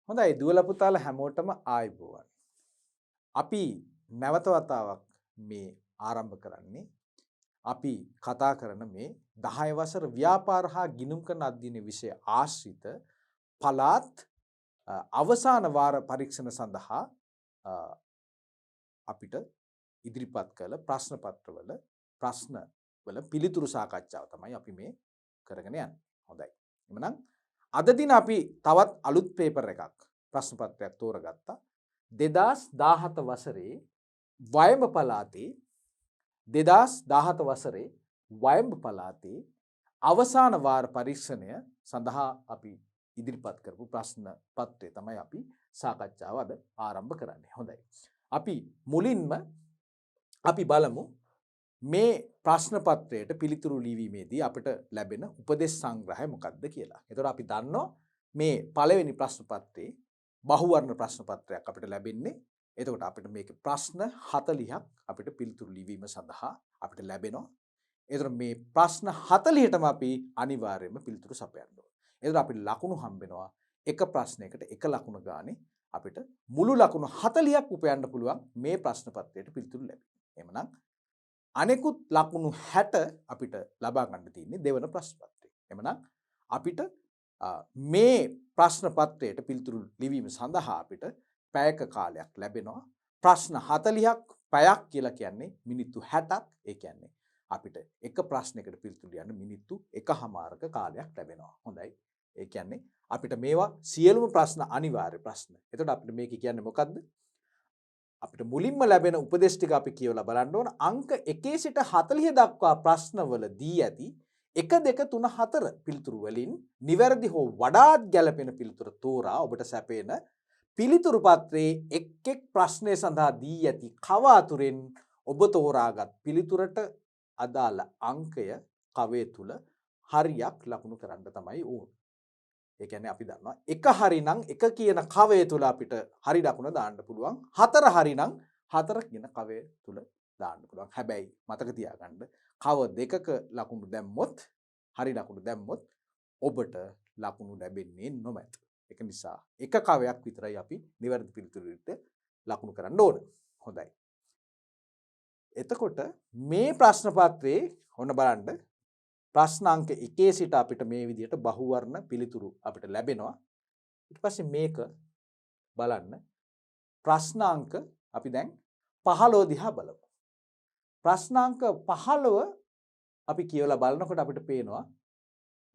හොඳයි දුවලා පුතාලා හැමෝටම ආයුබෝවන්. අපි නැවත වතාවක් මේ ආරම්භ කරන්නේ අපි කතා කරන මේ 10 වසර ව්‍යාපාර හා ගිණුම් කරන අධ්‍යයන විෂය ආශ්‍රිත පළාත් අවසාන වාර පරීක්ෂණ සඳහා අ, අපිට ඉදිරිපත් කළ ප්‍රශ්න පත්‍රවල ප්‍රශ්න වල පිළිතුරු සාකච්ඡාව තමයි අපි මේ කරගෙන යන්නේ. හොඳයි. එhmenan අද දින අපි තවත් අලුත් පේපර් එකක් ප්‍රශ්න පත්‍රයක් තෝරගත්තා. 2017 වසරේ වයඹ පළාතේ 2017 වසරේ වයඹ පළාතේ අවසාන වාර පරීක්ෂණය සඳහා අපි ඉදිරිපත් කරපු ප්‍රශ්න පත්‍රය තමයි අපි සාකච්ඡාව අද ආරම්භ කරන්නේ. හොඳයි. අපි මුලින්ම අපි බලමු මේ ප්‍රශ්න පත්‍රයට පිළිතුරු ලිවීමේදී අපිට ලැබෙන උපදෙස් සංග්‍රහය මොකක්ද කියලා. එතකොට අපි දන්නවා මේ පළවෙනි ප්‍රශ්න පත්‍රයේ බහුවර්ණ ප්‍රශ්න පත්‍රයක් අපිට ලැබෙන්නේ. එතකොට අපිට මේකේ ප්‍රශ්න 40ක් අපිට පිළිතුරු ලිවීම සඳහා අපිට ලැබෙනවා. එතකොට මේ ප්‍රශ්න 40ටම අපි අනිවාර්යයෙන්ම පිළිතුරු සපයන්න ඕනේ. එතකොට අපිට ලකුණු හම්බෙනවා එක ප්‍රශ්නයකට එක ලකුණ ගානේ අපිට මුළු ලකුණු 40ක් උපයන්න පුළුවන් මේ ප්‍රශ්න පත්‍රයට පිළිතුරු ලැබෙන්න. එහෙමනම් අනෙකුත් ලකුණු 60 අපිට ලබා ගන්න තියෙන්නේ දෙවන ප්‍රශ්න පත්‍රයේ. එහෙමනම් අපිට මේ ප්‍රශ්න පත්‍රයට පිළිතුරු ලිවීම සඳහා අපිට පැයක කාලයක් ලැබෙනවා. ප්‍රශ්න 40ක් පැයක් කියලා කියන්නේ මිනිත්තු 60ක්. ඒ කියන්නේ අපිට එක ප්‍රශ්නයකට පිළිතුරු ලියන්න මිනිත්තු 1මාරක කාලයක් ලැබෙනවා. හොඳයි. ඒ කියන්නේ අපිට මේවා සියලුම ප්‍රශ්න අනිවාර්ය ප්‍රශ්න. එතකොට අපිට මේක කියන්නේ මොකද්ද? අපිට මුලින්ම ලැබෙන උපදේශ ටික අපි කියවලා බලන්න ඕන. අංක 1 සිට 40 දක්වා ප්‍රශ්නවල දී ඇති 1 2 3 4 පිළිතුරු වලින් නිවැරදි හෝ වඩාත් ගැළපෙන පිළිතුර තෝරා ඔබට සැපේන පිළිතුරු පත්‍රයේ එක් එක් ප්‍රශ්නය සඳහා දී ඇති කවාතුරෙන් ඔබ තෝරාගත් පිළිතුරට අදාළ අංකය කවය තුල හරියක් ලකුණු කරන්න තමයි ඕන. ඒ කියන්නේ අපි දන්නවා එක හරි නම් එක කියන කවය තුල අපිට හරි ලකුණ දාන්න පුළුවන්. 4 හරි නම් 4 කියන කවය තුල දාන්න පුළුවන්. හැබැයි මතක තියාගන්න කව දෙකක ලකුණු දැම්මොත් හරි ලකුණු දැම්මොත් ඔබට ලකුණු ලැබෙන්නේ නොමැත. ඒක නිසා එක කවයක් විතරයි අපි නිවැරදි පිළිතුරට ලකුණු කරන්න ඕන. හොඳයි. එතකොට මේ ප්‍රශ්න පත්‍රයේ ඔන්න බලන්න ප්‍රශ්න අංක 1 සිට අපිට මේ විදිහට බහුවර්ණ පිළිතුරු අපිට ලැබෙනවා. ඊට පස්සේ මේක බලන්න ප්‍රශ්න අංක අපි දැන් 15 දිහා බලමු. ප්‍රශ්න අංක 15 අපි කියවලා බලනකොට අපිට පේනවා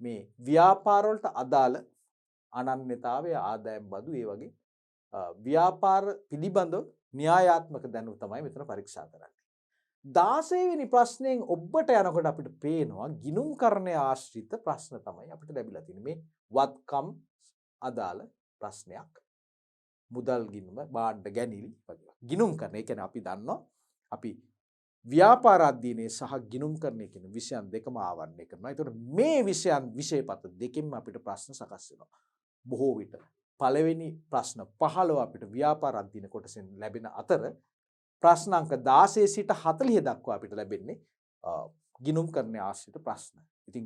මේ ව්‍යාපාර වලට අදාළ අනන්‍යතාවය ආදායම් බදු ඒ වගේ ව්‍යාපාර පිළිබඳව න්‍යායාත්මක දැනුම තමයි මෙතන පරීක්ෂා කරන්නේ. 16 වෙනි ප්‍රශ්නයෙන් ඔබට යනකොට අපිට පේනවා ගිණුම් කරණය ආශ්‍රිත ප්‍රශ්න තමයි අපිට ලැබිලා තියෙන්නේ. මේ වත්කම් අදාළ ප්‍රශ්නයක්. මුදල් ගිණුම, භාණ්ඩ ගැනීම වගේ. ගිණුම් කරන. ඒ කියන්නේ අපි දන්නවා අපි ව්‍යාපාර අධ්‍යයනයේ සහ ගිණුම් කරණය කියන විෂයන් දෙකම ආවරණය කරනවා. ඒතකොට මේ විෂයපත දෙකෙන්ම අපිට ප්‍රශ්න සකස් වෙනවා. බොහෝ විට පළවෙනි ප්‍රශ්න 15 අපිට ව්‍යාපාර අධ්‍යයන කොටසෙන් ලැබෙන අතර ප්‍රශ්න අංක 16 සිට 40 දක්වා අපිට ලැබෙන්නේ ගිණුම් කරන ආශ්‍රිත ප්‍රශ්න. ඉතින්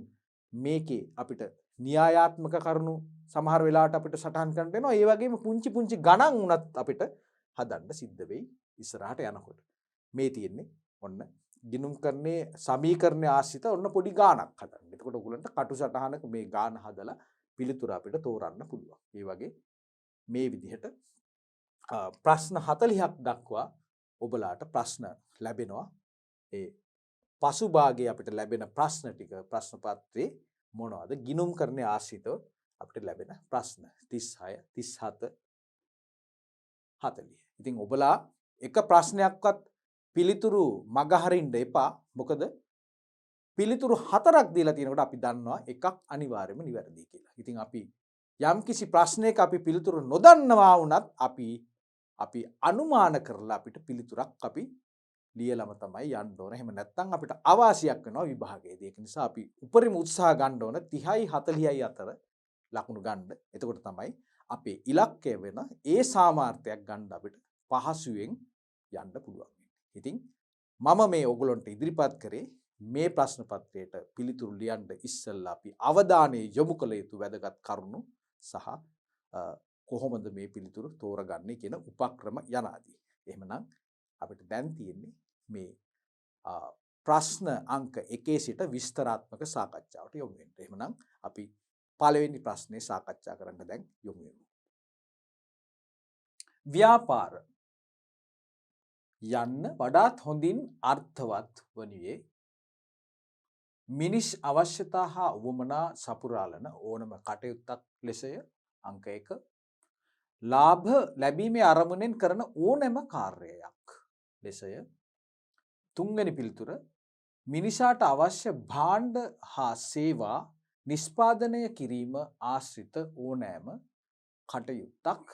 මේකේ අපිට න්‍යායාත්මක කරුණු සමහර වෙලාවට අපිට සටහන් කරන්න වෙනවා. ඒ වගේම පුංචි පුංචි ගණන් උනත් අපිට හදන්න සිද්ධ වෙයි ඉස්සරහට යනකොට. මේ තියෙන්නේ ඔන්න ගිණුම් කරන්නේ සමීකරණ ආශ්‍රිත ඔන්න පොඩි ගාණක් හදන්න. එතකොට ඔයගලන්ට කටු සටහනක මේ ගාණ හදලා පිළිතුර අපිට තෝරන්න පුළුවන්. ඒ වගේ මේ විදිහට ප්‍රශ්න 40ක් දක්වා ඔබලාට ප්‍රශ්න ලැබෙනවා. ඒ පසුභාගයේ අපිට ලැබෙන ප්‍රශ්න ටික ප්‍රශ්න පත්‍රයේ මොනවද? ගිණුම් කරන ආශ්‍රිතව අපිට ලැබෙන ප්‍රශ්න 36, 37, 40. ඉතින් ඔබලා එක ප්‍රශ්නයක්වත් පිළිතුරු මගහරින්න එපා. මොකද පිළිතුරු 4ක් දීලා තියෙනකොට අපි දන්නවා එකක් අනිවාර්යයෙන්ම නිවැරදි කියලා. ඉතින් අපි යම්කිසි ප්‍රශ්නයක අපි පිළිතුරු නොදන්නවා වුණත් අපි අනුමාන කරලා අපිට පිළිතුරක් අපි ලියලම තමයි යන්න ඕන. එහෙම නැත්නම් අපිට අවාසියක් වෙනවා විභාගයේදී. ඒක නිසා අපි උපරිම උත්සාහ ගන්න ඕන 30යි 40යි අතර ලකුණු ගන්න. එතකොට තමයි අපේ ඉලක්කය වෙන ඒ සාමාර්ථයක් ගන්න අපිට පහසුවෙන් යන්න පුළුවන්. ඉතින් මම මේ ඔයගලන්ට ඉදිරිපත් කරේ මේ ප්‍රශ්න පත්‍රයට පිළිතුරු ලියන්න ඉස්සෙල්ලා අපි අවධානය යොමු කළ යුතු වැදගත් කරුණු සහ කොහොමද මේ පිළිතුරු තෝරගන්නේ කියන උපක්‍රම යනාදී. එහෙමනම් අපිට දැන් තියෙන්නේ මේ ප්‍රශ්න අංක 1 සිට විස්තරාත්මක සාකච්ඡාවට යොමු වෙන්න. එහෙමනම් අපි පළවෙනි ප්‍රශ්නේ සාකච්ඡා කරන්න දැන් යොමු වෙමු. ව්‍යාපාර යන්න වඩාත් හොඳින් අර්ථවත් වනුයේ මිනිස් අවශ්‍යතා හා උවමනා සපුරාලන ඕනම කටයුත්තක් ලෙසය. අංක 1. ලාභ ලැබීමේ අරමුණෙන් කරන ඕනෑම කාර්යයක් ලෙසය. තුන්වෙනි පිළිතුර මිනිසාට අවශ්‍ය භාණ්ඩ හා සේවා නිෂ්පාදනය කිරීම ආශ්‍රිත ඕනෑම කටයුත්තක්.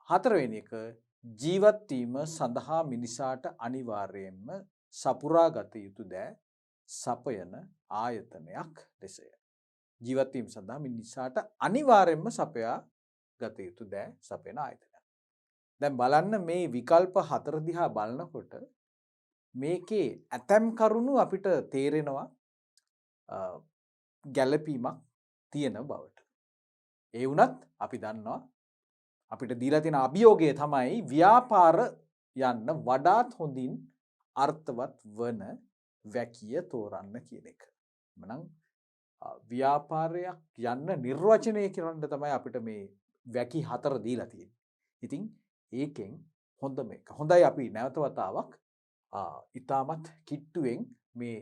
හතරවෙනි එක ජීවත් වීම සඳහා මිනිසාට අනිවාර්යයෙන්ම සපුරා ගත යුතු දෑ සපයන ආයතනයක් ලෙසය. ජීවත් වීම සඳහා මිනිසාට අනිවාර්යයෙන්ම සපයා ගත යුතු දෑ සපයන ආයතනයක්. දැන් බලන්න මේ විකල්ප 4 දිහා බලනකොට මේකේ ඇතම් කරුණු අපිට තේරෙනවා ගැළපීමක් තියෙන බවට. ඒ වුණත් අපි දන්නවා අපිට දීලා තියෙන අභියෝගය තමයි ව්‍යාපාර යන්න වඩාත් හොඳින් අර්ථවත් වන වැකිය තෝරන්න කියන එක. එමනම් ව්‍යාපාරයක් යන්න නිර්වචනය කරන්න තමයි අපිට මේ වැකි 4 දීලා තියෙන්නේ. ඉතින් ඒකෙන් හොඳම එක. හොඳයි අපි නැවත වතාවක් ඊටමත් කිට්ටුවෙන් මේ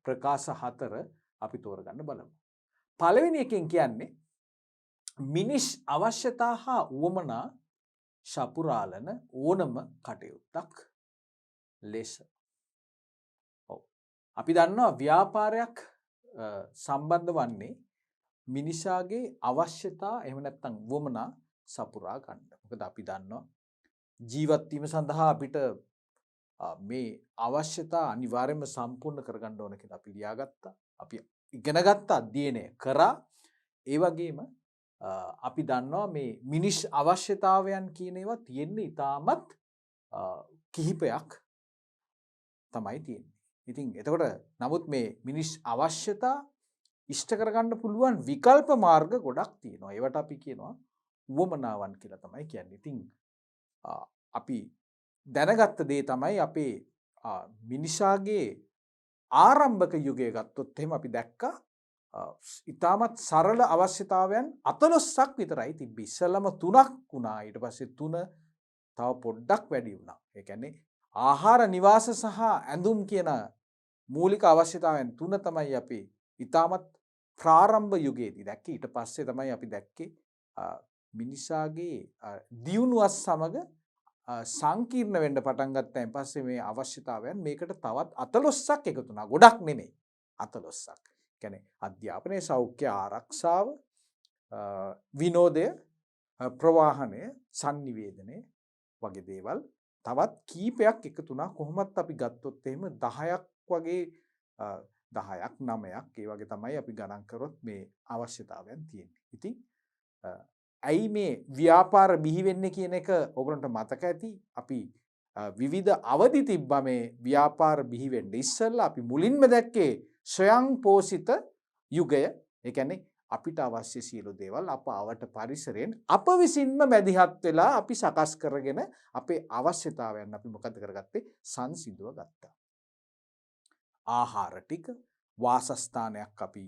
ප්‍රකාශ 4 අපි තෝරගන්න බලමු. පළවෙනි එකෙන් කියන්නේ මිනිස් අවශ්‍යතා හා උවමනා සපුරාලන ඕනම කටයුත්තක් ලෙස. අපි දන්නවා ව්‍යාපාරයක් සම්බන්ධ වන්නේ මිනිසාගේ අවශ්‍යතා එහෙම නැත්නම් උවමනා සපුරා ගන්න. මොකද අපි දන්නවා ජීවත් වීම සඳහා අපිට මේ අවශ්‍යතා අනිවාර්යයෙන්ම සම්පූර්ණ කරගන්න ඕන කියලා අපි ලියාගත්තා. අපි ඉගෙනගත්ත අධ්‍යයනය කරා. ඒ වගේම අපි දන්නවා මේ මිනිස් අවශ්‍යතාවයන් කියන ඒවා තියෙන්නේ ඉතාමත් කිහිපයක් තමයි තියෙන්නේ. ඉතින් එතකොට නමුත් මේ මිනිස් අවශ්‍යතා ඉෂ්ට කරගන්න පුළුවන් විකල්ප මාර්ග ගොඩක් තියෙනවා. ඒවට අපි කියනවා උවමනාවන් කියලා තමයි කියන්නේ. ඉතින් අපි දැනගත්ත දේ තමයි අපේ මිනිසාගේ ආරම්භක යුගය ගත්තොත් එහෙම අපි දැක්කා ඉතාමත් සරල අවශ්‍යතාවයන් 14ක් විතරයි තිබ්බේ. ඉස්සෙල්ලම 3ක් වුණා. ඊට පස්සේ 3 තව පොඩ්ඩක් වැඩි වුණා. ඒ කියන්නේ ආහාර නිවාස සහ ඇඳුම් කියන මූලික අවශ්‍යතාවයන් 3 තමයි අපි ඉතාමත් ප්‍රාරම්භ යුගයේදී දැක්කේ. ඊට පස්සේ තමයි අපි දැක්කේ මිනිසාගේ දියුණුවත් සමග සංකීර්ණ වෙන්න පටන් ගත්තයින් පස්සේ මේ අවශ්‍යතාවයන් මේකට තවත් 14ක් එකතු වුණා. ගොඩක් නෙමෙයි. 14ක්. කියන්නේ අධ්‍යාපනය, සෞඛ්‍ය ආරක්ෂාව, විනෝදය, ප්‍රවාහනය, sannivedanaya වගේ දේවල් තවත් කීපයක් එකතු වුණා. කොහොමත් අපි ගත්තොත් එහෙම 10ක් වගේ 10ක් 9ක් ඒ වගේ තමයි අපි ගණන් කරොත් මේ අවශ්‍යතාවයන් තියෙන්නේ. ඉතින් ඇයි මේ ව්‍යාපාර බිහි වෙන්නේ කියන එක ඔයගොල්ලන්ට මතක ඇති. අපි විවිධ අවදි තිබ්බා මේ ව්‍යාපාර බිහි වෙන්න ඉස්සෙල්ලා. අපි මුලින්ම දැක්කේ ස්වයං පෝෂිත යුගය. ඒ කියන්නේ අපිට අවශ්‍ය සියලු දේවල් අප අවට පරිසරයෙන් අප විසින්ම මැදිහත් වෙලා අපි සකස් කරගෙන අපේ අවශ්‍යතාවයන් අපි මොකද කරගත්තේ? සංසිඳව ගත්තා. ආහාර ටික, වාසස්ථානයක් අපි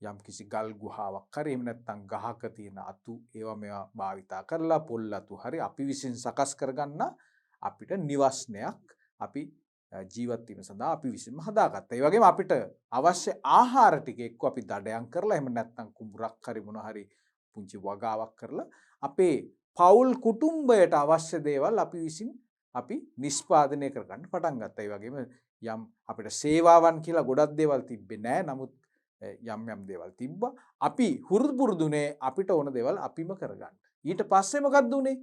යම් කිසි ගල් ගුහාවක් හරි එහෙම නැත්නම් ගහක තියෙන අතු ඒවා මේවා භාවිතා කරලා පොල් අතු හරි අපි විසින් සකස් කරගන්න අපිට නිවස්නයක් අපි ජීවත් වීම සඳහා අපි විසින්ම හදාගත්තා. ඒ වගේම අපිට අවශ්‍ය ආහාර ටික එක්ක අපි දඩයන් කරලා එහෙම නැත්නම් කුඹුරක් හරි මොන හරි පුංචි වගාවක් කරලා අපේ පවුල් කුටුම්බයට අවශ්‍ය දේවල් අපි විසින් අපි නිෂ්පාදනය කරගන්න පටන් ගත්තා. ඒ වගේම යම් අපිට සේවාවන් කියලා ගොඩක් දේවල් තිබ්බේ නැහැ. නමුත් යම් දේවල් තිබ්බා. අපි හුරුදු පුරුදුනේ අපිට ඕන දේවල් අපිම කරගන්න. ඊට පස්සේ මොකක්ද උනේ?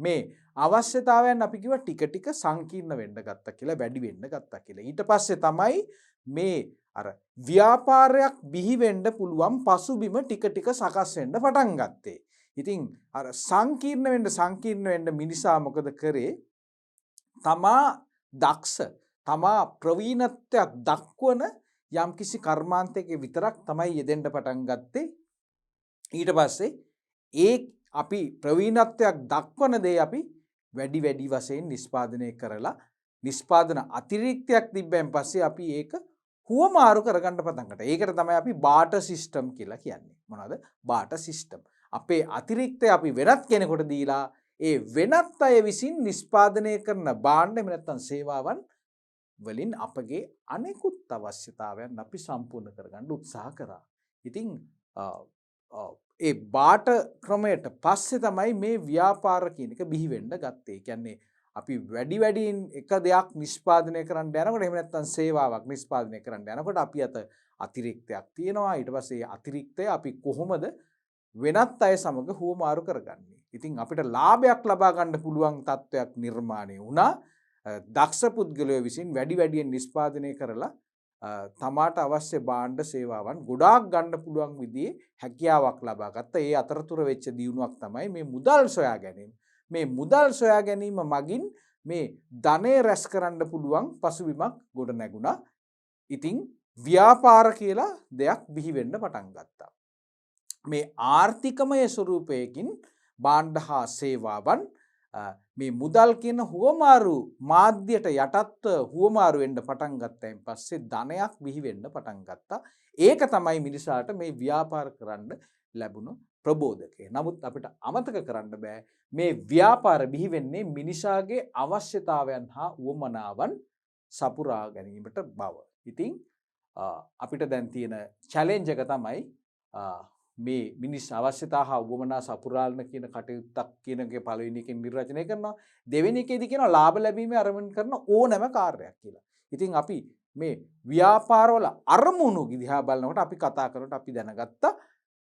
මේ අවශ්‍යතාවයන් අපි කිව්වා ටික ටික සංකීර්ණ වෙන්න ගත්තා කියලා, වැඩි වෙන්න ගත්තා කියලා. ඊට පස්සේ තමයි මේ අර ව්‍යාපාරයක් බිහි වෙන්න පුළුවන් පසුබිම ටික ටික සකස් වෙන්න පටන් ගත්තේ. ඉතින් අර සංකීර්ණ වෙන්න මිනිසා මොකද කරේ? තමා දක්ෂ, තමා ප්‍රවීණත්වයක් දක්වන යම්කිසි කර්මාන්තයක විතරක් තමයි යෙදෙන්න පටන් ගත්තේ. ඊට පස්සේ ඒ අපි ප්‍රවීණත්වයක් දක්වන දේ අපි වැඩි වශයෙන් නිෂ්පාදනය කරලා නිෂ්පාදන අතිරික්තයක් තිබ්බෙන් පස්සේ අපි ඒක හුවමාරු කරගන්න පටන් ගන්නවා. ඒකට තමයි අපි බාටර් සිස්ටම් කියලා කියන්නේ. මොනවද? බාටර් සිස්ටම්. අපේ අතිරික්තය අපි වෙනත් කෙනෙකුට දීලා ඒ වෙනත් අය විසින් නිෂ්පාදනය කරන භාණ්ඩ එහෙම නැත්නම් සේවාවන් වලින් අපගේ අනෙකුත් අවශ්‍යතාවයන් අපි සම්පූර්ණ කරගන්න උත්සාහ කරා. ඉතින් ඒ බාට ක්‍රමයට පස්සේ තමයි මේ ව්‍යාපාර කියන එක බිහි වෙන්න ගත්තේ. ඒ කියන්නේ අපි වැඩියෙන් එක දෙයක් නිෂ්පාදනය කරන්න යනකොට එහෙම නැත්නම් සේවාවක් නිෂ්පාදනය කරන්න යනකොට අපි අත අතිරික්තයක් තියෙනවා. ඊට පස්සේ ඒ අතිරික්තය අපි කොහොමද වෙනත් අය සමග හුවමාරු කරගන්නේ? ඉතින් අපිට ලාභයක් ලබා ගන්න පුළුවන් තත්ත්වයක් නිර්මාණය වුණා. දක්ෂ පුද්ගලයෝ විසින් වැඩියෙන් නිෂ්පාදනය කරලා තමාට අවශ්‍ය භාණ්ඩ සේවාවන් ගොඩාක් ගන්න පුළුවන් විදිහේ හැකියාවක් ලබා ගත්තා. ඒ අතරතුර වෙච්ච දියුණුවක් තමයි මේ මුදල් සොයා ගැනීම. මේ මුදල් සොයා ගැනීම මගින් මේ ධනය රැස් කරන්න පුළුවන් පසුබිමක් ගොඩ නැගුණා. ඉතින් ව්‍යාපාර කියලා දෙයක් බිහි වෙන්න පටන් ගත්තා. මේ ආර්ථිකමය ස්වරූපයකින් භාණ්ඩ හා සේවාවන් මේ මුදල් කියන හුවමාරු මාධ්‍යයට යටත්ව හුවමාරු වෙන්න පටන් ගත්තයින් පස්සේ ධනයක් බිහි වෙන්න පටන් ගත්තා. ඒක තමයි මිනිසාට මේ ව්‍යාපාර කරන්න ලැබුණු ප්‍රබෝධකය. නමුත් අපිට අමතක කරන්න බෑ මේ ව්‍යාපාර බිහි වෙන්නේ මිනිසාගේ අවශ්‍යතාවයන් හා උවමනාවන් සපුරා ගැනීමට බව. ඉතින් අපිට දැන් තියෙන චැලෙන්ජ් එක තමයි මේ මිනිස් අවශ්‍යතා හා උවමනා සපුරාලන කියන කටයුත්තක් කියන එකේ පළවෙනි එකෙන් නිර්වචනය කරනවා. දෙවෙනි එකේදී කියනවා ලාභ ලැබීමේ අරමුණු කරන ඕනෑම කාර්යයක් කියලා. ඉතින් අපි මේ ව්‍යාපාරවල අරමුණු දිහා බලනකොට අපි කතා කරනකොට අපි දැනගත්තා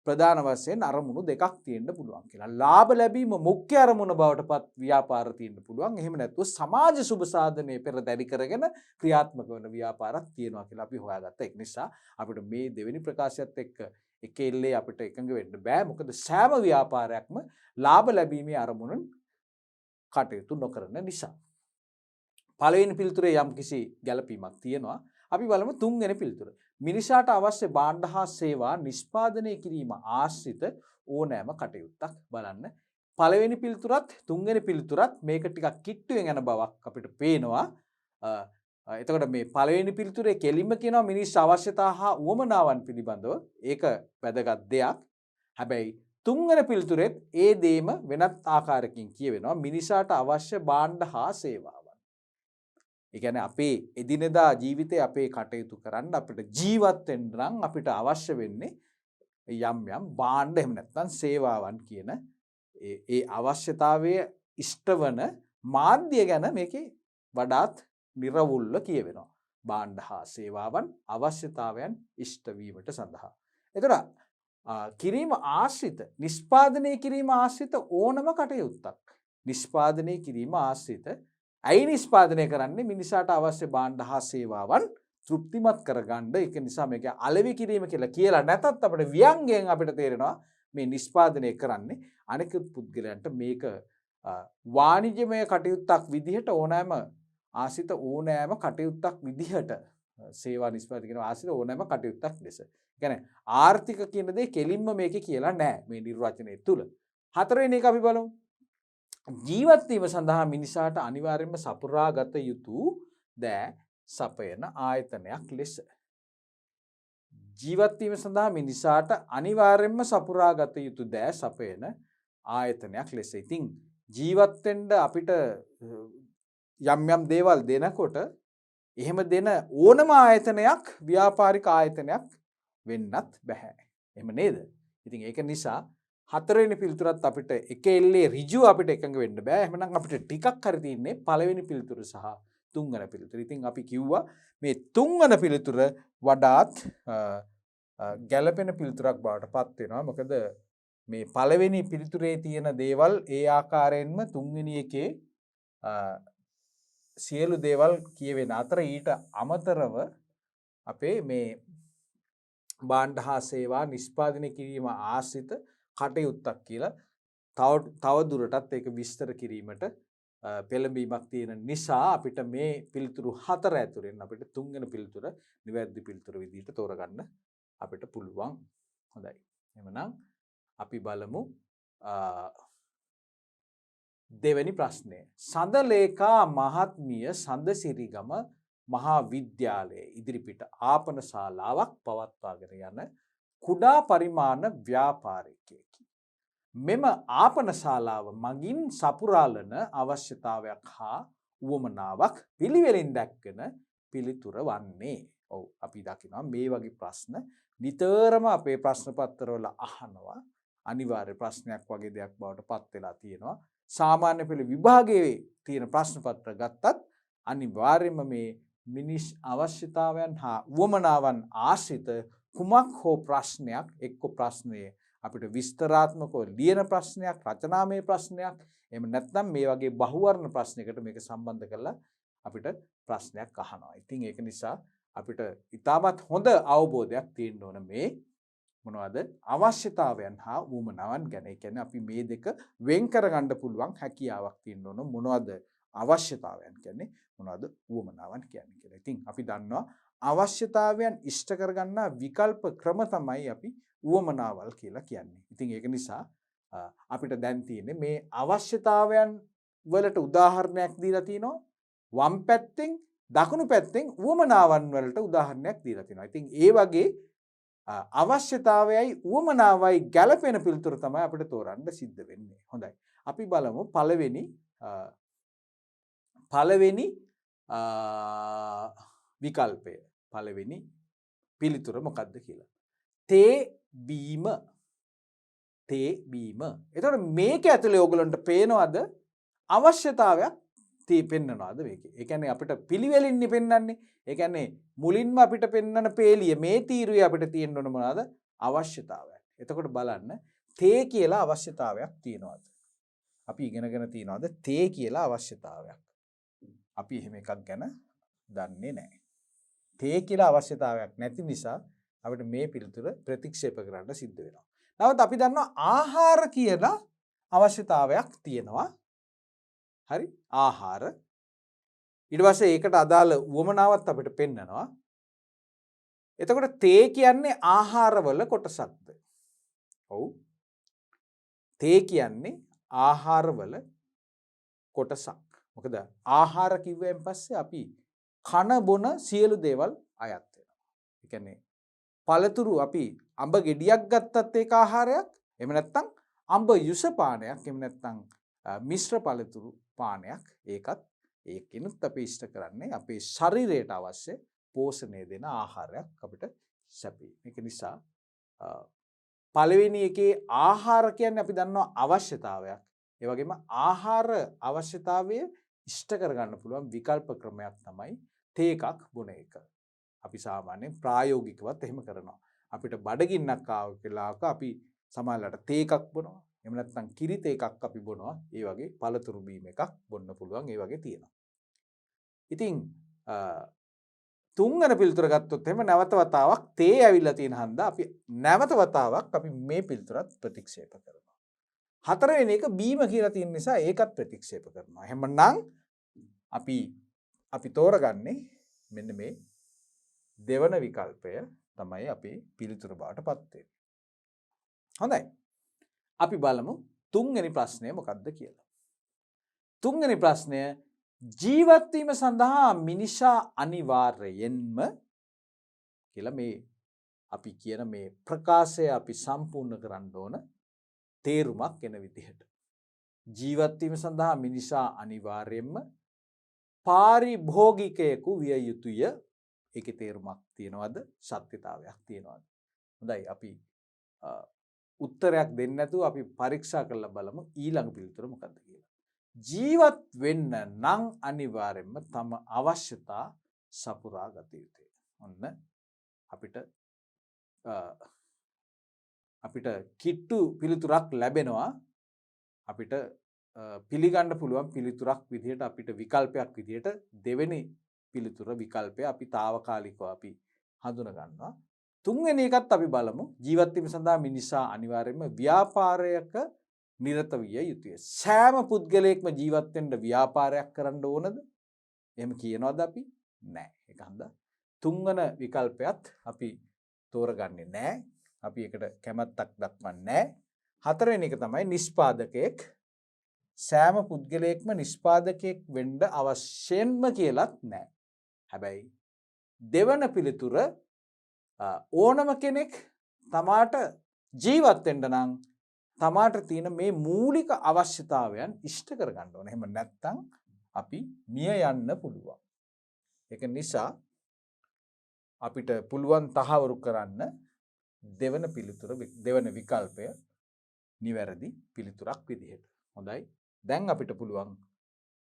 ප්‍රධාන වශයෙන් අරමුණු දෙකක් තියෙන්න පුළුවන් කියලා. ලාභ ලැබීම මුඛ්‍ය අරමුණ බවට පත් ව්‍යාපාර තියෙන්න පුළුවන්. එහෙම නැත්නම් සමාජ සුබ සාධනයේ පෙරදැරි කරගෙන ක්‍රියාත්මක වෙන ව්‍යාපාරක් තියෙනවා කියලා අපි හොයාගත්තා. ඒක නිසා අපිට මේ දෙවෙනි ප්‍රකාශයත් එක්ක එකෙල්ලේ අපිට එකඟ වෙන්න බෑ. මොකද සෑම ව්‍යාපාරයක්ම ලාභ ලැබීමේ අරමුණෙන් කටයුතු නොකරන නිසා. පළවෙනි පිළිතුරේ යම්කිසි ගැළපීමක් තියෙනවා. අපි බලමු තුන්වෙනි පිළිතුර. මිනිසාට අවශ්‍ය භාණ්ඩ හා සේවා නිෂ්පාදනය කිරීම ආශ්‍රිත ඕනෑම කටයුත්තක් බලන්න. පළවෙනි පිළිතුරත් තුන්වෙනි පිළිතුරත් මේක ටිකක් කිට්ටුවෙන් යන බවක් අපිට පේනවා. එතකොට මේ පළවෙනි පිළිතුරේ කෙලින්ම කියනවා මිනිස් අවශ්‍යතා හා උවමනාවන් පිළිබඳව. ඒක වැදගත් දෙයක්. හැබැයි තුන්වෙනි පිළිතුරෙත් ඒ දේම වෙනත් ආකාරයකින් කියවෙනවා මිනිසාට අවශ්‍ය භාණ්ඩ හා සේවාවන්. ඒ කියන්නේ අපේ එදිනෙදා ජීවිතේ අපේ කටයුතු කරන්න අපිට ජීවත් වෙන්න නම් අපිට අවශ්‍ය වෙන්නේ යම් භාණ්ඩ එහෙම නැත්නම් සේවාවන් කියන ඒ අවශ්‍යතාවයේ ඉෂ්ටවන මාධ්‍ය ගැන මේකේ වඩාත් නිර්වුල්ව කියවෙනවා. භාණ්ඩ හා සේවාවන් අවශ්‍යතාවයන් ඉෂ්ට වීමට සඳහා. එතකොට කිරීම ආශ්‍රිත නිෂ්පාදනය කිරීම ආශ්‍රිත ඕනම කටයුත්තක්. නිෂ්පාදනය කිරීම ආශ්‍රිත ඇයි නිෂ්පාදනය කරන්නේ මිනිසාට අවශ්‍ය භාණ්ඩ හා සේවාවන් තෘප්තිමත් කරගන්න. ඒක නිසා මේක අලෙවි කිරීම කියලා නැතත් අපිට ව්‍යංගයෙන් අපිට තේරෙනවා මේ නිෂ්පාදනය කරන්නේ අනෙකුත් පුද්ගලයන්ට මේක වාණිජමය කටයුත්තක් විදිහට ඕනෑම ආසිත ඕනෑම කටයුත්තක් විදිහට සේවා නිෂ්පාදනය කරන ආසිත ඕනෑම කටයුත්තක් ලෙස. කියන්නේ ආර්ථික කියන දේ කෙලින්ම මේකේ කියලා නැහැ මේ නිර්වචනය තුල. හතරවෙනි එක අපි බලමු. ජීවත් වීම සඳහා මිනිසාට අනිවාර්යයෙන්ම සපුරාගත යුතු දෑ සපයන ආයතනයක් ලෙස. ජීවත් වීම සඳහා මිනිසාට අනිවාර්යයෙන්ම සපුරාගත යුතු දෑ සපයන ආයතනයක් ලෙස. ඉතින් ජීවත් වෙන්න අපිට යම් දේවල් දෙනකොට එහෙම දෙන ඕනම ආයතනයක් ව්‍යාපාරික ආයතනයක් වෙන්නත් බෑ. එහෙම නේද? ඉතින් ඒක නිසා හතරවෙනි පිළිතුරත් අපිට එක එල්ලේ ඍජුව අපිට එකඟ වෙන්න බෑ. එහෙනම් අපිට ටිකක් හරි තියෙන්නේ පළවෙනි පිළිතුර සහ තුන්වෙනි පිළිතුර. ඉතින් අපි කිව්වා මේ තුන්වෙනි පිළිතුර වඩාත් ගැළපෙන පිළිතුරක් බවට පත් වෙනවා. මොකද මේ පළවෙනි පිළිතුරේ තියෙන දේවල් ඒ ආකාරයෙන්ම තුන්වෙනි එකේ සියලු දේවල් කියවෙන අතර ඊට අමතරව අපේ මේ භාණ්ඩ හා සේවා නිෂ්පාදනය කිරීම ආශ්‍රිත කටයුත්තක් කියලා තව දුරටත් ඒක විස්තර කිරීමට පෙළඹීමක් තියෙන නිසා අපිට මේ පිළිතුරු හතර ඇතුළෙන් අපිට තුන්වෙනි පිළිතුර නිවැරදි පිළිතුර විදිහට තෝරගන්න අපිට පුළුවන්. හොඳයි. එහෙනම් අපි බලමු දෙවැනි ප්‍රශ්නය. සඳලේකා මහත්මිය සඳසිරිගම මහා විද්‍යාලයේ ඉදිරිපිට ආපන ශාලාවක් පවත්වාගෙන යන කුඩා පරිමාණ ව්‍යාපාරිකයෙකි. මෙම ආපන ශාලාව මගින් සපුරාලන අවශ්‍යතාවයක් හා උවමනාවක් පිළිවෙලින් දැක්වෙන පිළිතුර වන්නේ. ඔව් අපි දකිනවා මේ වගේ ප්‍රශ්න නිතරම අපේ ප්‍රශ්න පත්‍රවල අහනවා. අනිවාර්ය ප්‍රශ්නයක් වගේ දෙයක් බවට පත් වෙලා තියෙනවා. සාමාන්‍ය පෙළ විභාගයේ තියෙන ප්‍රශ්න පත්‍ර ගත්තත් අනිවාර්යයෙන්ම මේ මිනිස් අවශ්‍යතාවයන් හා උවමනාවන් ආශ්‍රිත කුමක් හෝ ප්‍රශ්නයක් එක්ක ප්‍රශ්නයේ අපිට විස්තරාත්මකව ලියන ප්‍රශ්නයක් රචනාමය ප්‍රශ්නයක් එහෙම නැත්නම් මේ වගේ බහුවර්ණ ප්‍රශ්නයකට මේක සම්බන්ධ කරලා අපිට ප්‍රශ්නයක් අහනවා. ඉතින් ඒක නිසා අපිට ඉතාමත් හොඳ අවබෝධයක් තියෙන්න ඕන මේ මොනවද අවශ්‍යතාවයන් හා උවමනාවන් ගැන. ඒ කියන්නේ අපි මේ දෙක වෙන් කරගන්න පුළුවන් හැකියාවක් තියෙන්න ඕන. මොනවද අවශ්‍යතාවයන් කියන්නේ මොනවද උවමනාවන් කියන්නේ කියලා. ඉතින් අපි දන්නවා අවශ්‍යතාවයන් ඉෂ්ට කරගන්න විකල්ප ක්‍රම තමයි අපි උවමනාවල් කියලා කියන්නේ. ඉතින් ඒක නිසා අපිට දැන් තියෙන්නේ මේ අවශ්‍යතාවයන් වලට උදාහරණයක් දීලා තිනවා. වම් පැත්තෙන් දකුණු පැත්තෙන් උවමනාවන් වලට උදාහරණයක් දීලා තිනවා. ඉතින් ඒ වගේ අවශ්‍යතාවයයි උවමනාවයි ගැළපෙන පිළිතුර තමයි අපිට තෝරන්න සිද්ධ වෙන්නේ. හොඳයි. අපි බලමු පළවෙනි විකල්පය. පළවෙනි පිළිතුර මොකක්ද කියලා. තේ බීම. එතකොට මේක ඇතුලේ ඕගලන්ට පේනවද අවශ්‍යතාවයක් පෙන්නනවාද මේකේ? ඒ කියන්නේ අපිට පිළිවෙලින්නේ පෙන්වන්නේ. ඒ කියන්නේ මුලින්ම අපිට පෙන්වන පේලිය මේ තීරුවේ අපිට තියෙන්න ඕන මොනවාද? අවශ්‍යතාවයක්. එතකොට බලන්න තේ කියලා අවශ්‍යතාවයක් තියෙනවද? අපි ඉගෙනගෙන තියෙනවද තේ කියලා අවශ්‍යතාවයක්? අපි එහෙම එකක් ගැන දන්නේ නැහැ. තේ කියලා අවශ්‍යතාවයක් නැති නිසා අපිට මේ පිළිතුර ප්‍රතික්ෂේප කරන්න සිද්ධ වෙනවා. නමුත් අපි දන්නවා ආහාර කියලා අවශ්‍යතාවයක් තියෙනවා. හරි? ආහාර. ඊට පස්සේ ඒකට අදාළ උවමනාවත් අපිට පෙන්නනවා. එතකොට තේ කියන්නේ ආහාරවල කොටසක්ද? ඔව්. තේ කියන්නේ ආහාරවල කොටසක්. මොකද ආහාර කිව්වෙන් පස්සේ අපි කන බොන සියලු දේවල් අයත් වෙනවා. ඒ කියන්නේ පළතුරු අපි අඹ ගෙඩියක් ගත්තත් ඒක ආහාරයක්. එහෙම නැත්නම් අඹ යුස පානයක්. එහෙම නැත්නම් මිශ්‍ර පළතුරු පානයක්. ඒකිනුත් අපි ඉෂ්ට කරන්නේ අපේ ශරීරයට අවශ්‍ය පෝෂණය දෙන ආහාරයක් අපිට සැපේ. මේක නිසා පළවෙනි එකේ ආහාර කියන්නේ අපි දන්නවා අවශ්‍යතාවයක්. ඒ වගේම ආහාර අවශ්‍යතාවය ඉෂ්ට කරගන්න පුළුවන් විකල්ප ක්‍රමයක් තමයි තේ එකක් බොන එක. අපි සාමාන්‍යයෙන් ප්‍රායෝගිකවත් එහෙම කරනවා. අපිට බඩගින්නක් ආව වෙලාවක අපි සමහරවිට තේ එකක් බොනවා. එහෙම නැත්නම් කිරි තේ එකක් අපි බොනවා. ඒ වගේ පළතුරු බීම එකක් බොන්න පුළුවන්. ඒ වගේ තියෙනවා. ඉතින් තුන්වෙනි පිළිතුර ගත්තොත් එහෙම නැවත වතාවක් තේ ඇවිල්ලා තියෙන හන්දා අපි නැවත වතාවක් අපි මේ පිළිතුරත් ප්‍රතික්ෂේප කරනවා. හතරවෙනි එක බීම කියලා තියෙන නිසා ඒකත් ප්‍රතික්ෂේප කරනවා. එහෙමනම් අපි තෝරගන්නේ මෙන්න මේ දෙවන විකල්පය තමයි අපේ පිළිතුර බවට පත් වෙන්නේ. හොඳයි. අපි බලමු තුන්වෙනි ප්‍රශ්නය මොකක්ද කියලා. තුන්වෙනි ප්‍රශ්නය ජීවත් වීම සඳහා මිනිසා අනිවාර්යයෙන්ම කියලා මේ අපි කියන මේ ප්‍රකාශය අපි සම්පූර්ණ කරන්න ඕන තේරුමක් එන විදිහට. ජීවත් වීම සඳහා මිනිසා අනිවාර්යයෙන්ම පාරිභෝගිකයෙකු විය යුතුය. ඒකේ තේරුමක් තියනවද? සත්‍යතාවයක් තියනවද? හොඳයි අපි උත්තරයක් දෙන්නේ නැතුව අපි පරීක්ෂා කරලා බලමු ඊළඟ පිළිතුර මොකක්ද කියලා. ජීවත් වෙන්න නම් අනිවාර්යයෙන්ම තම අවශ්‍යතා සපුරා ගත යුතුයි. ඔන්න අපිට කිට්ටු පිළිතුරක් ලැබෙනවා. අපිට පිළිගන්න පුළුවන් පිළිතුරක් විදිහට අපිට විකල්පයක් විදිහට දෙවෙනි පිළිතුර විකල්පය අපි తాවකාලිකව අපි හඳුන ගන්නවා. තුන්වෙනි එකත් අපි බලමු. ජීවත් වීම සඳහා මිනිසා අනිවාර්යයෙන්ම ව්‍යාපාරයක නිරත විය යුතුය. සෑම පුද්ගලයෙක්ම ජීවත් වෙන්න ව්‍යාපාරයක් කරන්න ඕනද? එහෙම කියනවද අපි? නෑ. ඒක හන්දා තුන්වන විකල්පයත් අපි තෝරගන්නේ නෑ. අපි ඒකට කැමැත්තක් දක්වන්නේ නෑ. හතරවෙනි එක තමයි නිෂ්පාදකයෙක්. සෑම පුද්ගලයෙක්ම නිෂ්පාදකයෙක් වෙන්න අවශ්‍යම කියලත් නෑ. හැබැයි දෙවන පිළිතුර ඕනම කෙනෙක් තමාට ජීවත් වෙන්න නම් තමාට තියෙන මේ මූලික අවශ්‍යතාවයන් ඉෂ්ට කරගන්න ඕනේ. එහෙම නැත්නම් අපි මිය යන්න පුළුවන්. ඒක නිසා අපිට පුළුවන් තහවුරු කරන්න දෙවන පිළිතුර දෙවන විකල්පය නිවැරදි පිළිතුරක් විදිහට. හොඳයි. දැන් අපිට පුළුවන්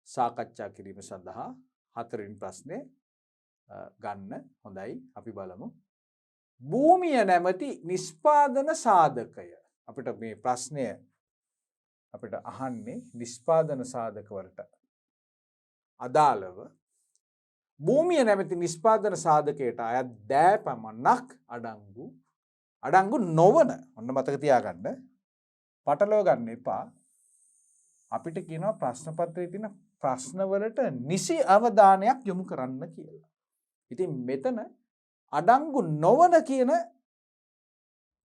සාකච්ඡා කිරීම සඳහා හතරවෙනි ප්‍රශ්නේ ගන්න. හොඳයි. අපි බලමු. භූමිය නැමැති නිෂ්පාදන සාධකය. අපිට මේ ප්‍රශ්නය අපිට අහන්නේ නිෂ්පාදන සාධක වලට අදාළව භූමිය නැමැති නිෂ්පාදන සාධකයට අයත් දෑ පමණක් අඩංගු නොවන ඔන්න මතක තියාගන්න. පටලව ගන්න එපා. අපිට කියනවා ප්‍රශ්න පත්‍රයේ තියෙන ප්‍රශ්න වලට නිසි අවධානයක් යොමු කරන්න කියලා. ඉතින් මෙතන අඩංගු නොවන කියන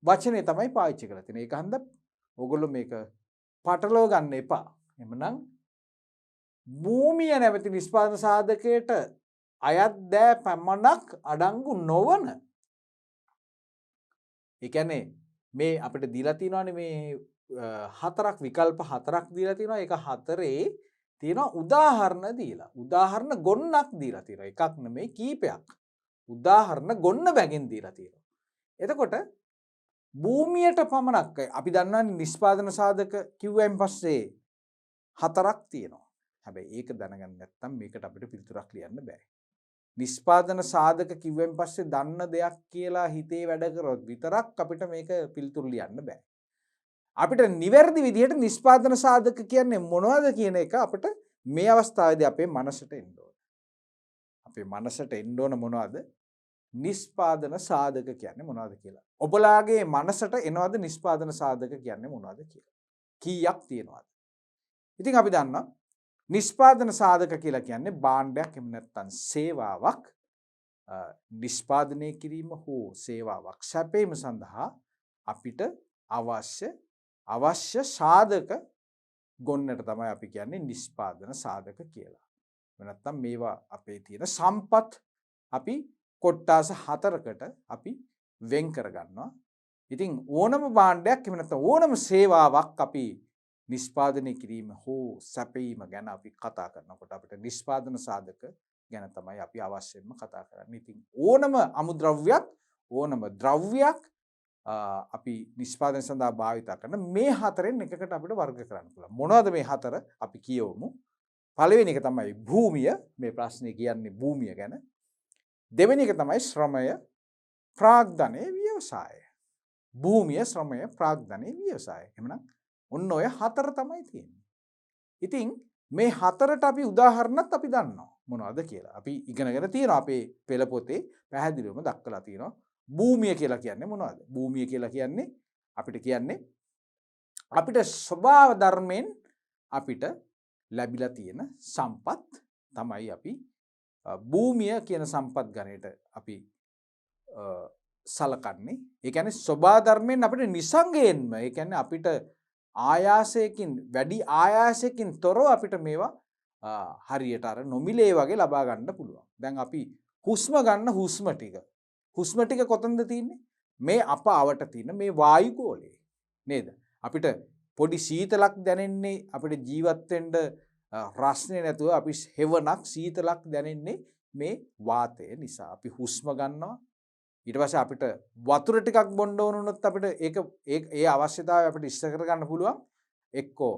වචනේ තමයි පාවිච්චි කරලා තියෙන්නේ. ඒක හන්ද ඔයගොල්ලෝ මේක පටලව ගන්න එපා. එhmenan භූමිය නැමැති නිෂ්පාදන සාධකයට අයත් දෑ පමණක් අඩංගු නොවන. ඒ කියන්නේ මේ අපිට දීලා තියෙනවානේ මේ හතරක් විකල්ප හතරක් දීලා තියෙනවා. ඒක හතරේ තියෙනවා උදාහරණ දීලා. උදාහරණ ගොන්නක් දීලා තියෙනවා. එකක් නෙමෙයි කීපයක්. උදාහරණ ගොන්න බැගින් දීලා තියෙනවා. එතකොට භූමියට පමණක් අපි දන්නවනේ නිෂ්පාදන සාධක කිව්වයින් පස්සේ හතරක් තියෙනවා. හැබැයි ඒක දැනගන්න නැත්නම් මේකට අපිට පිළිතුරක් ලියන්න බෑ. නිෂ්පාදන සාධක කිව්වෙන් පස්සේ දන්න දෙයක් කියලා හිතේ වැඩ කරොත් විතරක් අපිට මේක පිළිතුරු ලියන්න බෑ. අපිට නිවැරදි විදිහට නිෂ්පාදන සාධක කියන්නේ මොනවද කියන එක අපිට මේ අවස්ථාවේදී අපේ මනසට එන්න ඕන. අපේ මනසට එන්න ඕන මොනවද? නිෂ්පාදන සාධක කියන්නේ මොනවද කියලා. ඔබලාගේ මනසට එනවද නිෂ්පාදන සාධක කියන්නේ මොනවද කියලා? කීයක් තියෙනවද? ඉතින් අපි දන්නවා නිෂ්පාදන සාධක කියලා කියන්නේ භාණ්ඩයක් එහෙම නැත්නම් සේවාවක් නිෂ්පාදනය කිරීම හෝ සේවාවක් සැපයීම සඳහා අපිට අවශ්‍ය සාධක ගොන්නට තමයි අපි කියන්නේ නිෂ්පාදන සාධක කියලා. නැත්නම් මේවා අපේ තියෙන සම්පත් අපි කොට්ටාස හතරකට අපි වෙන් කර ගන්නවා. ඉතින් ඕනම භාණ්ඩයක් එහෙම නැත්නම් ඕනම සේවාවක් අපි නිෂ්පාදනය කිරීම හෝ සැපයීම ගැන අපි කතා කරනකොට අපිට නිෂ්පාදන සාධක ගැන තමයි අපි අවශ්‍යයෙන්ම කතා කරන්නේ. ඉතින් ඕනම අමුද්‍රව්‍යයක් ඕනම ද්‍රව්‍යයක් අපි නිෂ්පාදනය සඳහා භාවිත කරන මේ හතරෙන් එකකට අපිට වර්ග කරන්න පුළුවන්. මොනවද මේ හතර? අපි කියවමු. පළවෙනි එක තමයි භූමිය. මේ ප්‍රශ්නේ කියන්නේ භූමිය ගැන. දෙවෙනි එක තමයි ශ්‍රමය, ප්‍රාග්ධනය, ව්‍යවසාය. භූමිය, ශ්‍රමය, ප්‍රාග්ධනය, ව්‍යවසාය. එහෙනම් ඔන්න ඔය හතර තමයි තියෙන්නේ. ඉතින් මේ හතරට අපි උදාහරණත් අපි දන්නවා මොනවද කියලා. අපි ඉගෙනගෙන තියෙනවා අපේ පෙළ පොතේ පැහැදිලිවම දක්වලා තියෙනවා. භූමිය කියලා කියන්නේ මොනවද? භූමිය කියලා කියන්නේ අපිට ස්වභාව ධර්මයෙන් අපිට ලැබිලා තියෙන සම්පත් තමයි අපි භූමිය කියන සම්පත් ගණයට අපි සලකන්නේ. ඒ කියන්නේ ස්වභාව ධර්මයෙන් අපිට නිසංගයෙන්ම ඒ කියන්නේ අපිට වැඩි ආයාසයකින් තොරව අපිට මේවා හරියට අර නොමිලේ වගේ ලබා ගන්න පුළුවන්. දැන් අපි හුස්ම ගන්න හුස්ම ටික කොතනද තියෙන්නේ? මේ අප අවට තියෙන මේ වායු ගෝලයේ නේද? අපිට පොඩි සීතලක් දැනෙන්නේ අපිට ජීවත් වෙන්න රස්නේ නැතුව අපි හෙවණක් සීතලක් දැනෙන්නේ මේ වාතය නිසා. අපි හුස්ම ගන්නවා. ඊට පස්සේ අපිට වතුර ටිකක් බොන්න ඕන වුණොත් අපිට ඒ අවශ්‍යතාවය අපිට ඉෂ්ට කරගන්න පුළුවන්. එක්කෝ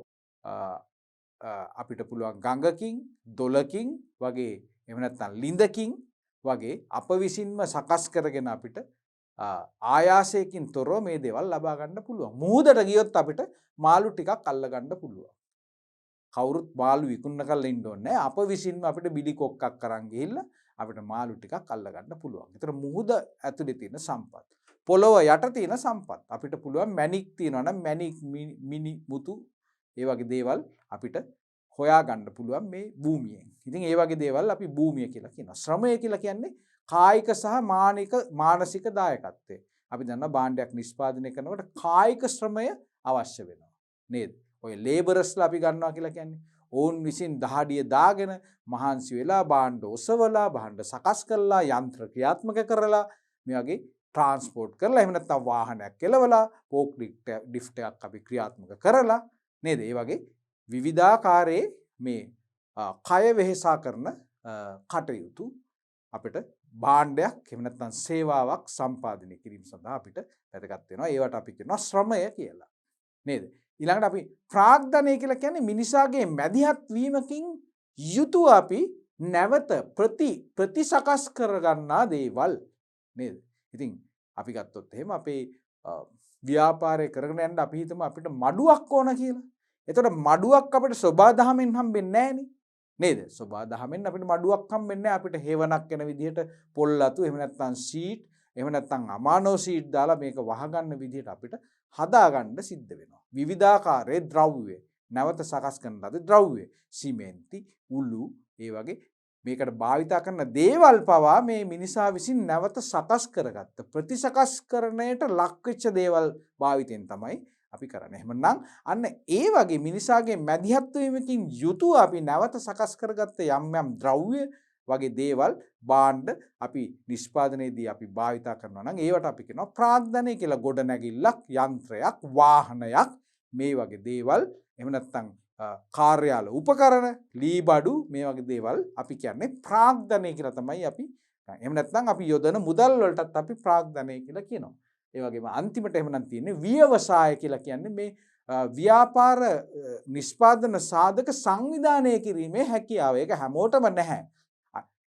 අපිට පුළුවන් ගඟකින්, දොලකින් වගේ එහෙම නැත්නම් ලිඳකින් වගේ අප විසින්ම සකස් කරගෙන අපිට ආයාසයකින් තොරව මේ දේවල් ලබා ගන්න පුළුවන්. මුහුදට ගියොත් අපිට මාළු ටිකක් අල්ල ගන්න පුළුවන්. කවුරුත් මාළු විකුණන කරලා ඉන්න ඕනේ නැහැ. අප විසින්ම අපිට බිලි කොක්කක් අරන් ගිහිල්ලා අපිට මාළු ටිකක් අල්ල ගන්න පුළුවන්. ඒතර මුහුද ඇතුලේ තියෙන සම්පත්. පොළොව යට තියෙන සම්පත්. අපිට පුළුවන් මැණික් තියෙනවා නම් මැණික් මිනි මුතු ඒ වගේ දේවල් අපිට හොයාගන්න පුළුවන් මේ භූමියෙන්. ඉතින් ඒ වගේ දේවල් අපි භූමිය කියලා කියනවා. ශ්‍රමය කියලා කියන්නේ කායික සහ මානසික දායකත්වය. අපි දන්නවා භාණ්ඩයක් නිෂ්පාදනය කරනකොට කායික ශ්‍රමය අවශ්‍ය වෙනවා. නේද? ඔය ලේබරස්ලා අපි ගන්නවා කියලා කියන්නේ. ඔවුන් විසින් දහඩිය දාගෙන මහන්සි වෙලා භාණ්ඩ ඔසවලා භාණ්ඩ සකස් කරලා යන්ත්‍ර ක්‍රියාත්මක කරලා මේ වගේ ට්‍රාන්ස්පෝර්ට් කරලා එහෙම නැත්නම් වාහනයක් කෙලවලා පෝක් ලිෆ්ට් එකක් අපි ක්‍රියාත්මක කරලා නේද? ඒ වගේ විවිධාකාරයේ මේ කය වෙහෙසා කරන කටයුතු අපිට භාණ්ඩයක් එහෙම නැත්නම් සේවාවක් සම්පාදනය කිරීම සඳහා අපිට වැදගත් වෙනවා. ඒවට අපි කියනවා ශ්‍රමය කියලා. නේද? ඊළඟට අපි ප්‍රාග්ධනය කියලා කියන්නේ මිනිසාගේ මැදිහත් වීමකින් යුතුව අපි නැවත ප්‍රතිසකස් කරගන්නා දේවල් නේද? ඉතින් අපි ගත්තොත් එහෙම අපේ ව්‍යාපාරය කරගෙන යන්න අපි හිතමු අපිට මඩුවක් ඕන කියලා. එතකොට මඩුවක් අපිට සෝබා දහමෙන් හම්බෙන්නේ නැහනේ. නේද? සෝබා දහමෙන් අපිට මඩුවක් හම්බෙන්නේ නැහැ. අපිට හේවණක් වෙන විදිහට පොල්ලතු එහෙම නැත්නම් ෂීට් එහෙම නැත්නම් අමානෝ ෂීට් දාලා මේක වහගන්න විදිහට අපිට හදාගන්න සිද්ධ වෙනවා. විවිධාකාරයේ ද්‍රව්‍ය නැවත සකස් කරන ලද ද්‍රව්‍ය සිමෙන්ති උළු ඒ වගේ මේකට භාවිතා කරන දේවල් පවා මේ මිනිසා විසින් නැවත සකස් කරගත්ත ප්‍රතිසකස්කරණයට ලක් වෙච්ච දේවල් භාවිතයෙන් තමයි අපි කරන්නේ. එහෙමනම් අන්න ඒ වගේ මිනිසාගේ මැදිහත් වීමකින් යුතුව අපි නැවත සකස් කරගත්ත යම් ද්‍රව්‍ය වගේ දේවල් භාණ්ඩ අපි නිෂ්පාදනයේදී අපි භාවිතා කරනවා නම් ඒවට අපි කියනවා ප්‍රාග්ධනය කියලා. ගොඩනැගිල්ලක්, යන්ත්‍රයක්, වාහනයක් මේ වගේ දේවල් එහෙම නැත්නම් කාර්යාල උපකරණ, ලී බඩු මේ වගේ දේවල් අපි කියන්නේ ප්‍රාග්ධනය කියලා තමයි අපි. එහෙම නැත්නම් අපි යොදන මුදල් වලටත් අපි ප්‍රාග්ධනය කියලා කියනවා. ඒ වගේම අන්තිමට එහෙමනම් තියෙන්නේ ව්‍යවසාය කියලා කියන්නේ මේ ව්‍යාපාර නිෂ්පාදන සාධක සංවිධානය කිරීමේ හැකියාව. ඒක හැමෝටම නැහැ.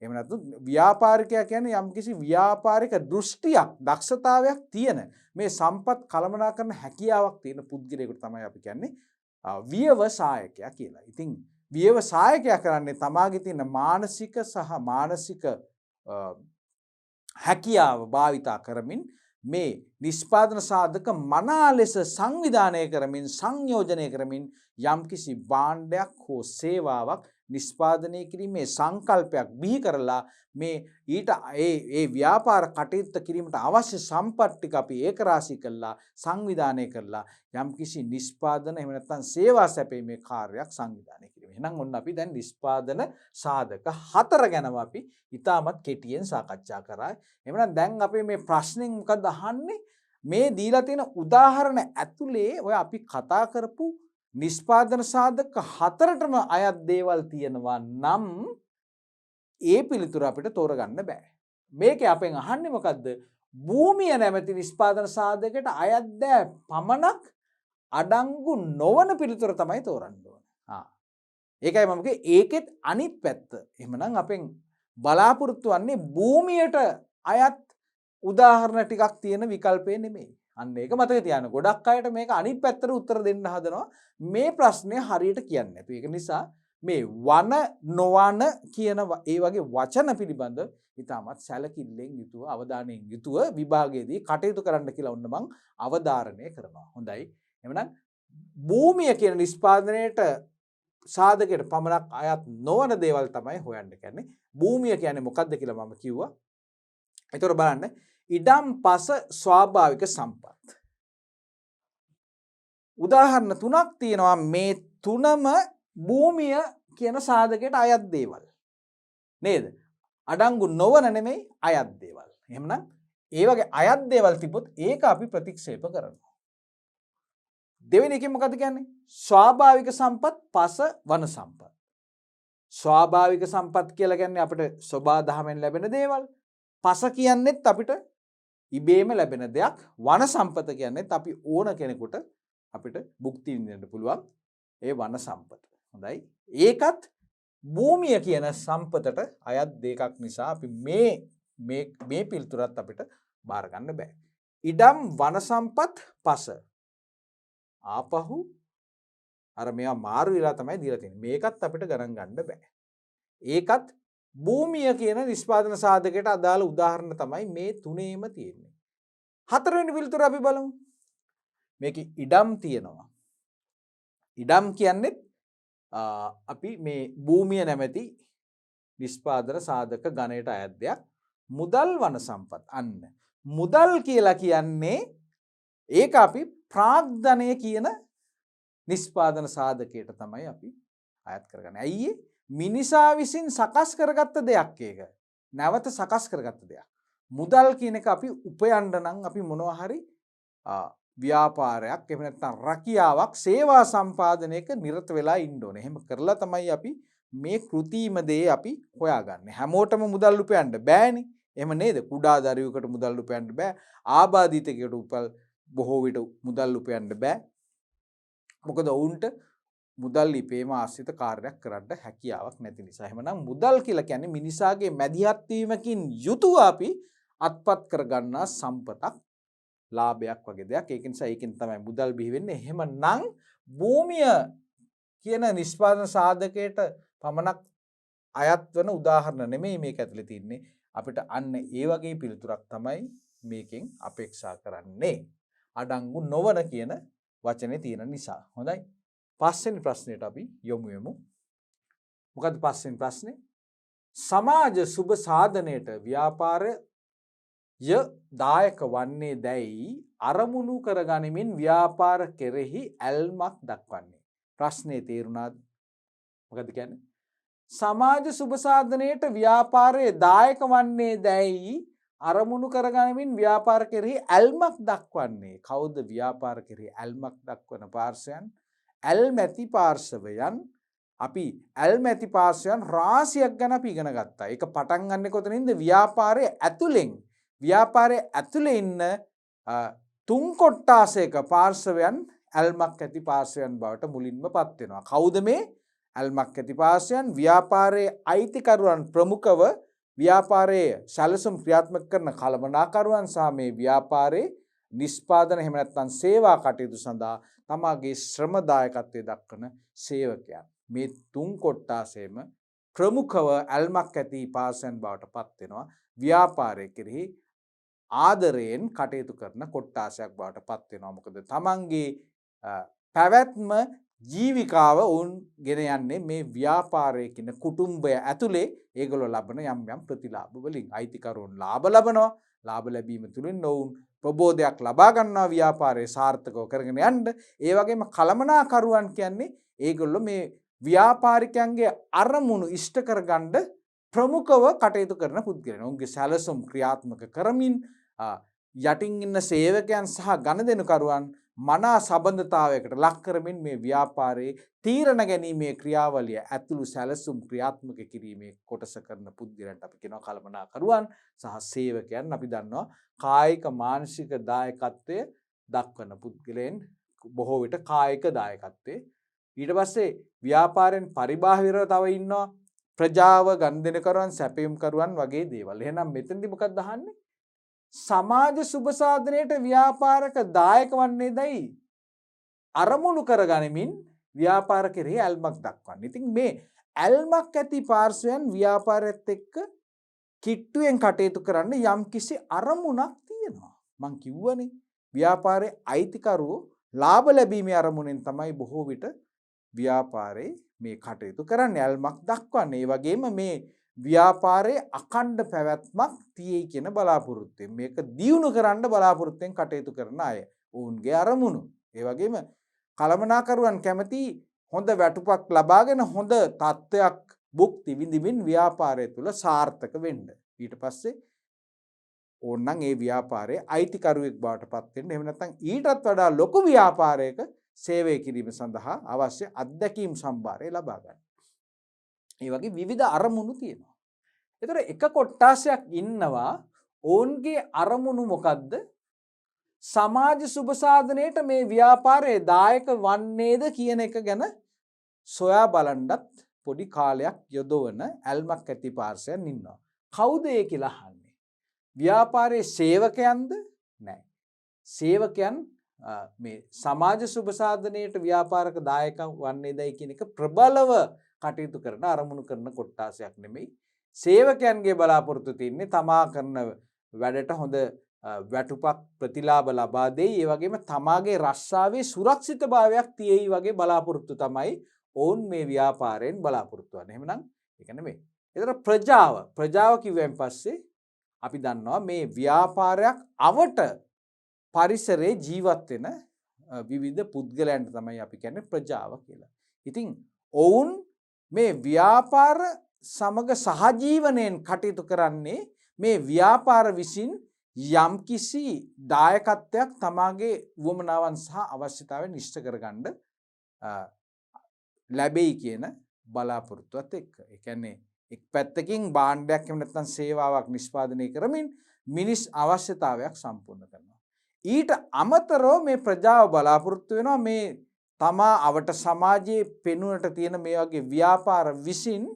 එහෙම නැත්නම් ව්‍යාපාරිකයා කියන්නේ යම්කිසි ව්‍යාපාරික දෘෂ්ටියක්, දක්ෂතාවයක් තියෙන මේ සම්පත් කළමනාකරන හැකියාවක් තියෙන පුද්ගලයෙකුට තමයි අපි කියන්නේ ව්‍යවසායකයා කියලා. ඉතින් ව්‍යවසායකයා කරන්නේ තමාගේ තියෙන මානසික හැකියාව භාවිතා කරමින් මේ නිෂ්පාදන සාධක මනා ලෙස සංවිධානය කරමින් සංයෝජනය කරමින් යම්කිසි භාණ්ඩයක් හෝ සේවාවක් නිෂ්පාදනය කිරීමේ සංකල්පයක් බිහි කරලා මේ ඊට ඒ ව්‍යාපාර කටයුත්ත කිරීමට අවශ්‍ය සම්පත් ටික අපි ඒකරාශී කළා සංවිධානය කරලා යම්කිසි නිෂ්පාදන එහෙම නැත්නම් සේවා සැපීමේ කාර්යයක් සංවිධානය කිරීම. එහෙනම් ඔන්න අපි දැන් නිෂ්පාදන සාධක 4 ගැනම අපි ඉතාමත් කෙටියෙන් සාකච්ඡා කරා. එහෙනම් දැන් අපි මේ ප්‍රශ්نين මොකක්ද අහන්නේ? මේ දීලා තියෙන උදාහරණ ඇතුලේ ඔය අපි කතා කරපු නිෂ්පාදන සාධක 4ටම අයත් දේවල් තියෙනවා නම් ඒ පිළිතුර අපිට තෝරගන්න බෑ. මේකේ අපෙන් අහන්නේ මොකද්ද? භූමිය නැමැති නිෂ්පාදන සාධකයට අයත් දෑ පමණක් අඩංගු නොවන පිළිතුර තමයි තෝරන්න ඕනේ. ඒකයි මම කිව්වේ ඒකෙත් අනිත් පැත්ත. එහෙමනම් අපෙන් බලාපොරොත්තු වෙන්නේ භූමියට අයත් උදාහරණ ටිකක් තියෙන විකල්පේ නෙමෙයි. අන්න ඒක මතක තියාගන්න. ගොඩක් අයට මේක අනිත් පැත්තට උත්තර දෙන්න හදනවා. මේ ප්‍රශ්නේ හරියට කියන්නේ නැතු. ඒක නිසා මේ වන නොවන කියන ඒ වගේ වචන පිළිබඳ ඉතාමත් සැලකිල්ලෙන් යුතුව අවධානයෙන් යුතුව විභාගයේදී කටයුතු කරන්න කියලා ඔන්න මම අවධාරණය කරනවා. හොඳයි. එහෙනම් භූමිය කියන නිෂ්පාදනයේට සාධකයට පමණක් අයත් නොවන දේවල් තමයි හොයන්න කියන්නේ. භූමිය කියන්නේ මොකක්ද කියලා මම කිව්වා. ඒතර බලන්න ඉඩම් පස ස්වාභාවික සම්පත්. උදාහරණ 3ක් තියෙනවා. මේ තුනම භූමිය කියන සාධකයට අයත් දේවල්. නේද? අඩංගු නොවන නෙමෙයි අයත් දේවල්. එහෙනම් ඒ වගේ අයත් දේවල් තිබ්බොත් ඒක අපි ප්‍රතික්ෂේප කරනවා. දෙවෙනි එකෙන් මොකද කියන්නේ? ස්වාභාවික සම්පත් පස වන සම්පත්. ස්වාභාවික සම්පත් කියලා කියන්නේ අපිට සෝබා දහමෙන් ලැබෙන දේවල්. පස කියන්නේත් අපිට ඉබේම ලැබෙන දෙයක්. වන සම්පත කියන්නේත් අපි ඕන කෙනෙකුට අපිට භුක්ති විඳින්න පුළුවන් ඒ වන සම්පත. හොඳයි. ඒකත් භූමිය කියන සම්පතට අයත් දෙකක් නිසා අපි මේ පිළිතුරත් අපිට බාර ගන්න බෑ. ඉඩම් වන සම්පත් පස. ආපහු අර මේවා මාරු වෙලා තමයි දීලා තියෙන්නේ. මේකත් අපිට ගණන් ගන්න බෑ. ඒකත් භූමිය කියන නිෂ්පාදන සාධකයට අදාළ උදාහරණ තමයි මේ තුනේම තියෙන්නේ. හතරවෙනි පිළිතුර අපි බලමු. මේකේ ඉඩම් තියෙනවා. ඉඩම් කියන්නේ අපි මේ භූමිය නැමැති නිෂ්පාදන සාධක ගණයට අයත් දෙයක්. මුදල් වන සම්පත්. අන්න මුදල් කියලා කියන්නේ ඒක අපි ප්‍රාග්ධනය කියන නිෂ්පාදන සාධකයට තමයි අපි අයත් කරගන්නේ. ඇයි මිනිසා විසින් සකස් කරගත්ත දෙයක් ඒක. නැවත සකස් කරගත්ත දෙයක්. මුදල් කියන එක අපි උපයන්න නම් අපි මොනවා හරි ව්‍යාපාරයක් එහෙම නැත්නම් රැකියාවක් සේවා සම්පාදනයක නිරත වෙලා ඉන්න ඕනේ. එහෙම කරලා තමයි අපි මේ කෘතිම දේ අපි හොයාගන්නේ. හැමෝටම මුදල් උපයන්න බෑනේ. එහෙම නේද? කුඩා දරුවෙකුට මුදල් උපයන්න බෑ. ආබාධිතයෙකුට බොහෝ විට මුදල් උපයන්න බෑ. මොකද ඔවුන්ට මුදල් ඉපේම ආශ්‍රිත කාර්යයක් කරන්න හැකියාවක් නැති නිසා. එහෙමනම් මුදල් කියලා කියන්නේ මිනිසාගේ මැදිහත් වීමකින් යුතුව අපි අත්පත් කරගන්නා සම්පතක්, ලාභයක් වගේ දෙයක්. ඒක නිසා ඒකෙන් තමයි මුදල් බිහි වෙන්නේ. එහෙමනම් භූමිය කියන නිෂ්පාදන සාධකයට පමණක් අයත් වෙන උදාහරණ නෙමෙයි මේක ඇතුලේ තියෙන්නේ. අපිට අන්න ඒ වගේ පිළිතුරක් තමයි මේකෙන් අපේක්ෂා කරන්නේ. අඩංගු නොවන කියන වචනේ තියෙන නිසා. හොඳයි. පස්වෙනි ප්‍රශ්නෙට අපි යොමු වෙමු. මොකද්ද පස්වෙනි ප්‍රශ්නේ? සමාජ සුබ සාධනයට ව්‍යාපාරය දායක වන්නේ දැයි අරමුණු කරගනිමින් ව්‍යාපාර කෙරෙහි ඇල්මක් දක්වන්නේ. ප්‍රශ්නේ තේරුණාද? මොකද කියන්නේ? සමාජ සුබ සාධනයට ව්‍යාපාරයේ දායක වන්නේ දැයි අරමුණු කරගනිමින් ව්‍යාපාර කෙරෙහි ඇල්මක් දක්වන්නේ. කවුද ව්‍යාපාර කෙරෙහි ඇල්මක් දක්වන පාර්ශවයන්? ඇල්මැති පාර්ශවයන්. අපි ඇල්මැති පාර්ශවයන් රාශියක් ගැන අපි ඉගෙන ගත්තා. ඒක පටන් ගන්නෙ කොතනින්ද? ව්‍යාපාරයේ ඇතුලෙන්. ව්‍යාපාරයේ ඇතුලේ ඉන්න තුන් කොට්ටාසයක පාර්ශවයන් ඇල්මක් ඇති පාර්ශවයන් බවට මුලින්ම පත් වෙනවා. කවුද මේ ඇල්මක් ඇති පාර්ශවයන්? ව්‍යාපාරයේ අයිතිකරුවන් ප්‍රමුඛව ව්‍යාපාරයේ සැලසුම් ක්‍රියාත්මක කරන කළමනාකරුවන් සහ මේ ව්‍යාපාරයේ නිෂ්පාදන එහෙම නැත්නම් සේවා කටයුතු සඳහා තමාගේ ශ්‍රම දායකත්වයේ දක්වන සේවකයන්. මේ තුන් කොට්ටාසෙම ප්‍රමුඛව ඇල්මක් ඇති පාර්ශවයන් බවට පත් වෙනවා. ව්‍යාපාරයේ කෙරෙහි ආදරයෙන් කටයුතු කරන කොට්ටාසයක් බවට පත් වෙනවා. මොකද තමන්ගේ පැවැත්ම ජීවිකාව ඔවුන් ගෙන යන්නේ මේ ව්‍යාපාරයේ කියන කුටුම්බය ඇතුලේ ඒගොල්ලෝ ලබන යම් යම් ප්‍රතිලාභ වලින්. අයිතිකරුවන් ලාභ ලබනවා. ලාභ ලැබීම තුළින් ඔවුන් ප්‍රබෝධයක් ලබා ගන්නවා ව්‍යාපාරයේ සාර්ථකව කරගෙන යන්න. ඒ වගේම කළමනාකරුවන් කියන්නේ ඒගොල්ලෝ මේ ව්‍යාපාරිකයන්ගේ අරමුණු ඉෂ්ට කරගන්න ප්‍රමුඛව කටයුතු කරන පුද්ගලයන්. ඔවුන්ගේ සැලසුම් ක්‍රියාත්මක කරමින් යටින් ඉන්න සේවකයන් සහ ගනුදෙනුකරුවන් මනා සම්බන්ධතාවයකට ලක් කරමින් මේ ව්‍යාපාරයේ තීරණ ගැනීමේ ක්‍රියාවලිය ඇතුළු සැලසුම් ක්‍රියාත්මක කිරීමේ කොටස කරන පුද්ගලයන්ට අපි කියනවා කළමනාකරුවන් සහ සේවකයන්. අපි දන්නවා කායික මානසික දායකත්වයේ දක්වන පුද්ගලයන් බොහෝ විට කායික දායකත්වයේ. ඊට පස්සේ ව්‍යාපාරයෙන් පරිබාහිරව තව ඉන්නවා ප්‍රජාව ගනුදෙනුකරුවන් සැපයුම්කරුවන් වගේ දේවල්. එහෙනම් මෙතනදී මොකක්ද අහන්නේ? සමාජ සුබ සාධනයට ව්‍යාපාරක දායක වන්නේ දැයි අරමුණු කරගනිමින් ව්‍යාපාර කෙරෙහි ඇල්මක් දක්වන්නේ. ඉතින් මේ ඇල්මක් ඇති පාර්ශවයන් ව්‍යාපාරයත් එක්ක කිට්ටුවෙන් කටයුතු කරන්න යම්කිසි අරමුණක් තියෙනවා. මං කිව්වනේ ව්‍යාපාරයේ අයිතිකරුවෝ ලාභ ලැබීමේ අරමුණෙන් තමයි බොහෝ විට ව්‍යාපාරේ මේ කටයුතු කරන්නේ, ඇල්මක් දක්වන්නේ. ඒ වගේම මේ ව්‍යාපාරයේ අඛණ්ඩ පැවැත්මක් තියෙයි කියන බලාපොරොත්තුවෙන් මේක දියුණු කරන්න බලාපොරොත්තුෙන් කටයුතු කරන අය. ඔවුන්ගේ අරමුණු. ඒ වගේම කළමනාකරුවන් කැමති හොඳ වැටුපක් ලබාගෙන හොඳ තත්ත්වයක් භුක්ති විඳින්මින් ව්‍යාපාරය තුළ සාර්ථක වෙන්න. ඊට පස්සේ ඕනනම් ඒ ව්‍යාපාරයේ අයිතිකරුවෙක් බවට පත් වෙන්න. එහෙම නැත්නම් ඊටත් වඩා ලොකු ව්‍යාපාරයක සේවය කිරීම සඳහා අවශ්‍ය අත්දැකීම් සම්භාරය ලබා ගන්න. ඒ වගේ විවිධ අරමුණු තියෙනවා. ඒතර එක කොට්ටාසයක් ඉන්නවා ඔවුන්ගේ අරමුණු මොකද්ද? සමාජ සුබ සාධනයට මේ ව්‍යාපාරයේ දායක වන්නේද කියන එක ගැන සොයා බලන්නත් පොඩි කාලයක් යොදවන ඇල්මක් ඇති පාර්ශවයන් ඉන්නවා. කවුද ඒ කියලා අහන්නේ? ව්‍යාපාරයේ සේවකයන්ද? නැහැ. සේවකයන් මේ සමාජ සුබ සාධනයට ව්‍යාපාරක දායක වන්නේදයි කියන එක ප්‍රබලව කටයුතු කරන අරමුණු කරන කොට්ටාසයක් නෙමෙයි. සේවකයන්ගේ බලාපොරොත්තු තියන්නේ තමා කරන වැඩට හොඳ වැටුපක් ප්‍රතිලාභ ලබා දෙයි. ඒ වගේම තමාගේ රස්සාවේ සුරක්ෂිතභාවයක් තියෙයි වගේ බලාපොරොත්තු තමයි ඔවුන් මේ ව්‍යාපාරයෙන් බලාපොරොත්තු වෙන්නේ. එහෙමනම් ඒක නෙමෙයි. ඒතර ප්‍රජාව කිව්වෙන් පස්සේ අපි දන්නවා මේ ව්‍යාපාරයක් අවට පරිසරයේ ජීවත් වෙන විවිධ පුද්ගලයන්ට තමයි අපි කියන්නේ ප්‍රජාව කියලා. ඉතින් ඔවුන් මේ ව්‍යාපාර සමග සහජීවනයෙන් කටයුතු කරන්නේ මේ ව්‍යාපාර විසින් යම්කිසි දායකත්වයක් තමාගේ වුවමනාවන් සහ අවශ්‍යතාවයන් ඉෂ්ට කරගන්න ලැබෙයි කියන බලාපොරොත්තුවත් එක්ක. ඒ කියන්නේ එක් පැත්තකින් භාණ්ඩයක් එහෙම නැත්නම් සේවාවක් නිෂ්පාදනය කරමින් මිනිස් අවශ්‍යතාවයක් සම්පූර්ණ කරනවා. ඊට අමතරව මේ ප්‍රජාව බලාපොරොත්තු වෙනවා මේ තමා අවට සමාජයේ පෙනුනට තියෙන මේ වගේ ව්‍යාපාර විසින්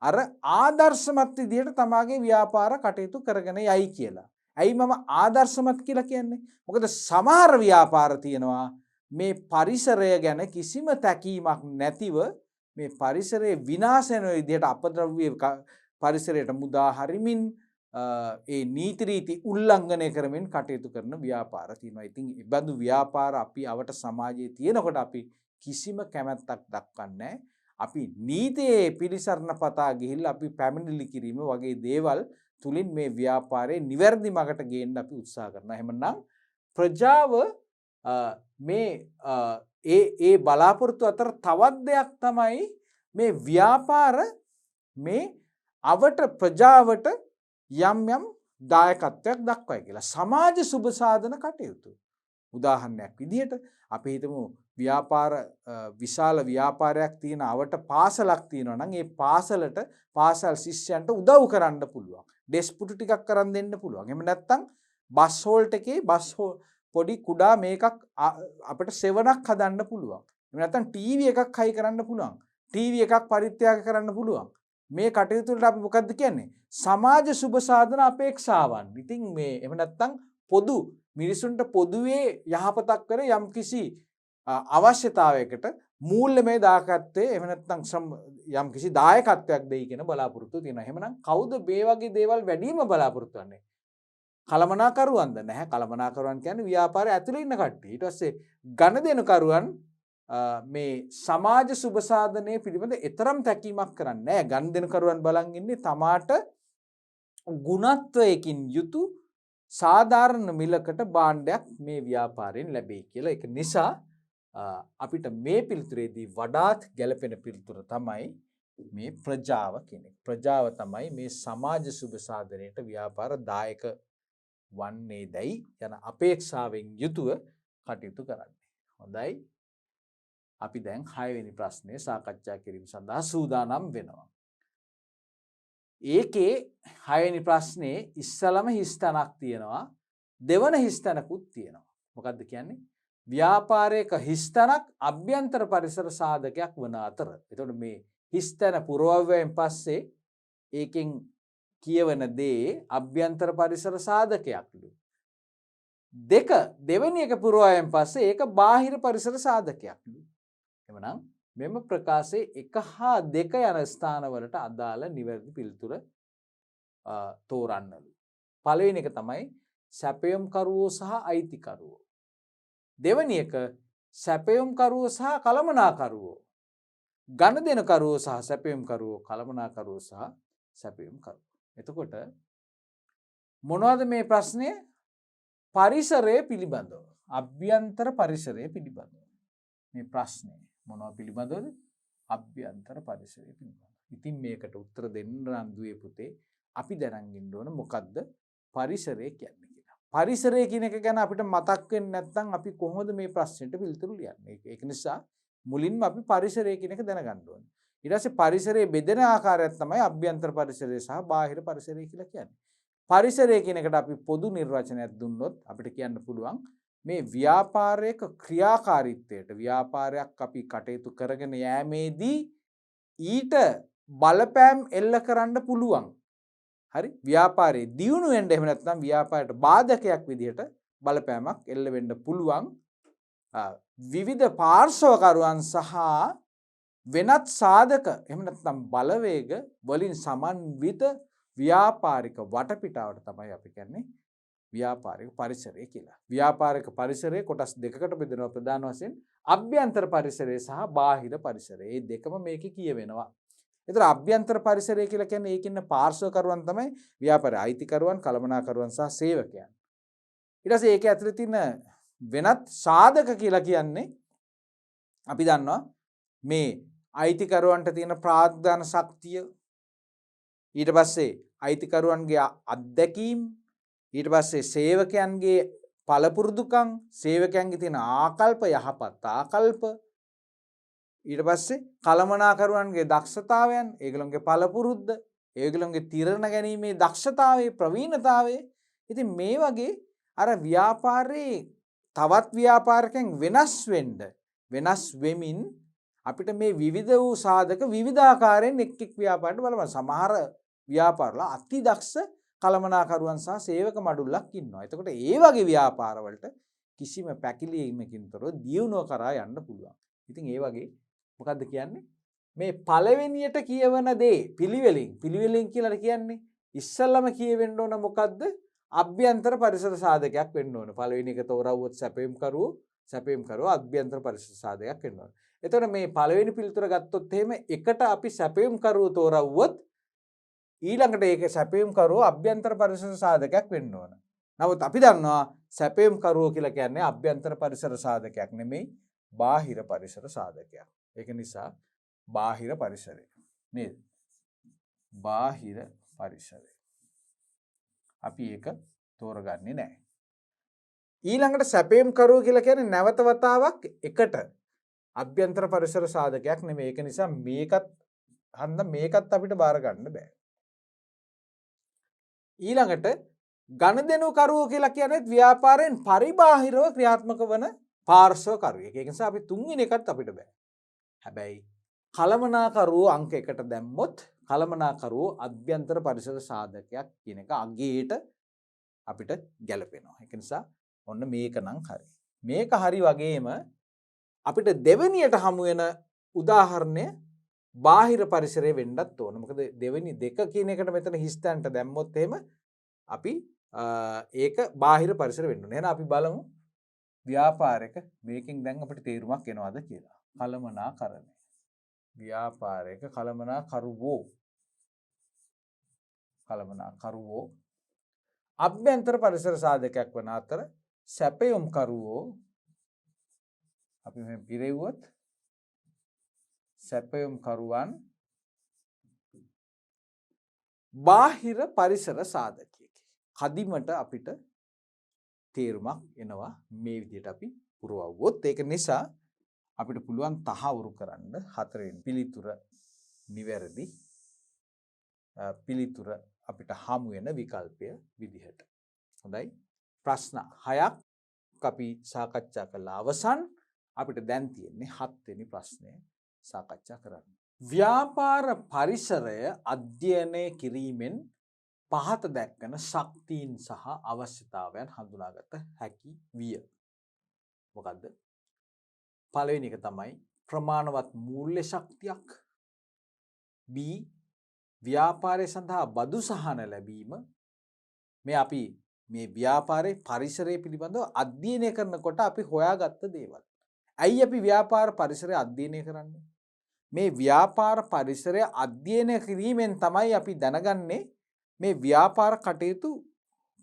අර ආදර්ශමත් විදිහට තමාගේ ව්‍යාපාර කටයුතු කරගෙන යයි කියලා. ඇයි මම ආදර්ශමත් කියලා කියන්නේ? මොකද සමහර ව්‍යාපාර තියෙනවා මේ පරිසරය ගැන කිසිම තැකීමක් නැතිව මේ පරිසරයේ විනාශ වෙන විදිහට අපද්‍රව්‍ය පරිසරයට මුදා හරිමින් ඒ නීති රීති උල්ලංඝනය කරමින් කටයුතු කරන ව්‍යාපාර තියෙනවා. ඉතින් ඒ බඳු ව්‍යාපාර අපි අවට සමාජයේ තියෙනකොට අපි කිසිම කැමැත්තක් දක්වන්නේ අපි නීතියේ පිළිසරණ පතා ගිහිල්ලා අපි පැමිණිලි කිරීම වගේ දේවල් තුලින් මේ ව්‍යාපාරේ නිවැරදි මගට ගේන්න අපි උත්සාහ කරනවා. එහෙමනම් ප්‍රජාව මේ ඒ බලාපොරොත්තු අතර තවත් දෙයක් තමයි මේ ව්‍යාපාර මේ අවට ප්‍රජාවට යම් යම් දායකත්වයක් දක්වයි කියලා. සමාජ සුබ සාධන කටයුතු. උදාහරණයක් විදිහට අපි හිතමු ව්‍යාපාර විශාල ව්‍යාපාරයක් තියෙන අවට පාසලක් තියෙනවා නම් ඒ පාසලට පාසල් ශිෂ්‍යයන්ට උදව් කරන්න පුළුවන්. ඩෙස්ක් පුටු ටිකක් කරන් දෙන්න පුළුවන්. එහෙම නැත්නම් බස් හෝල්ට් එකේ පොඩි කුඩා මේකක් අපිට සෙවණක් හදන්න පුළුවන්. එහෙම නැත්නම් ටීවී එකක් හයි කරන්න පුළුවන්. ටීවී එකක් පරිත්‍යාග කරන්න පුළුවන්. මේ කටයුතු වලට අපි මොකද්ද කියන්නේ? සමාජ සුබ සාධන අපේක්ෂාවන්. ඉතින් මේ එහෙම නැත්නම් පොදු මිනිසුන්ට පොදුවේ යහපතක් කර යම්කිසි අවශ්‍යතාවයකට මූල්‍යමය දායකත්වයේ එහෙම නැත්නම් යම්කිසි දායකත්වයක් දෙයි කියන බලාපොරොත්තු තියෙනවා. එහෙමනම් කවුද මේ වගේ දේවල් වැඩිම බලාපොරොත්තු වෙන්නේ? කළමනාකරුවන්ද? නැහැ. කළමනාකරුවන් කියන්නේ ව්‍යාපාරය ඇතුලේ ඉන්න කට්ටිය. ඊට පස්සේ ගනුදෙනුකරුවන් මේ සමාජ සුබ සාධනයේ පිළිබඳ එතරම් තැකීමක් කරන්නේ නැහැ. ගනුදෙනුකරුවන් බලන් ඉන්නේ තමාට ගුණත්වයකින් යුතු සාධාරණ මිලකට භාණ්ඩයක් මේ ව්‍යාපාරයෙන් ලැබෙයි කියලා. ඒක නිසා අපිට මේ පිළිතුරේදී වඩාත් ගැළපෙන පිළිතුර තමයි මේ ප්‍රජාව කියන්නේ. ප්‍රජාව තමයි මේ සමාජ සුබ සාධනයට ව්‍යාපාර දායක වන්නේ දැයි යන අපේක්ෂාවෙන් යුතුව කටයුතු කරන්නේ. හොඳයි. අපි දැන් 6 වෙනි ප්‍රශ්නය සාකච්ඡා කිරීම සඳහා සූදානම් වෙනවා. ඒකේ 6 වෙනි ප්‍රශ්නේ ඉස්සලම හිස්තැනක් තියෙනවා, දෙවන හිස්තැනකුත් තියෙනවා. මොකද්ද කියන්නේ? ව්‍යාපාරයක හිස්තැනක් අභ්‍යන්තර පරිසර සාධකයක් වන අතර. එතකොට මේ හිස්තැන පුරවැයෙන් පස්සේ ඒකෙන් කියවන දේ අභ්‍යන්තර පරිසර සාධකයක්ලු. දෙවෙනි එක පුරවැයෙන් පස්සේ ඒක බාහිර පරිසර සාධකයක්ලු. එවනම් මෙම ප්‍රකාශයේ 1 හා 2 යන ස්ථානවලට අදාළ නිවැරදි පිළිතුර තෝරන්නලු. පළවෙනි එක තමයි සැපයුම්කරුවෝ සහ අයිතිකරුවෝ. දෙවෙනි එක සැපයුම්කරුවෝ සහ කළමනාකරුවෝ. ගනුදෙනුකරුවෝ සහ සැපයුම්කරුවෝ, කළමනාකරුවෝ සහ සැපයුම්කරුවෝ. එතකොට මොනවද මේ ප්‍රශ්නය? පරිසරය පිළිබඳව, අභ්‍යන්තර පරිසරය පිළිබඳව මේ ප්‍රශ්නේ. මොනවා පිළිබඳවද? අභ්‍යන්තර පරිසරය පිළිබඳව. ඉතින් මේකට උත්තර දෙන්න නම් දුවේ පුතේ අපි දැනන් ඉන්න ඕන මොකද්ද පරිසරය කියන්නේ කියලා. පරිසරය කියන එක ගැන අපිට මතක් වෙන්නේ නැත්නම් අපි කොහොමද මේ ප්‍රශ්නෙට පිළිතුරු ලියන්නේ? ඒක නිසා මුලින්ම අපි පරිසරය කියන එක දැනගන්න ඕනේ. ඊට පස්සේ පරිසරයේ බෙදෙන ආකාරයක් තමයි අභ්‍යන්තර පරිසරය සහ බාහිර පරිසරය කියලා කියන්නේ. පරිසරය කියන එකට අපි පොදු නිර්වචනයක් දුන්නොත් අපිට කියන්න පුළුවන් මේ ව්‍යාපාරයක ක්‍රියාකාරීත්වයට, ව්‍යාපාරයක් අපි කටයුතු කරගෙන යෑමේදී ඊට බලපෑම් එල්ල කරන්න පුළුවන්. හරි? ව්‍යාපාරයේ දියුණු වෙන්න එහෙම නැත්නම් ව්‍යාපාරයට බාධකයක් විදිහට බලපෑමක් එල්ල වෙන්න පුළුවන් විවිධ පාර්ශවකරුවන් සහ වෙනත් සාධක එහෙම නැත්නම් බලවේග වලින් සමන්විත ව්‍යාපාරික වටපිටාවට තමයි අපි කියන්නේ ව්‍යාපාරික පරිසරය කියලා. ව්‍යාපාරික පරිසරයේ කොටස් දෙකකට බෙදෙනවා ප්‍රධාන වශයෙන් අභ්‍යන්තර පරිසරය සහ බාහිර පරිසරය. මේ දෙකම මේකේ කියවෙනවා. ඒතර අභ්‍යන්තර පරිසරය කියලා කියන්නේ ඒකින්න පාර්ශ්වකරුවන් තමයි ව්‍යාපාරයේ අයිතිකරුවන්, කළමනාකරුවන් සහ සේවකයන්. ඊට පස්සේ ඒකේ ඇතුලේ තියෙන වෙනත් සාධක කියලා කියන්නේ අපි දන්නවා මේ අයිතිකරුවන්ට තියෙන ප්‍රාග්ධාන ශක්තිය, ඊට පස්සේ අයිතිකරුවන්ගේ අත්දැකීම්, ඊට පස්සේ සේවකයන්ගේ පළපුරුදුකම්, සේවකයන්ගේ තියෙන ආකල්ප, යහපත් ආකල්ප, ඊට පස්සේ කළමනාකරුවන්ගේ දක්ෂතාවයන්, ඒගොල්ලන්ගේ පළපුරුද්ද, ඒගොල්ලන්ගේ තීරණ ගැනීමේ දක්ෂතාවය, ප්‍රවීණතාවය. ඉතින් මේ වගේ අර ව්‍යාපාරේ තවත් ව්‍යාපාරකයන් වෙනස් වෙමින් අපිට මේ විවිධ වූ සාධක විවිධාකාරයෙන් එක් ව්‍යාපාරයට බලපාන. සමහර ව්‍යාපාරවල අති දක්ෂ කළමනාකරුවන් සහ සේවක මඩුල්ලක් ඉන්නවා. එතකොට ඒ වගේ ව්‍යාපාරවලට කිසිම පැකිලීමකින් තොරව දියුණුව කරා යන්න පුළුවන්. ඉතින් ඒ වගේ මොකද්ද කියන්නේ? මේ පළවෙනියට කියවන දේ පිළිවෙලින් කියලා කියන්නේ ඉස්සල්ලාම කියවෙන්න ඕන මොකද්ද? අභ්‍යන්තර පරිසර සාධකයක් වෙන්න ඕන. පළවෙනි එක තෝරවුවොත් සැපයුම් කරුවෝ අභ්‍යන්තර පරිසර සාධකයක් වෙන්න ඕන. එතකොට මේ පළවෙනි පිළිතුර ගත්තොත් එහෙම එකට අපි සැපයුම් කරුවෝ තෝරවුවොත් ඊළඟට ඒක සැපයුම් කරුවෝ අභ්‍යන්තර පරිසර සාධකයක් වෙන්න ඕන. නමුත් අපි දන්නවා සැපයුම් කරුවෝ කියලා කියන්නේ අභ්‍යන්තර පරිසර සාධකයක් නෙමෙයි, බාහිර පරිසර සාධකයක්. ඒක නිසා බාහිර පරිසරය නේද? බාහිර පරිසරය. අපි ඒක තෝරගන්නේ නැහැ. ඊළඟට සැපයුම් කරුවෝ කියලා කියන්නේ නැවත වතාවක් එකට අභ්‍යන්තර පරිසර සාධකයක් නෙමෙයි. ඒක නිසා මේකත් අපිට බාර ගන්න බෑ. ඊළඟට ගනුදෙනු කරුවෝ කියලා කියන්නේ ව්‍යාපාරයෙන් පරිබාහිරව ක්‍රියාත්මක වන පාර්ශ්ව කරුවෙක්. ඒක නිසා අපි තුන්වෙනි එකත් අපිට බෑ. හැබැයි කළමනාකරුවෝ අංක 1ට දැම්මොත් කළමනාකරුවෝ අභ්‍යන්තර පරිසර සාධකයක් කියන එක අගේට අපිට ගැලපෙනවා. ඒක නිසා ඔන්න මේක නම් හරි. මේක හරි වගේම අපිට දෙවෙනියට හමු වෙන උදාහරණය බාහිර පරිසරය වෙන්නත් ඕන. මොකද දෙවෙනි දෙක කියන එකට මෙතන හිස්තැන්ට දැම්මොත් එහෙම අපි ඒක බාහිර පරිසර වෙන්න ඕනේ. එහෙනම් අපි බලමු ව්‍යාපාරයක මේකෙන් දැන් අපිට තේරුමක් එනවද කියලා. කළමනාකරණය. ව්‍යාපාරයක කළමනාකරුවෝ අභ්‍යන්තර පරිසර සාධකයක් වන අතර සැපයුම් කරුවෝ අපි මේ පිරෙව්වොත් සැපයුම් කරුවන් බාහිර පරිසර සාධකයකි. කදිමට අපිට තේරුමක් එනවා මේ විදිහට අපි පුරවුවොත්. ඒක නිසා අපිට පුළුවන් තහවුරු කරන්න හතරවෙනි පිළිතුර නිවැරදි පිළිතුර අපිට හමු වෙන විකල්පය විදිහට. හොඳයි. ප්‍රශ්න 6ක් අපි සාකච්ඡා කළා අවසන්. අපිට දැන් තියෙන්නේ 7 වෙනි ප්‍රශ්නය සාකච්ඡා කරන්න. ව්‍යාපාර පරිසරය අධ්‍යයනය කිරීමෙන් පහත දැක්වෙන ශක්තියින් සහ අවශ්‍යතාවයන් හඳුනාගත හැකි විය. මොකද්ද? පළවෙනි එක තමයි ප්‍රමාණවත් මූල්‍ය ශක්තියක්. B ව්‍යාපාරය සඳහා බදු සහන ලැබීම. මේ අපි මේ ව්‍යාපාරයේ පරිසරය පිළිබඳව අධ්‍යයනය කරනකොට අපි හොයාගත්ත දේවල්. ඇයි අපි ව්‍යාපාර පරිසරය අධ්‍යයනය කරන්නේ? මේ ව්‍යාපාර පරිසරය අධ්‍යයනය කිරීමෙන් තමයි අපි දැනගන්නේ මේ ව්‍යාපාර කටයුතු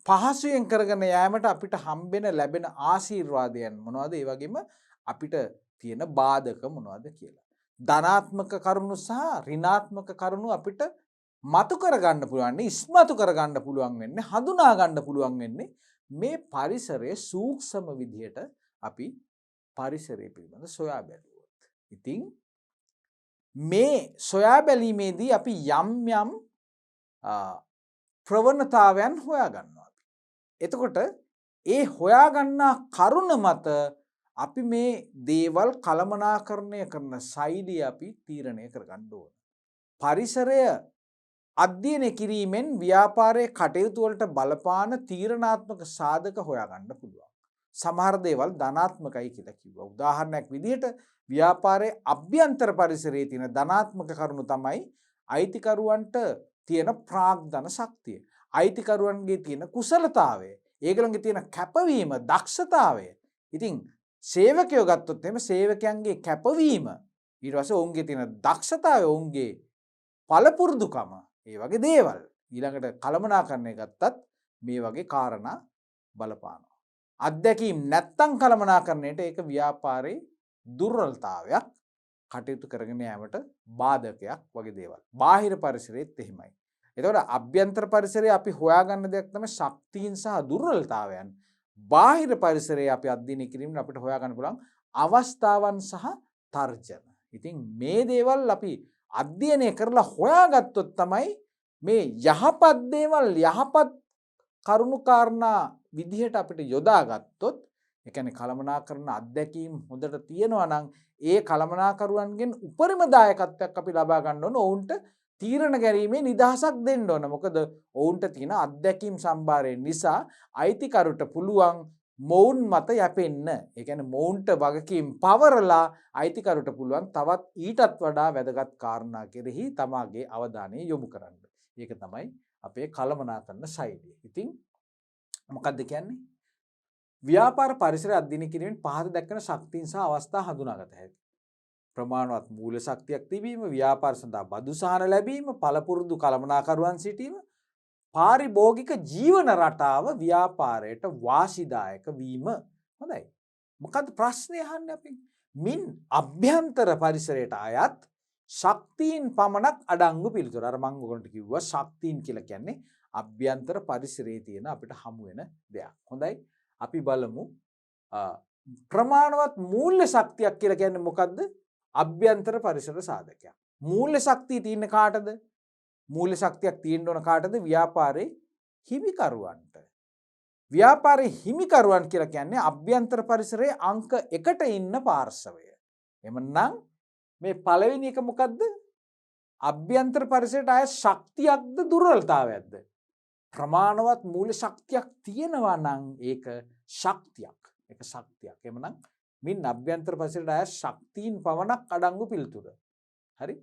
පහසුවෙන් කරගෙන යාමට අපිට හම්බෙන ලැබෙන ආශිර්වාදයන් මොනවද? ඒ වගේම අපිට තියෙන බාධක මොනවද කියලා. ධනාත්මක කරුණු සහ ඍණාත්මක කරුණු අපිට මතු කරගන්න පුළුවන්, ඉස්මතු කරගන්න පුළුවන් වෙන්නේ, හඳුනා ගන්න පුළුවන් වෙන්නේ මේ පරිසරයේ සූක්ෂම විදියට අපි පරිසරය පිළිබඳ සොයා බැලුවොත්. ඉතින් මේ සොයා බැලීමේදී අපි යම් ප්‍රවණතාවයන් හොයා ගන්නවා. එතකොට ඒ හොයා ගන්නා කරුණ මත අපි මේ දේවල් කළමනාකරණය කරන ශෛලිය අපි තීරණය කරගන්න ඕන. පරිසරය අධ්‍යයනය කිරීමෙන් ව්‍යාපාරයේ කටයුතු වලට බලපාන තීරණාත්මක සාධක හොයාගන්න පුළුවන්. සමහර දේවල් ධනාත්මකයි කියලා කිව්වා. උදාහරණයක් විදිහට ව්‍යාපාරයේ අභ්‍යන්තර පරිසරයේ තියෙන ධනාත්මක කරුණු තමයි අයිතිකරුවන්ට තියෙන ප්‍රාග්ධන ශක්තිය. අයිතිකරුවන්ගේ තියෙන කුසලතාවය. ඒගොල්ලන්ගේ තියෙන කැපවීම, දක්ෂතාවය. ඉතින් සේවකයෝ ගත්තොත් එහෙම සේවකයන්ගේ කැපවීම, ඊට පස්සේ ඔවුන්ගේ තියෙන දක්ෂතාවය, ඔවුන්ගේ පළපුරුදුකම, ඒ වගේ දේවල්. ඊළඟට කළමනාකරණය ගත්තත් මේ වගේ කාරණා බලපානවා. අත්දැකීම් නැත්තම් කළමනාකරණයට ඒක ව්‍යාපාරයේ දුර්වලතාවයක්, කටයුතු කරගෙන යාමට බාධකයක් වගේ දේවල්. බාහිර පරිසරයේත් එහෙමයි. එතකොට අභ්‍යන්තර පරිසරයේ අපි හොයාගන්න දෙයක් තමයි ශක්තියින් සහ දුර්වලතාවයන්. බාහිර පරිසරයේ අපි අධ්‍යයනය කිරීමෙන් අපිට හොයාගන්න පුළුවන් අවස්ථාවන් සහ තර්ජන. ඉතින් මේ දේවල් අපි අධ්‍යයනය කරලා හොයාගත්තොත් තමයි මේ යහපත් දේවල් යහපත් කරුණු කාරණා විදිහට අපිට යොදාගත්තොත්, ඒ කියන්නේ කළමනාකරන අත්දැකීම් හොඳට තියෙනවා නම් ඒ කළමනාකරුවන්ගෙන් උපරිම දායකත්වයක් අපි ලබා ගන්න ඕන. ඔවුන්ට තීරණ ගැනීමේ නිදහසක් දෙන්න ඕන. මොකද ඔවුන්ට තියෙන අත්දැකීම් සම්භාරය නිසා අයිතිකරුට පුළුවන් මොවුන් මත යැපෙන්න. ඒ කියන්නේ මොවුන්ට වගකීම් පවරලා අයිතිකරුට පුළුවන් තවත් ඊටත් වඩා වැදගත් කාරණා කෙරෙහි තමාගේ අවධානය යොමු කරන්න. ඒක තමයි අපේ කළමනාකරන ශෛලිය. ඉතින් මොකක්ද කියන්නේ? ව්‍යාපාර පරිසරය අධ්‍යයනය කිරීමෙන් පහත දක්වන ශක්තියින් සහ අවස්ථා හඳුනාගත හැකියි. ප්‍රමාණවත් මූල්‍ය ශක්තියක් තිබීම, ව්‍යාපාර සඳහා බදු සහන ලැබීම, පළපුරුදු කළමනාකරුවන් සිටීම, පාරිභෝගික ජීවන රටාව ව්‍යාපාරයට වාසිදායක වීම. හොඳයි. මොකද්ද ප්‍රශ්නේ අහන්නේ අපි? මින් අභ්‍යන්තර පරිසරයට අයත් ශක්තියින් පමණක් අඩංගු පිළිතුර. අර මම ඔයගොල්ලන්ට කිව්වා ශක්තියින් කියලා කියන්නේ අභ්‍යන්තර පරිසරයේ තියෙන අපිට හමු වෙන දෙයක්. හොඳයි. අපි බලමු ප්‍රමාණවත් මූල්‍ය ශක්තියක් කියලා කියන්නේ මොකද්ද? අභ්‍යන්තර පරිසර සාධකයක්. මූල්‍ය ශක්තිය තියෙන්නේ කාටද? මූල්‍ය ශක්තියක් තියෙන්න ඕන කාටද? ව්‍යාපාරේ හිමිකරුවන්ට. ව්‍යාපාරේ හිමිකරුවන් කියලා කියන්නේ අභ්‍යන්තර පරිසරයේ අංක 1ට ඉන්න පාර්ශවය. එමනම් මේ පළවෙනි එක මොකද්ද? අභ්‍යන්තර පරිසරයට අය ශක්තියක්ද දුර්වලතාවයක්ද? ප්‍රමාණවත් මූල්‍ය ශක්තියක් තියෙනවා නම් ඒක ශක්තියක්. ඒක ශක්තියක්. එමනම් මින් අභ්‍යන්තර පරිසරයට අය ශක්තියින් පමණක් අඩංගු පිළිතුර. හරි?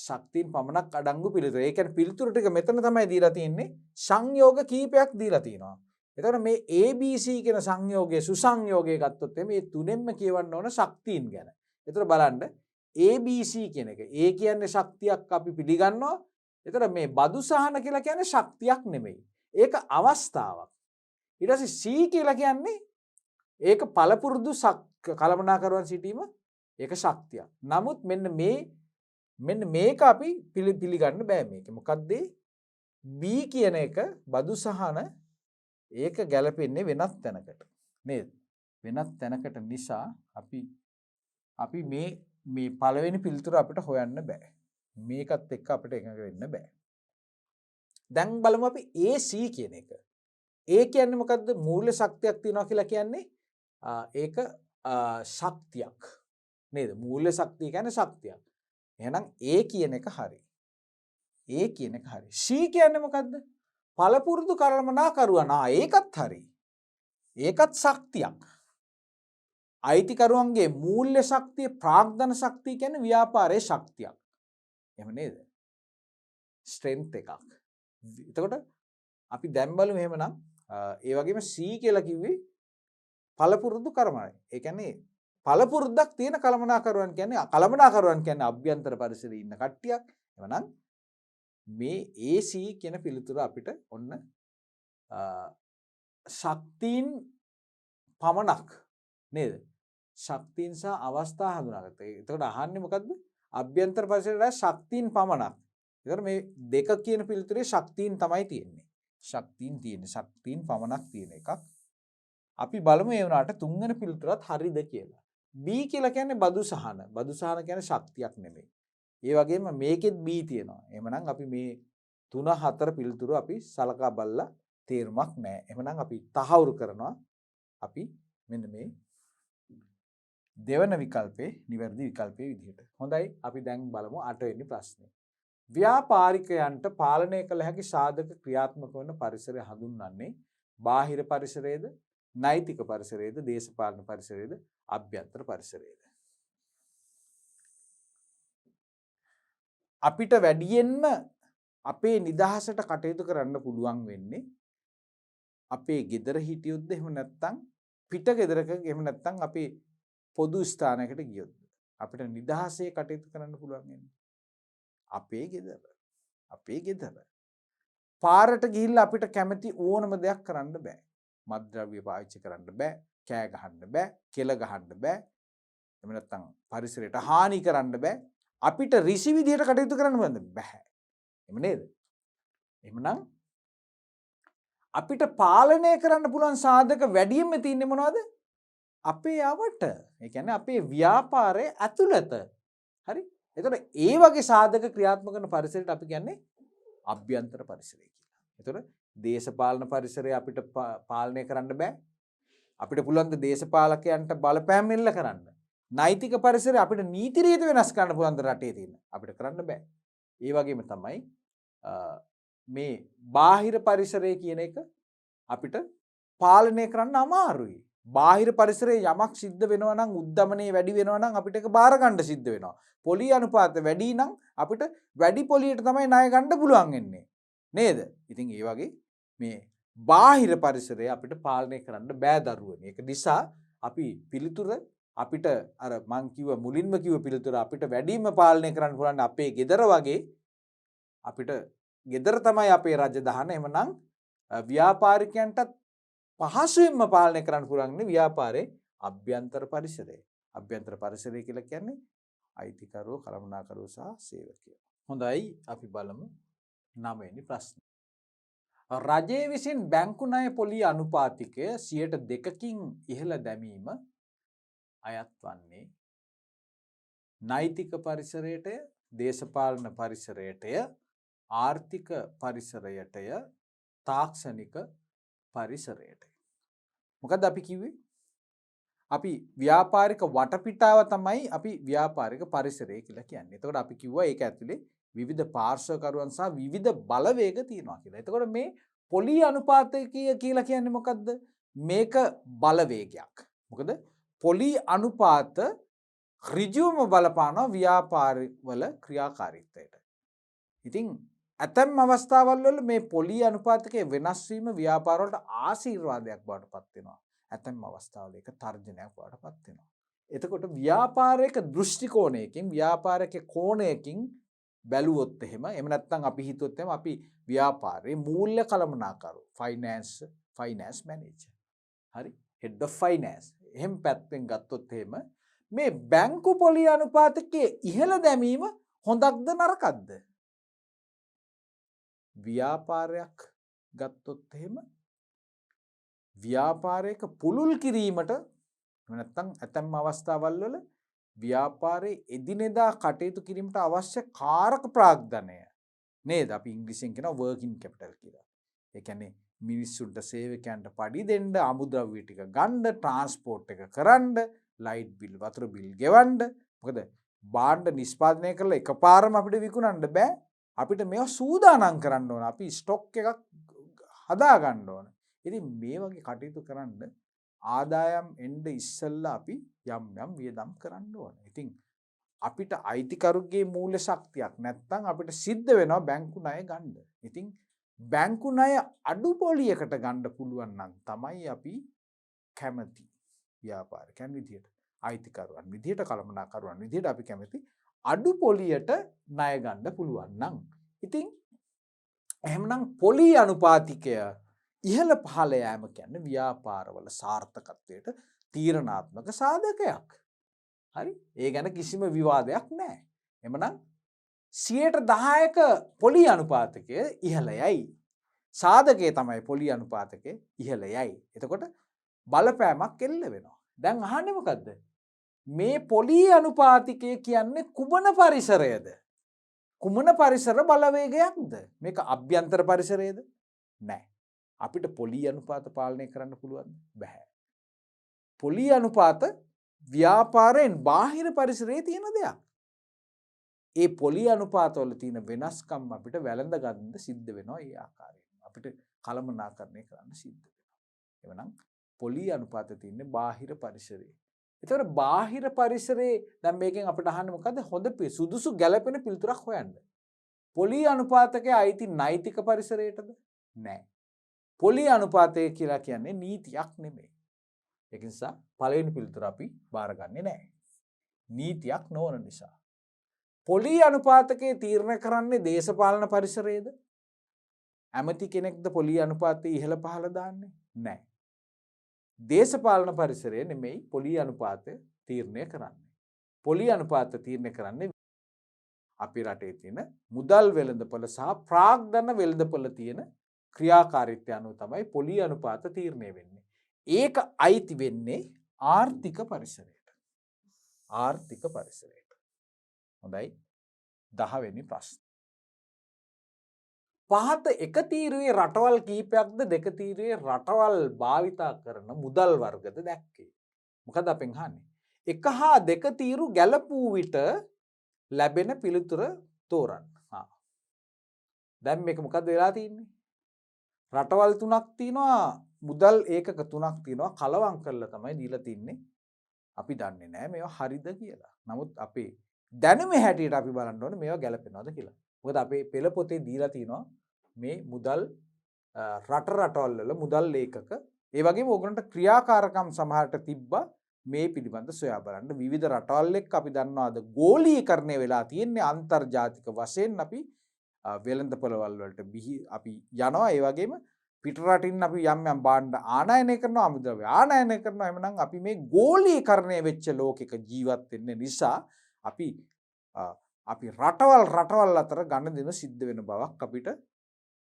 ශක්තියින් පමණක් අඩංගු පිළිතුර. ඒ කියන්නේ පිළිතුරු ටික මෙතන තමයි දීලා තියෙන්නේ. සංයෝග කීපයක් දීලා තියෙනවා. එතකොට මේ ABC කියන සංයෝගයේ සුසංයෝගය ගත්තොත් මේ තුනෙන්ම කියවන්න ඕන ශක්තියින් ගැන. එතකොට බලන්න ABC කියන එක. A කියන්නේ ශක්තියක් අපි පිළිගන්නවා. එතකොට මේ බදු සහන කියලා කියන්නේ ශක්තියක් නෙමෙයි. ඒක අවස්ථාවක්. ඊට පස්සේ C කියලා කියන්නේ ඒක පළපුරුදු කළමනාකරුවන් සිටීම, ඒක ශක්තියක්. නමුත් මෙන්න මේක අපි පිළිගන්න බෑ මේක. මොකද්ද? B කියන එක බදු සහන ඒක ගැලපෙන්නේ වෙනත් තැනකට. නේද? වෙනත් තැනකට නිසා අපි මේ පළවෙනි පිළිතුර අපිට හොයන්න බෑ. මේකත් එක්ක අපිට එකඟ වෙන්න බෑ. දැන් බලමු අපි AC කියන එක. A කියන්නේ මොකද්ද? මූල්‍ය ශක්තියක් තියනවා කියලා කියන්නේ ඒක ශක්තියක්. නේද? මූල්‍ය ශක්තිය කියන්නේ ශක්තියක්. එහෙනම් A කියන එක හරි. A කියන එක හරි. C කියන්නේ මොකද්ද? පළපුරුදු කළමනාකරුවන්. ඒකත් හරි. ඒකත් ශක්තියක්. අයිතිකරුවන්ගේ මූල්‍ය ශක්තිය, ප්‍රාග්ධන ශක්තිය කියන්නේ ව්‍යාපාරයේ ශක්තියක්. එහෙම නේද? ස්ට්‍රෙන්ත් එකක්. එතකොට අපි දැන් බලමු එහෙමනම් ඒ වගේම C කියලා කිව්වේ පළපුරුදු කර්මයි. ඒ කියන්නේ පළපුරුද්දක් තියෙන කළමනාකරුවන් කියන්නේ අභ්‍යන්තර පරිසරයේ ඉන්න කට්ටියක්. එවනම් මේ AC කියන පිළිතුර අපිට ඔන්න ශක්තියින් පමණක් නේද? ශක්තියින් සහ අවස්ථා හඳුනාගත්තා. එතකොට අහන්නේ මොකද්ද? අභ්‍යන්තර පරිසරයේ ශක්තියින් පමණක්. එතකොට මේ දෙක කියන පිළිතුරේ ශක්තියින් තමයි තියෙන්නේ. ශක්තියින් පමණක් තියෙන එකක්. අපි බලමු ඒ වුණාට තුන්වෙනි පිළිතුරත් හරිද කියලා. B කියලා කියන්නේ බදු සහන. බදු සහන කියන්නේ ශක්තියක් නෙමෙයි. ඒ වගේම මේකෙත් B තියෙනවා. එහෙමනම් අපි මේ 3 4 පිළිතුරු අපි සලකා බලලා තේරුමක් නැහැ. එහෙමනම් අපි තහවුරු කරනවා අපි මෙන්න මේ දෙවන විකල්පේ නිවැරදි විකල්පයේ විදිහට. හොඳයි අපි දැන් බලමු 8 වෙනි ප්‍රශ්නේ. ව්‍යාපාරිකයන්ට පාලනය කළ හැකි සාධක ක්‍රියාත්මක වන පරිසරය හඳුන්වන්නේ බාහිර පරිසරයේද, නෛතික පරිසරයේද, දේශපාලන පරිසරයේද, අභ්‍යන්තර පරිසරයේද? අපිට වැඩියෙන්ම අපේ නිදහසට කටයුතු කරන්න පුළුවන් වෙන්නේ අපේ ගෙදර හිටියොත්ද එහෙම නැත්නම් පිට ගෙදරක එහෙම නැත්නම් අපි පොදු ස්ථානයකට ගියොත් අපිට නිදහසේ කටයුතු කරන්න පුළුවන් වෙන්නේ අපේ ගෙදර. අපේ ගෙදර. පාරට ගිහිල්ලා අපිට කැමති ඕනම දෙයක් කරන්න බෑ. මත්ද්‍රව්‍ය පාවිච්චි කරන්න බෑ. කෑ ගහන්න බෑ. කෙල ගහන්න බෑ. එහෙම නැත්නම් පරිසරයට හානි කරන්න බෑ. අපිට ඍෂි විදියට කටයුතු කරන්න බෑ. එහෙම නේද? එහෙමනම් අපිට පාලනය කරන්න පුළුවන් සාධක වැඩියෙන්ම තියෙන්නේ මොනවද? අපේ යවට. ඒ කියන්නේ අපේ ව්‍යාපාරයේ ඇතුළත. හරි? එතකොට ඒ වගේ සාධක ක්‍රියාත්මක කරන පරිසරයට අපි කියන්නේ අභ්‍යන්තර පරිසරය කියලා. එතකොට දේශපාලන පරිසරය අපිට පාලනය කරන්න බෑ. අපිට පුළුවන් ද දේශපාලකයන්ට බලපෑම් එල්ල කරන්න. නෛතික පරිසරය අපිට නීති රීති වෙනස් කරන්න පුළුවන් ද රටේ තියෙන. අපිට කරන්න බෑ. ඒ වගේම තමයි මේ බාහිර පරිසරය කියන එක අපිට පාලනය කරන්න අමාරුයි. බාහිර පරිසරයේ යමක් සිද්ධ වෙනවා නම් උද්දමනයේ වැඩි වෙනවා නම් අපිට ඒක බාර ගන්න සිද්ධ වෙනවා. පොලි අනුපාත වැඩි නම් අපිට වැඩි පොලියට තමයි ණය ගන්න පුළුවන් වෙන්නේ. නේද? ඉතින් ඒ වගේ මේ බාහිර පරිසරය අපිට පාලනය කරන්න බෑ දරුවනේ. ඒක නිසා අපි පිළිතුර අපිට අර මං කිව්ව මුලින්ම කිව්ව පිළිතුර අපිට වැඩිම පාලනය කරන්න පුළුවන් අපේ ගෙදර වගේ අපිට ගෙදර තමයි අපේ රජදහන. එහෙමනම් ව්‍යාපාරිකයන්ට පහසුවෙන්ම පාලනය කරන්න පුළුවන් ව්‍යාපාරයේ අභ්‍යන්තර පරිසරය. අභ්‍යන්තර පරිසරය කියලා කියන්නේ අයිතිකරුවෝ, කළමනාකරුවෝ සහ සේවකයෝ. හොඳයි අපි බලමු 9 වෙනි ප්‍රශ්නේ. රජයේ විසින් බැංකු ණය පොලිය අනුපාතිකය 2%කින් ඉහළ දැමීම අයත් වන්නේ නෛතික පරිසරයටය, දේශපාලන පරිසරයටය, ආර්ථික පරිසරයටය, තාක්ෂණික පරිසරයටය. මොකද අපි කිව්වේ? අපි ව්‍යාපාරික වටපිටාව තමයි අපි ව්‍යාපාරික පරිසරය කියලා කියන්නේ. එතකොට අපි කිව්වා ඒක ඇතුලේ විවිධ පාර්ශවකරුවන් සහ විවිධ බලවේග තියෙනවා කියලා. එතකොට මේ පොලි අනුපාතකය කියලා කියන්නේ මොකද්ද? මේක බලවේගයක්. මොකද පොලි අනුපාත ඍජුවම බලපානවා ව්‍යාපාරවල ක්‍රියාකාරීත්වයට. ඉතින් ඇතැම් අවස්ථාවල් වල මේ පොලි අනුපාතකයේ වෙනස් වීම ව්‍යාපාරවලට ආශිර්වාදයක් බවට පත් වෙනවා. ඇතැම් අවස්ථාවල ඒක තර්ජනයක් බවට පත් වෙනවා. එතකොට ව්‍යාපාරයක දෘෂ්ටි කෝණයකින් ව්‍යාපාරයක කෝණයකින් බැලුවොත් එහෙම නැත්නම් අපි හිතුවොත් එහෙම අපි ව්‍යාපාරයේ මූල්‍ය කළමනාකරු ෆයිනෑන්ස් මැනේජර් හරි හෙඩ් ඔෆ් ෆයිනෑන්ස් එහෙම පැත්තෙන් ගත්තොත් එහෙම මේ බැංකු පොලි අනුපාතකයේ ඉහළ දැමීම හොඳක්ද නරකක්ද? ව්‍යාපාරයක් ගත්තොත් එහෙම ව්‍යාපාරයක පුළුල් කිරීමට නැත්නම් ඇතැම් අවස්ථාවල් වල ව්‍යාපාරයේ එදිනෙදා කටයුතු කිරීමට අවශ්‍ය කාරක ප්‍රාග්ධනය නේද? අපි ඉංග්‍රීසියෙන් කියනවා වර්කින් කැපිටල් කියලා. ඒ කියන්නේ මිනිස්සුන්ට සේවකයන්ට පඩි දෙන්න, අමුද්‍රව්‍ය ටික ගන්න, ට්‍රාන්ස්පෝර්ට් එක කරන්න, ලයිට් බිල්, වතුර බිල් ගෙවන්න. මොකද භාණ්ඩ නිෂ්පාදනය කරලා එකපාරම අපිට විකුණන්න බෑ. අපිට මේවා සූදානම් කරන්න ඕන. අපි ස්ටොක් එකක් හදා ගන්න ඕන. ඉතින් මේ වගේ කටයුතු කරන්න ආදායම් එන්න ඉස්සෙල්ලා අපි යම් වියදම් කරන්න ඕන. ඉතින් අපිට අයිතිකරුගේ මූල්‍ය ශක්තියක් නැත්නම් අපිට සිද්ධ වෙනවා බැංකු ණය ගන්න. ඉතින් බැංකු ණය අඩු පොලියකට ගන්න පුළුවන් නම් තමයි අපි කැමති ව්‍යාපාරිකයන් විදියට, අයිතිකරුවන් විදියට, කළමනාකරුවන් විදියට අපි කැමති අඩු පොලියට ණය ගන්න පුළුවන් නම්. ඉතින් එහෙමනම් පොලි අනුපාතිකය ඉහළ පහළ යෑම කියන්නේ ව්‍යාපාරවල සාර්ථකත්වයට තීරණාත්මක සාධකයක්. හරි? ඒ ගැන කිසිම විවාදයක් නැහැ. එhmenan 10%ක පොලි අනුපාතකය ඉහළයයි. සාධකයේ තමයි පොලි අනුපාතකය ඉහළයයි. එතකොට බලපෑමක් එල්ල වෙනවා. දැන් අහන්නේ මොකද්ද? මේ පොලි අනුපාතිකය කියන්නේ කුමන පරිසරයද? කුමන පරිසර බලවේගයක්ද? මේක අභ්‍යන්තර පරිසරයේද? නැහැ. අපිට පොලි අනුපාත පාලනය කරන්න පුළුවන්ද? බැහැ. පොලි අනුපාත ව්‍යාපාරයෙන් බාහිර පරිසරයේ තියෙන දෙයක්. ඒ පොලි අනුපාතවල තියෙන වෙනස්කම් අපිට වැළඳ ගන්න සිද්ධ වෙනවා ඒ ආකාරයෙන්. අපිට කළමනාකරණය කරන්න සිද්ධ වෙනවා. එවනම් පොලි අනුපාත තියෙන්නේ බාහිර පරිසරයේ. ඒතකොට බාහිර පරිසරයේ දැන් මේකෙන් අපිට අහන්නේ මොකද්ද? හොඳ සුදුසු ගැළපෙන පිළිතුරක් හොයන්න. පොලි අනුපාතකයේ අයිති නෛතික පරිසරයටද? නැහැ. පොලි අනුපාතය කියලා කියන්නේ නීතියක් නෙමෙයි. ඒක නිසා පළවෙනි පිළිතුර අපි බාරගන්නේ නැහැ. නීතියක් නොවන නිසා. පොලි අනුපාතකයේ තීරණය කරන්නේ දේශපාලන පරිසරයේද? ඇමති කෙනෙක්ද පොලි අනුපාතය ඉහළ පහළ දාන්නේ? නැහැ. දේශපාලන පරිසරය නෙමෙයි පොලි අනුපාතය තීරණය කරන්නේ. පොලි අනුපාත තීරණය කරන්නේ අපේ රටේ තියෙන මුදල් වෙළඳපොළ සහ ප්‍රාග්ධන වෙළඳපොළ තියෙන ක්‍රියාකාරීත්වය අනුව තමයි පොලි අනුපාත තීරණය වෙන්නේ. ඒක අයිති වෙන්නේ ආර්ථික පරිසරයට. ආර්ථික පරිසරයට. හොඳයි. 10 වෙනි ප්‍රශ්න. පහත එක තීරුවේ රටවල් කීපයක්ද දෙක තීරුවේ රටවල් භාවිතා කරන මුදල් වර්ගද දැක්කේ. මොකද අපෙන් අහන්නේ? 1 හා 2 තීරු ගැලපූ විට ලැබෙන පිළිතුර තෝරන්න. දැන් මේක මොකද්ද වෙලා තියෙන්නේ? රටවල් තුනක් තියෙනවා මුදල් ඒකක තුනක් තියෙනවා කලවම් කරලා තමයි දීලා තින්නේ. අපි දන්නේ නැහැ මේවා හරිද කියලා. නමුත් අපේ දැනුමේ හැටියට අපි බලන්න ඕනේ මේවා ගැලපෙනවද කියලා. මොකද අපේ පෙළ පොතේ දීලා තිනවා මේ මුදල් රටවල් වල මුදල් ඒකක ඒ වගේම ඕගොල්ලන්ට ක්‍රියාකාරකම් සමහරට තිබ්බා මේ පිළිබඳ සොයා බලන්න. විවිධ රටවල් එක්ක අපි දන්නවාද ගෝලීකරණය වෙලා තියෙන්නේ අන්තර්ජාතික වශයෙන් අපි වෙළඳපොළවල් වලට අපි යනවා. ඒ වගේම පිට රටින් අපි යම් යම් භාණ්ඩ ආනයනය කරනවා අමුද්‍රව්‍ය ආනයනය කරනවා. එහෙමනම් අපි මේ ගෝලීකරණය වෙච්ච ලෝකයක ජීවත් වෙන්න නිසා අපි රටවල් අතර ගනුදෙනු සිද්ධ වෙන බවක් අපිට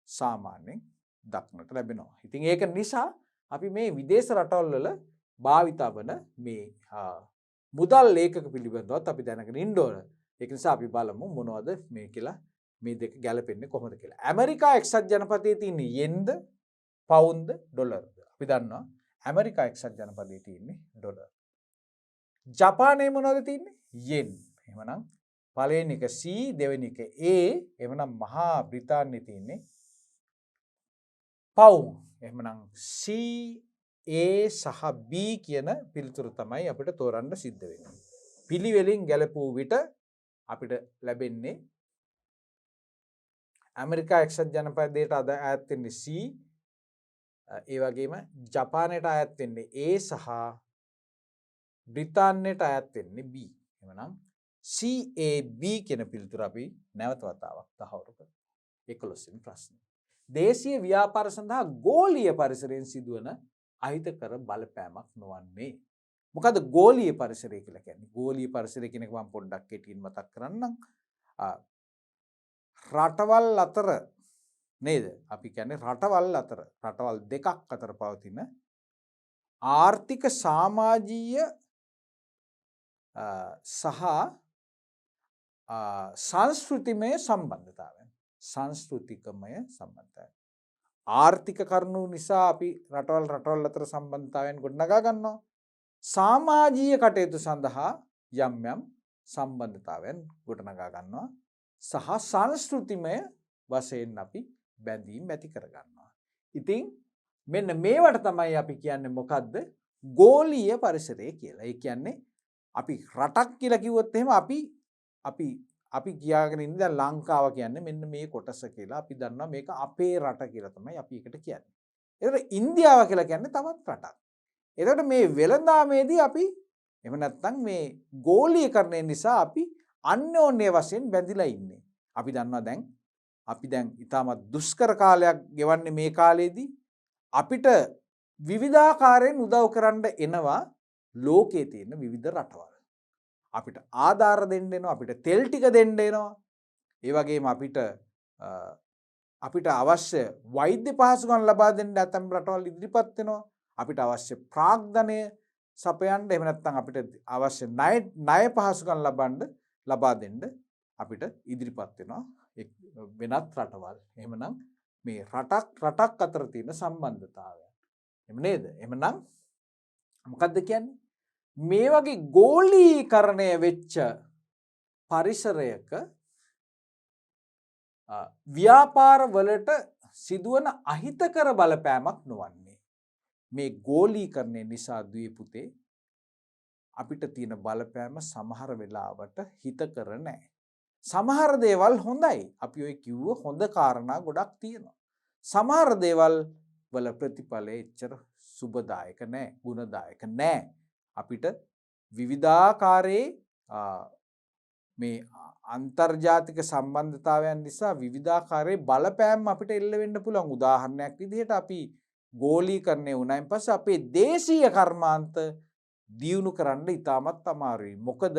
සාමාන්‍යයෙන් දක්නට ලැබෙනවා. ඉතින් ඒක නිසා අපි මේ විදේශ රටවල් වල භාවිතා වන මේ මුදල් ඒකක පිළිබඳවත් අපි දැනගෙන ඉන්න ඕන. ඒක නිසා අපි බලමු මොනවද මේ කියලා මේ දෙක ගැලපෙන්නේ කොහොමද කියලා. ඇමරිකා එක්සත් ජනපදයේ තියෙන යෙන්ද පවුන්ද ඩොලර්ද? අපි දන්නවා ඇමරිකා එක්සත් ජනපදයේ තියෙන්නේ ඩොලර්. ජපානයේ මොනවද තියෙන්නේ? යෙන්. එහෙමනම් පළවෙනි එක C දෙවෙනි එක A. එහෙමනම් මහා බ්‍රිතාන්‍යයේ තියෙන්නේ පවුන්. එහෙමනම් C A සහ B කියන පිළිතුර තමයි අපිට තෝරන්න සිද්ධ වෙන්නේ. පිළිවෙලින් ගැලපූ විට අපිට ලැබෙන්නේ ඇමරිකා එක්සත් ජනපදයට අයත් වෙන්නේ C. ඒ වගේම ජපානයට අයත් වෙන්නේ A සහ බ්‍රිතාන්‍යයට අයත් වෙන්නේ B. එහෙනම් CAB කියන පිළිතුර අපි නැවත වතාවක් තහවුරු කරමු. 11 වෙනි ප්‍රශ්නේ. දේශීය ව්‍යාපාර සඳහා ගෝලීය පරිසරයෙන් සිදුවන අහිතකර බලපෑමක් නොවන්නේ. මොකද ගෝලීය පරිසරය කියලා කියන්නේ? ගෝලීය පරිසරය කියන එක මම පොඩ්ඩක් කෙටියෙන් මතක් කරන්නම්. රටවල් අතර නේද? අපි කියන්නේ රටවල් අතර රටවල් දෙකක් අතර පවතින ආර්ථික සමාජීය සහ සංස්කෘතිමය සම්බන්ධතාවයන්. සංස්කෘතිකමය සම්බන්ධතාවයන්. ආර්ථික කරුණු නිසා අපි රටවල් අතර සම්බන්ධතාවයන් ගොඩනගා ගන්නවා. සමාජීය කටයුතු සඳහා යම් යම් සම්බන්ධතාවයන් ගොඩනගා ගන්නවා. සහ සංස්කෘතිමය වශයෙන් අපි බැඳීම් ඇති කර ගන්නවා. ඉතින් මෙන්න මේවට තමයි අපි කියන්නේ මොකද්ද? ගෝලීය පරිසරය කියලා. ඒ කියන්නේ අපි රටක් කියලා කිව්වොත් එහෙම අපි කියාගෙන ඉන්නේ දැන් ලංකාව කියන්නේ මෙන්න මේ කොටස කියලා. අපි දන්නවා මේක අපේ රට කියලා තමයි අපි ඒකට කියන්නේ. ඒකට ඉන්දියාව කියලා කියන්නේ තවත් රටක්. ඒකට මේ වෙළඳාමේදී අපි එහෙම නැත්නම් මේ ගෝලීකරණය නිසා අපි අන්‍යෝන්‍ය වශයෙන් බැඳිලා ඉන්නේ. අපි දන්නවා දැන් ඉතාමත් දුෂ්කර කාලයක් ගෙවන්නේ මේ කාලේදී අපිට විවිධාකාරයෙන් උදව් කරන්න එනවා ලෝකයේ තියෙන විවිධ රටවල්. අපිට ආධාර දෙන්න එනවා, අපිට තෙල් ටික දෙන්න එනවා. ඒ වගේම අපිට අවශ්‍ය වෛද්‍ය පහසුකම් ලබා දෙන්න ඇතම් රටවල් ඉදිරිපත් වෙනවා. අපිට අවශ්‍ය ප්‍රාග්ධනය සපයන්න, එහෙම නැත්නම් අපිට අවශ්‍ය ණය පහසුකම් ලබා දෙන්න අපිට ඉදිරිපත් වෙනවා වෙනත් රටවල්. එහෙමනම් මේ රටක් අතර තියෙන සම්බන්ධතාවය. එහෙම නේද? එහෙමනම් මොකද්ද කියන්නේ? මේ වගේ ගෝලීකරණය වෙච්ච පරිසරයක ව්‍යාපාර වලට සිදුවන අහිතකර බලපෑමක් නොවන්නේ. මේ ගෝලීකරණය නිසා දුවේ පුතේ අපිට තියෙන බලපෑම සමහර වෙලාවට හිතකර නැහැ. සමහර දේවල් හොඳයි. අපි ඔය කිව්ව හොඳ කාරණා ගොඩක් තියෙනවා. සමහර දේවල් වල ප්‍රතිඵලය එච්චර සුබදායක නැහැ, ගුණදායක නැහැ. අපිට විවිධාකාරයේ මේ අන්තර්ජාතික සම්බන්ධතාවයන් නිසා විවිධාකාරයේ බලපෑම් අපිට එල්ල වෙන්න පුළුවන්. උදාහරණයක් විදිහට අපි ගෝලීකරණය වුණායින් පස්සේ අපේ දේශීය කර්මාන්ත දියුණු කරන්න ඉතාමත් අමාරුයි. මොකද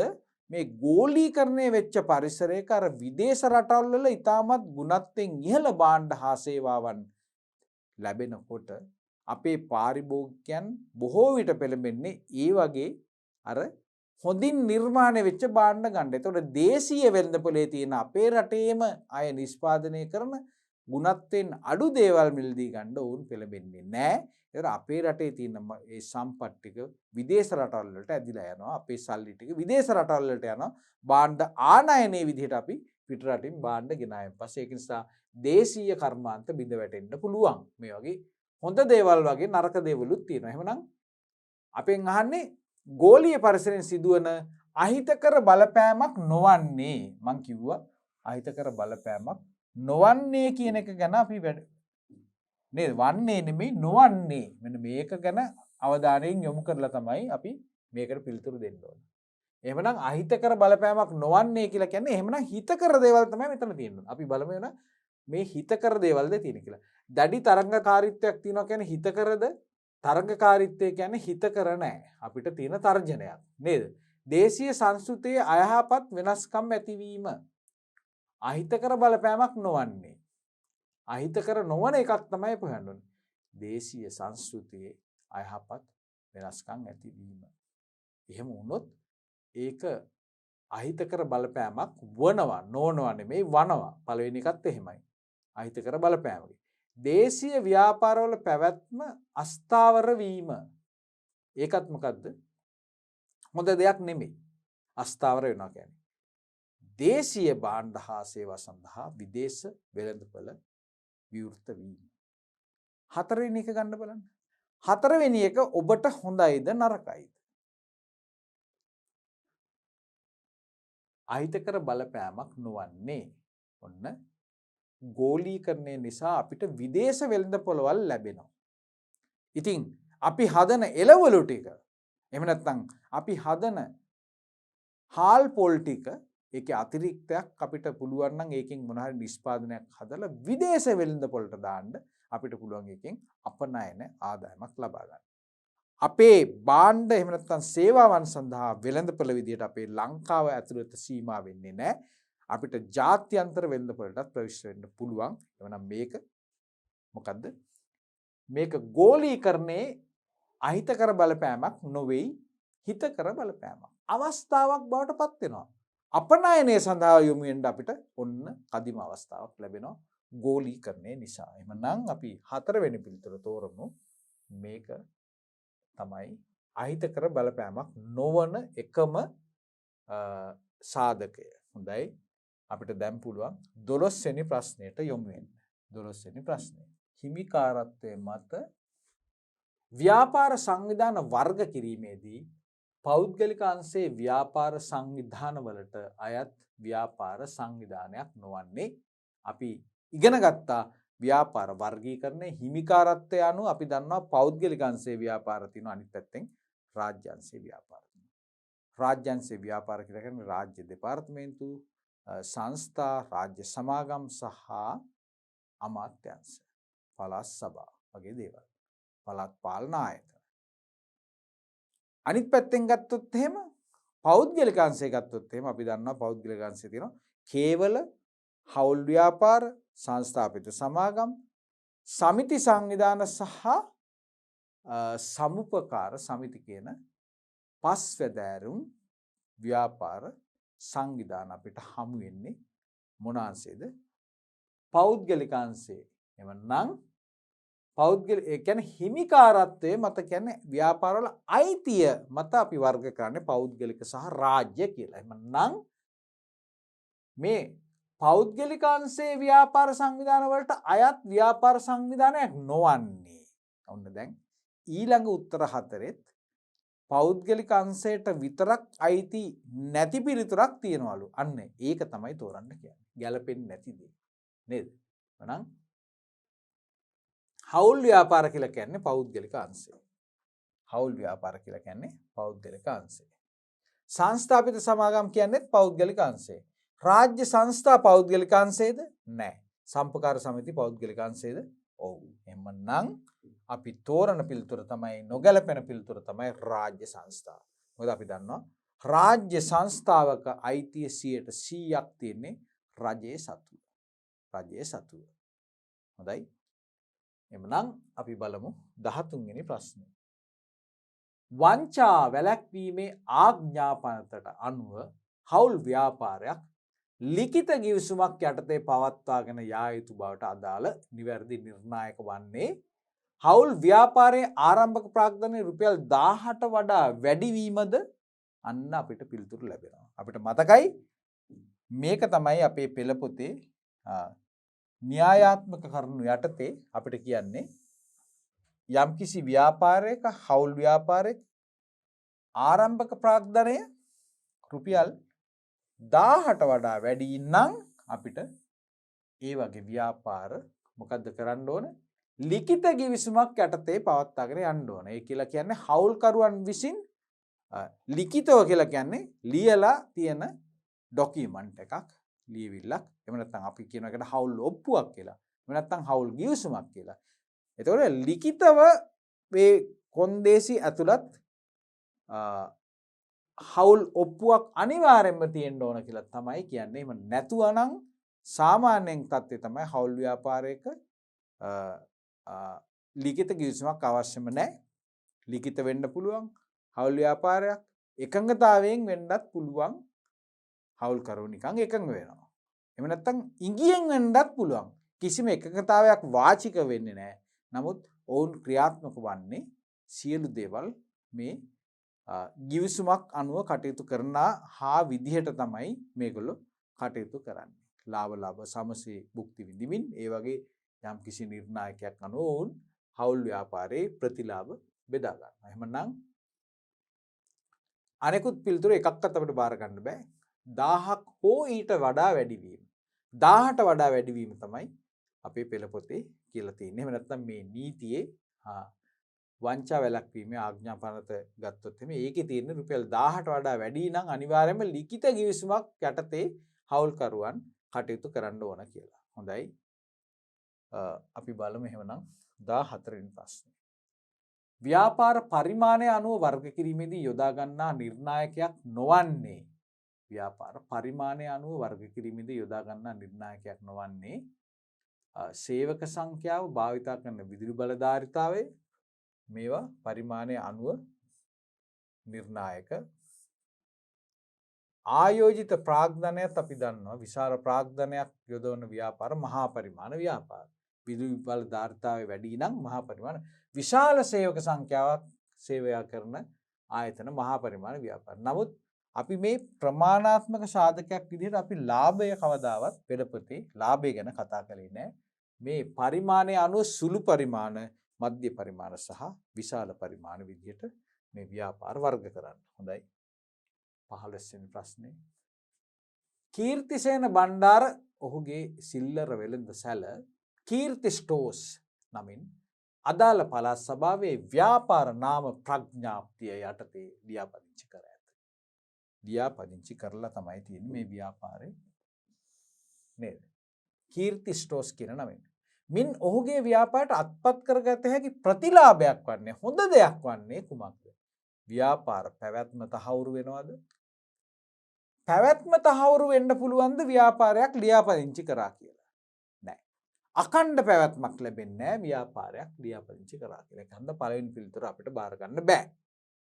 මේ ගෝලීකරණය වෙච්ච පරිසරයක අර විදේශ රටවල් වල ඉතාමත් ගුණත්වයෙන් ඉහළ භාණ්ඩ හා සේවාවන් ලැබෙනකොට අපේ පාරිභෝගිකයන් බොහෝ විට පෙළඹෙන්නේ ඒ වගේ අර හොඳින් නිර්මාණය වෙච්ච භාණ්ඩ ගන්න. එතකොට දේශීය වෙළඳපොලේ තියෙන අපේ රටේම අය නිෂ්පාදනය කරන ගුණත්වයෙන් අඩු දේවල් මිලදී ගන්න ඕන් පෙළඹෙන්නේ නැහැ. ඒතර අපේ රටේ තියෙන ඒ සම්පත් ටික විදේශ රටවල් වලට ඇදිලා යනවා. අපේ සල්ලි ටික විදේශ රටවල් වලට යනවා. භාණ්ඩ ආනයනයේ විදිහට අපි පිට රටින් භාණ්ඩ ගෙනාවෙන් පස්සේ ඒක නිසා දේශීය කර්මාන්ත බිඳ වැටෙන්න පුළුවන්. මේ වගේ හොඳ දේවල් වගේ නරක දේවලුත් තියෙනවා. එහෙමනම් අපෙන් අහන්නේ ගෝලීය පරිසරයෙන් සිදුවන අහිතකර බලපෑමක් නොවන්නේ, මං කිව්වා අහිතකර බලපෑමක් නොවන්නේ කියන එක ගැන අපි නේද? වන්නේ නෙමෙයි නොවන්නේ. මෙන්න මේක ගැන අවධානයෙන් යොමු කරලා තමයි අපි මේකට පිළිතුරු දෙන්න ඕනේ. එහෙමනම් අහිතකර බලපෑමක් නොවන්නේ කියලා කියන්නේ එහෙමනම් හිතකර දේවල් තමයි මෙතන තියෙන්නේ. අපි බලමු එන මේ හිතකර දේවල්ද තියෙන කියලා. දැඩි තරංගකාරීත්වයක් තියෙනවා කියන්නේ හිතකරද? තරංගකාරීත්වය කියන්නේ හිතකර නැහැ. අපිට තියෙන තර්ජනයක් නේද? දේශීය සංස්කෘතියේ අයහපත් වෙනස්කම් ඇතිවීම අහිතකර බලපෑමක් නොවන්නේ. අහිතකර නොවන එකක් තමයි හොයන්න ඕනේ. දේශීය සංස්කෘතියේ අයහපත් වෙනස්කම් ඇතිවීම. එහෙම වුණොත් ඒක අහිතකර බලපෑමක් වනවා, නොවනවා නෙමෙයි වනවා. පළවෙනි එකත් එහෙමයි. අහිතකර බලපෑමයි. දේශීය ව්‍යාපාරවල පැවැත්ම අස්ථාවර වීම. ඒකත් මොකද්ද? හොඳ දෙයක් නෙමෙයි. අස්ථාවර වෙනවා කියන්නේ. දේශීය භාණ්ඩ හා සේවා සඳහා විදේශ වෙළඳපොළ විවෘත වීම. හතරවෙනි එක ගන්න බලන්න. හතරවෙනි එක ඔබට හොඳයිද නරකයිද? අහිතකර බලපෑමක් නොවන්නේ. ඔන්න ගෝලීකරණය නිසා අපිට විදේශ වෙළඳපොළවල් ලැබෙනවා. ඉතින් අපි හදන එළවලු ටික, එහෙම නැත්නම් අපි හදන හාල් පොල් ටික, ඒකේ අතිරික්තයක් අපිට පුළුවන් නම් ඒකෙන් මොන හරි නිෂ්පාදනයක් හදලා විදේශ වෙළඳපොළට දාන්න අපිට පුළුවන් ඒකෙන් අපනයන ආදායමක් ලබා ගන්න. අපේ භාණ්ඩ එහෙම නැත්නම් සේවාවන් සඳහා වෙළඳපොළ විදියට අපේ ලංකාව ඇතුළත සීමා වෙන්නේ නැහැ. අපිට ජාත්‍යන්තර වෙළඳපොළටත් ප්‍රවිෂ්ඨ වෙන්න පුළුවන්. එවනම් මේක මොකද්ද? මේක ගෝලීකරණයේ අහිතකර බලපෑමක් නොවේයි, හිතකර බලපෑමක්. අවස්ථාවක් බවට පත් වෙනවා. අපනයනය සඳහා යොමු වෙන්න අපිට ඔන්න කදිම අවස්ථාවක් ලැබෙනවා ගෝලීකරණය නිසා. එහෙනම් අපි හතරවෙනි පිළිතුර තෝරමු. මේක තමයි අහිතකර බලපෑමක් නොවන එකම සාධකය. හොඳයි. අපිට දැන් පුළුවන් 12 වෙනි ප්‍රශ්නයට යොමු වෙන්න. 12 වෙනි ප්‍රශ්නය. හිමිකාරත්වයේ මත ව්‍යාපාර සංවිධාන වර්ග කිරීමේදී පෞද්ගලික අංශයේ ව්‍යාපාර සංවිධානවලට අයත් ව්‍යාපාර සංවිධානයක් නොවන්නේ. අපි ඉගෙන ගත්තා ව්‍යාපාර වර්ගීකරණයේ හිමිකාරත්වය අනුව අපි දන්නවා පෞද්ගලික අංශයේ ව්‍යාපාර තියෙනවා, අනිත් පැත්තෙන් රාජ්‍ය අංශයේ ව්‍යාපාර තියෙනවා. රාජ්‍ය අංශයේ ව්‍යාපාර කියලා කියන්නේ රාජ්‍ය දෙපාර්තමේන්තු, සංස්ථා, රාජ්‍ය සමාගම් සහ අමාත්‍යාංශ, පළාත් සභා වගේ දේවල්. පළාත් පාලන ආයතන. අනිත් පැත්තෙන් ගත්තොත් එහෙම පෞද්ගලික අංශය ගත්තොත් එහෙම අපි දන්නවා පෞද්ගලික අංශය තියෙනවා කේවල, හවුල් ව්‍යාපාර, සංස්ථාපිත සමාගම්, සමිති සංවිධාන සහ සමුපකාර සමිති කියන පස්වැදෑරුම් ව්‍යාපාර සංවිධාන අපිට හමු වෙන්නේ මොන අංශයේද? පෞද්ගලික අංශයේ. එවනම් පෞද්ගලික ඒ කියන්නේ හිමිකාරත්වයේ මත කියන්නේ ව්‍යාපාරවල අයිතිය මත අපි වර්ග කරන්නේ පෞද්ගලික සහ රාජ්‍ය කියලා. එhmenan මේ පෞද්ගලික අංශයේ ව්‍යාපාර සංවිධාන වලට අයත් ව්‍යාපාර සංවිධානයක් නොවන්නේ. ඔන්න දැන් ඊළඟ උත්තර හතරෙත් පෞද්ගලික අංශයට විතරක් අයිති නැති පිළිතුරක් තියනවලු. අන්න ඒක තමයි තෝරන්න කියන්නේ. ගැළපෙන්නේ නැති දේ. නේද? එහෙනම් හවුල් ව්‍යාපාර කියලා කියන්නේ පෞද්ගලික අංශය. හවුල් ව්‍යාපාර කියලා කියන්නේ පෞද්ගලික අංශය. සංස්ථාපිත සමාගම් කියන්නේත් පෞද්ගලික අංශය. රාජ්‍ය සංස්ථා පෞද්ගලික අංශයේද? නැහැ. සම්පකාර සමිති පෞද්ගලික අංශයේද? ඔව්. එහෙමනම් අපි තෝරන පිළිතුර තමයි නොගැලපෙන පිළිතුර තමයි රාජ්‍ය සංස්ථාව. මොකද අපි දන්නවා රාජ්‍ය සංස්ථාවක අයිතිය 100%ක් තියෙන්නේ රජයේ සතුව. රජයේ සතුව. හොඳයි. එමනම් අපි බලමු 13 වෙනි ප්‍රශ්නය. වංචා වැළැක්වීමේ ආඥාපනතට අනුව හවුල් ව්‍යාපාරයක් ලිඛිත ගිවිසුමක් යටතේ පවත්වාගෙන යා යුතු බවට අදාළ නිවැරදි නිර්ණායක වන්නේ හවුල් ව්‍යාපාරයේ ආරම්භක ප්‍රාග්ධනයේ රුපියල් 1000ට වඩා වැඩිවීමද? අන්න අපිට පිළිතුරු ලැබෙනවා. අපිට මතකයි මේක තමයි අපේ පෙළ පොතේ න්‍යායාත්මක කරුණු යටතේ අපිට කියන්නේ යම්කිසි ව්‍යාපාරයක හවුල් ව්‍යාපාරයක ආරම්භක ප්‍රාග්ධනය රුපියල් 1000ට වඩා වැඩි නම් අපිට ඒ වගේ ව්‍යාපාර මොකද්ද කරන්න ඕන? ලිඛිත ගිවිසුමක් යටතේ පවත්වාගෙන යන්න ඕන. ඒ කියලා කියන්නේ හවුල්කරුවන් විසින් ලිඛිතව කියලා කියන්නේ ලියලා තියෙන ડોකියුමන්ට් එකක්, ලියවිල්ලක්. එහෙම නැත්නම් අපි කියන එකට හවුල් ඔප්පුවක් කියලා. එහෙම නැත්නම් හවුල් ගිවිසුමක් කියලා. එතකොට ලිඛිතව මේ කොන්දේසි ඇතුළත් හවුල් ඔප්පුවක් අනිවාර්යෙන්ම තියෙන්න ඕන කියලා තමයි කියන්නේ. එහෙම නැතුව නම් සාමාන්‍යයෙන් තත්ත්වය තමයි හවුල් ව්‍යාපාරයක ලිඛිත ගිවිසුමක් අවශ්‍යම නැහැ. ලිඛිත වෙන්න පුළුවන් හවුල් ව්‍යාපාරයක් එකඟතාවයෙන් වෙන්නත් පුළුවන්. හවුල්කරුවෝ නිකන් එකඟ වෙනවා. එහෙම නැත්නම් ඉංගියෙන් වෙන්නත් පුළුවන්. කිසිම එකඟතාවයක් වාචික වෙන්නේ නැහැ. නමුත් ඔවුන් ක්‍රියාත්මක වන්නේ සියලු දේවල් මේ ගිවිසුමක් අනුව කටයුතු කරන හා විදිහට තමයි මේගොල්ලෝ කටයුතු කරන්නේ. ලාභ සමසේ භුක්ති විඳිමින් ඒ වගේ යම් කිසි නිර්ණායකයක් අනුව ඔවුන් හවුල් ව්‍යාපාරයේ ප්‍රතිලාභ බෙදා ගන්නවා. එහෙමනම් අනෙකුත් පිළිතුරු එකක්වත් අපිට බාර ගන්න බෑ. 1000ක් හෝ ඊට වඩා වැඩිවීම. 1000ට වඩා වැඩිවීම තමයි අපේ පෙළ පොතේ කියලා තියෙන්නේ. එහෙම නැත්නම් මේ නීතියේ වංචා වැළැක්වීමේ ආඥාපනත ගත්තොත් එමේ ඒකේ තියෙන රුපියල් 1000ට වඩා වැඩි නම් අනිවාර්යයෙන්ම ලිඛිත ගිවිසුමක් යටතේ හවුල්කරුවන් කටයුතු කරන්න ඕන කියලා. හොඳයි. අපි බලමු එහෙමනම් 14 වෙනි ප්‍රශ්නේ. ව්‍යාපාර පරිමාණය අනුව වර්ග කිරීමේදී යොදා ගන්නා නිර්ණායකයක් නොවන්නේ ව්‍යාපාර පරිමාණය අනුව වර්ග කිරීමේදී යොදා ගන්නා නිර්ණායකයක් නොවන්නේ සේවක සංඛ්‍යාව, භාවිතා කරන විදුලි බලධාරිතාවය, මේවා පරිමාණය අනුව නිර්ණායක. ආයෝජිත ප්‍රාග්ධනයත් අපි දන්නවා විශාල ප්‍රාග්ධනයක් යොදවන ව්‍යාපාර මහා පරිමාණ ව්‍යාපාර. විදුලි බලධාරිතාවය වැඩි නම් මහා පරිමාණ. විශාල සේවක සංඛ්‍යාවක් සේවය කරන ආයතන මහා පරිමාණ ව්‍යාපාර. නමුත් අපි මේ ප්‍රමාණාත්මක සාධකයක් විදිහට අපි ලාභය කවදාවත් පෙළපොතේ ලාභය ගැන කතා කළේ නැහැ. මේ පරිමාණය අනුව සුළු පරිමාණ, මධ්‍ය පරිමාණ සහ විශාල පරිමාණ විදිහට මේ ව්‍යාපාර වර්ග කරන්න. හොඳයි. 15 වෙනි ප්‍රශ්නේ. කීර්තිසේන බණ්ඩාර ඔහුගේ සිල්ලර වෙළඳ සැල කීර්ති ස්ටෝර්ස් නමින් අදාළ පළාත් සභාවේ ව්‍යාපාර නාම ප්‍රඥාප්තිය යටතේ ලියාපදිංචි කර ඇත. ලියාපදිංචි කරලා තමයි තියෙන්නේ මේ ව්‍යාපාරේ නේද? කීර්ති ස්ටෝර්ස් කියන නමින්. මින් ඔහුගේ ව්‍යාපාරයට අත්පත් කරගත හැකි ප්‍රතිලාභයක් වන්නේ හොඳ දෙයක් වන්නේ කුමක්ද? ව්‍යාපාර පැවැත්ම තහවුරු වෙනවද? පැවැත්ම තහවුරු වෙන්න පුළුවන්ද ව්‍යාපාරයක් ලියාපදිංචි කරා කියලා? නැහැ. අඛණ්ඩ පැවැත්මක් ලැබෙන්නේ නැහැ ව්‍යාපාරයක් ලියාපදිංචි කරා කියලා. ඒක හන්ද පළවෙනි පිළිතුර අපිට බාර ගන්න බෑ.